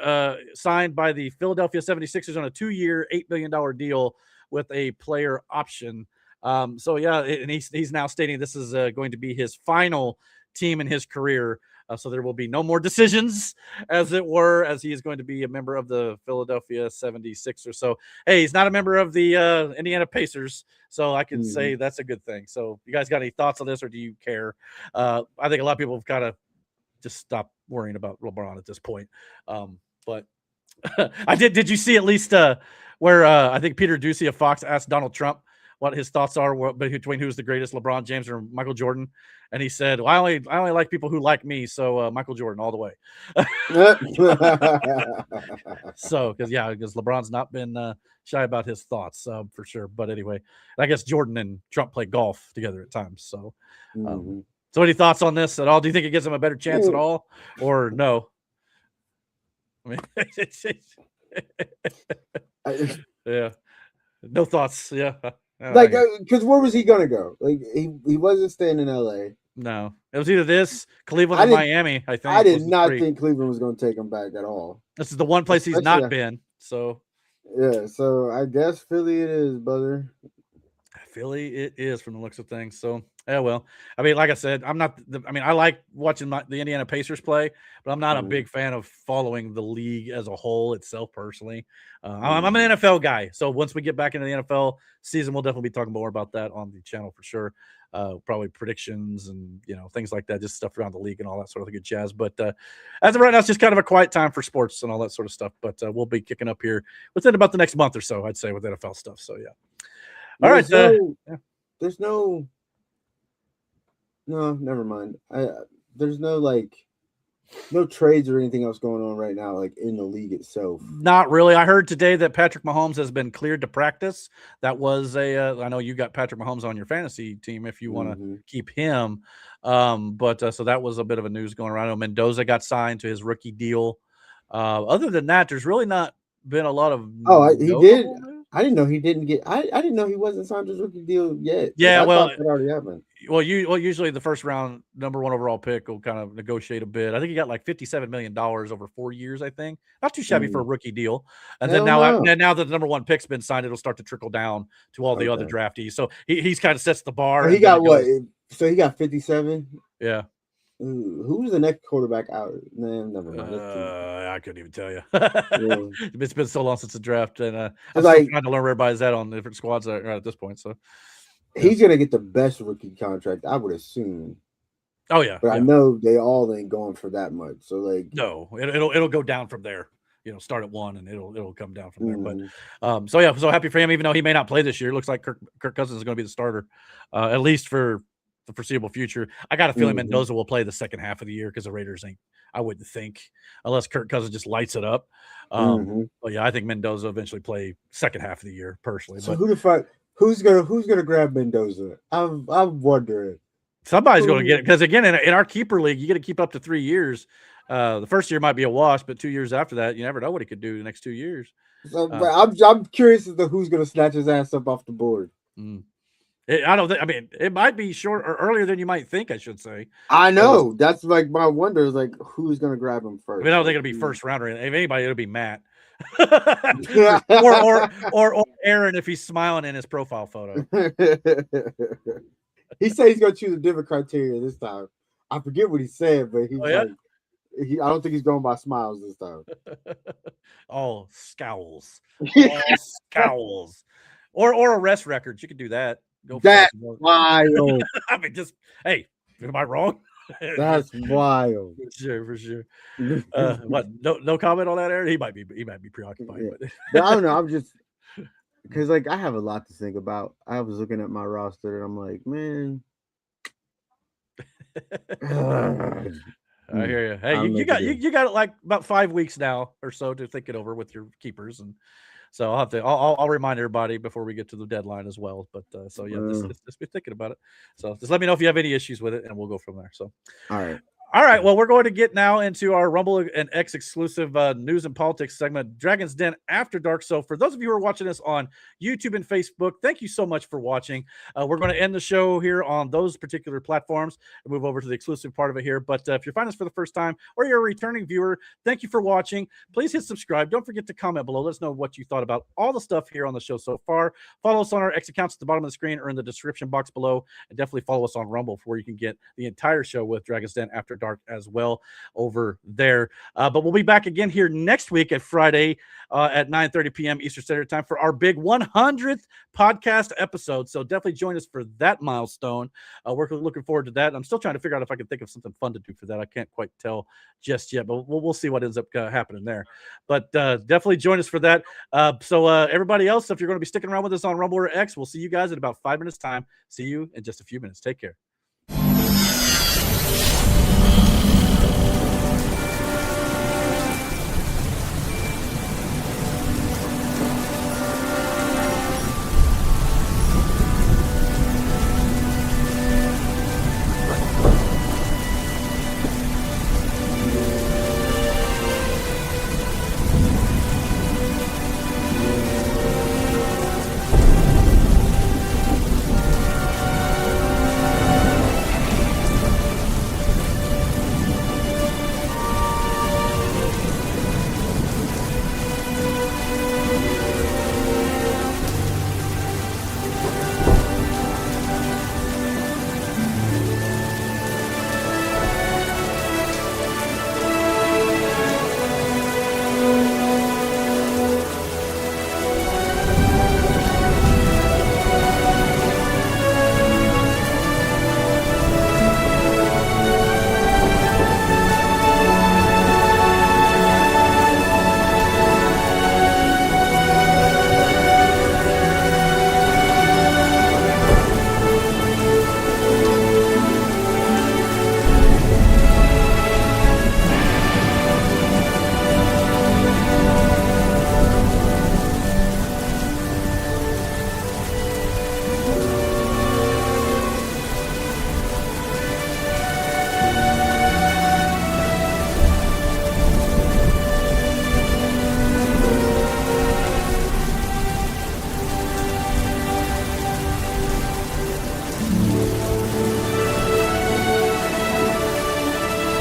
Speaker 1: signed by the Philadelphia 76ers on a 2-year, $8 billion deal with a player option. So yeah, and he's now stating this is going to be his final team in his career. So there will be no more decisions, as it were, as he is going to be a member of the Philadelphia 76ers. So, hey, he's not a member of the Indiana Pacers, so I can say that's a good thing. So you guys got any thoughts on this, or do you care? I think a lot of people have kind of just stopped worrying about LeBron at this point. But I did you see at least where I think Peter Ducey of Fox asked Donald Trump what his thoughts are between who's the greatest, LeBron James or Michael Jordan, and he said, "Well, I only like people who like me, so Michael Jordan all the way." So, because LeBron's not been shy about his thoughts for sure. But anyway, I guess Jordan and Trump play golf together at times. So, so any thoughts on this at all? Do you think it gives him a better chance at all, or no? I mean, yeah, no thoughts. Yeah.
Speaker 2: Because where was he gonna go? Like he wasn't staying in LA.
Speaker 1: No, it was either this, Cleveland, or Miami. I think
Speaker 2: I did not think Cleveland was going to take him back at all.
Speaker 1: This is the one place he's not been. So
Speaker 2: yeah, so I guess Philly it is, brother.
Speaker 1: Philly it is from the looks of things. So yeah, well, I mean, like I said, I like watching the Indiana Pacers play, but I'm not a big fan of following the league as a whole itself personally. I'm an NFL guy, so once we get back into the NFL season, we'll definitely be talking more about that on the channel for sure. Probably predictions and things like that, just stuff around the league and all that sort of good jazz. But as of right now, it's just kind of a quiet time for sports and all that sort of stuff. But we'll be kicking up here within about the next month or so, I'd say, with NFL stuff. So yeah. All right.
Speaker 2: There's no, never mind. There's no trades or anything else going on right now, like in the league itself.
Speaker 1: Not really. I heard today that Patrick Mahomes has been cleared to practice. That was I know you got Patrick Mahomes on your fantasy team if you want to keep him. But so that was a bit of a news going around. I know Mendoza got signed to his rookie deal. Other than that, there's really not been a lot of.
Speaker 2: He did. I didn't know he didn't get. I didn't know he wasn't signed to his rookie deal yet.
Speaker 1: Yeah,
Speaker 2: well, it already happened.
Speaker 1: Well, usually the first round number 1 overall pick will kind of negotiate a bid. I think he got like $57 million over 4 years. I think not too shabby for a rookie deal. And then now that the number 1 pick's been signed, it'll start to trickle down to all the other draftees. So he's kind of sets the bar.
Speaker 2: He got what? So he got 57.
Speaker 1: Yeah.
Speaker 2: Who was the next quarterback out? Nah, never mind.
Speaker 1: I couldn't even tell you. It's been so long since the draft, and I'm trying to learn where everybody's at on different squads at this point. So
Speaker 2: he's gonna get the best rookie contract, I would assume.
Speaker 1: Oh yeah,
Speaker 2: but I know they all ain't going for that much. So
Speaker 1: no, it'll go down from there. Start at 1 and it'll come down from there. But so yeah, so happy for him. Even though he may not play this year, it looks like Kirk Cousins is going to be the starter, at least for the foreseeable future. I got a feeling Mendoza will play the second half of the year because the Raiders ain't. I wouldn't think unless Kirk Cousins just lights it up. But yeah, I think Mendoza will eventually play second half of the year personally.
Speaker 2: So who's gonna grab Mendoza? I'm wondering.
Speaker 1: Somebody's going to get it because again, in our keeper league, you get to keep up to 3 years. The first year might be a wash, but 2 years after that, you never know what he could do the next 2 years.
Speaker 2: So, I'm curious as to who's going to snatch his ass up off the board.
Speaker 1: I don't think. I mean, it might be short or earlier than you might think. I should say.
Speaker 2: I know that's like my wonder is like who's going to grab him first.
Speaker 1: I mean, I don't think it'll be first rounder. If anybody, it'll be Matt or Aaron if he's smiling in his profile photo.
Speaker 2: He said he's going to choose a different criteria this time. I forget what he said, but he's I don't think he's going by smiles this time.
Speaker 1: Scowls. Scowls. Or arrest records. You could do that.
Speaker 2: That's wild.
Speaker 1: I mean, hey, am I wrong?
Speaker 2: That's wild.
Speaker 1: For sure. What? No comment on that, Aaron? He might be preoccupied.
Speaker 2: Yeah. But I don't know. I'm just because I have a lot to think about. I was looking at my roster and I'm like, man.
Speaker 1: I hear you. Hey, you got like about 5 weeks now or so to think it over with your keepers, and so I'll remind everybody before we get to the deadline as well. But so yeah, just be thinking about it. So just let me know if you have any issues with it, and we'll go from there. So all right. Well, we're going to get now into our Rumble and X exclusive news and politics segment, Dragon's Den After Dark. So for those of you who are watching us on YouTube and Facebook, thank you so much for watching. We're going to end the show here on those particular platforms and move over to the exclusive part of it here. But if you're finding us for the first time or you're a returning viewer, thank you for watching. Please hit subscribe. Don't forget to comment below. Let us know what you thought about all the stuff here on the show so far. Follow us on our X accounts at the bottom of the screen or in the description box below. And definitely follow us on Rumble where you can get the entire show with Dragon's Den After Dark as well over there. But we'll be back again here next week at Friday at 9:30 p.m. Eastern Standard Time for our big 100th podcast episode. So definitely join us for that milestone. We're looking forward to that. I'm still trying to figure out if I can think of something fun to do for that. I can't quite tell just yet, but we'll see what ends up happening there. But definitely join us for that. So everybody else, if you're going to be sticking around with us on Rumble or X, we'll see you guys in about 5 minutes time. See you in just a few minutes. Take care.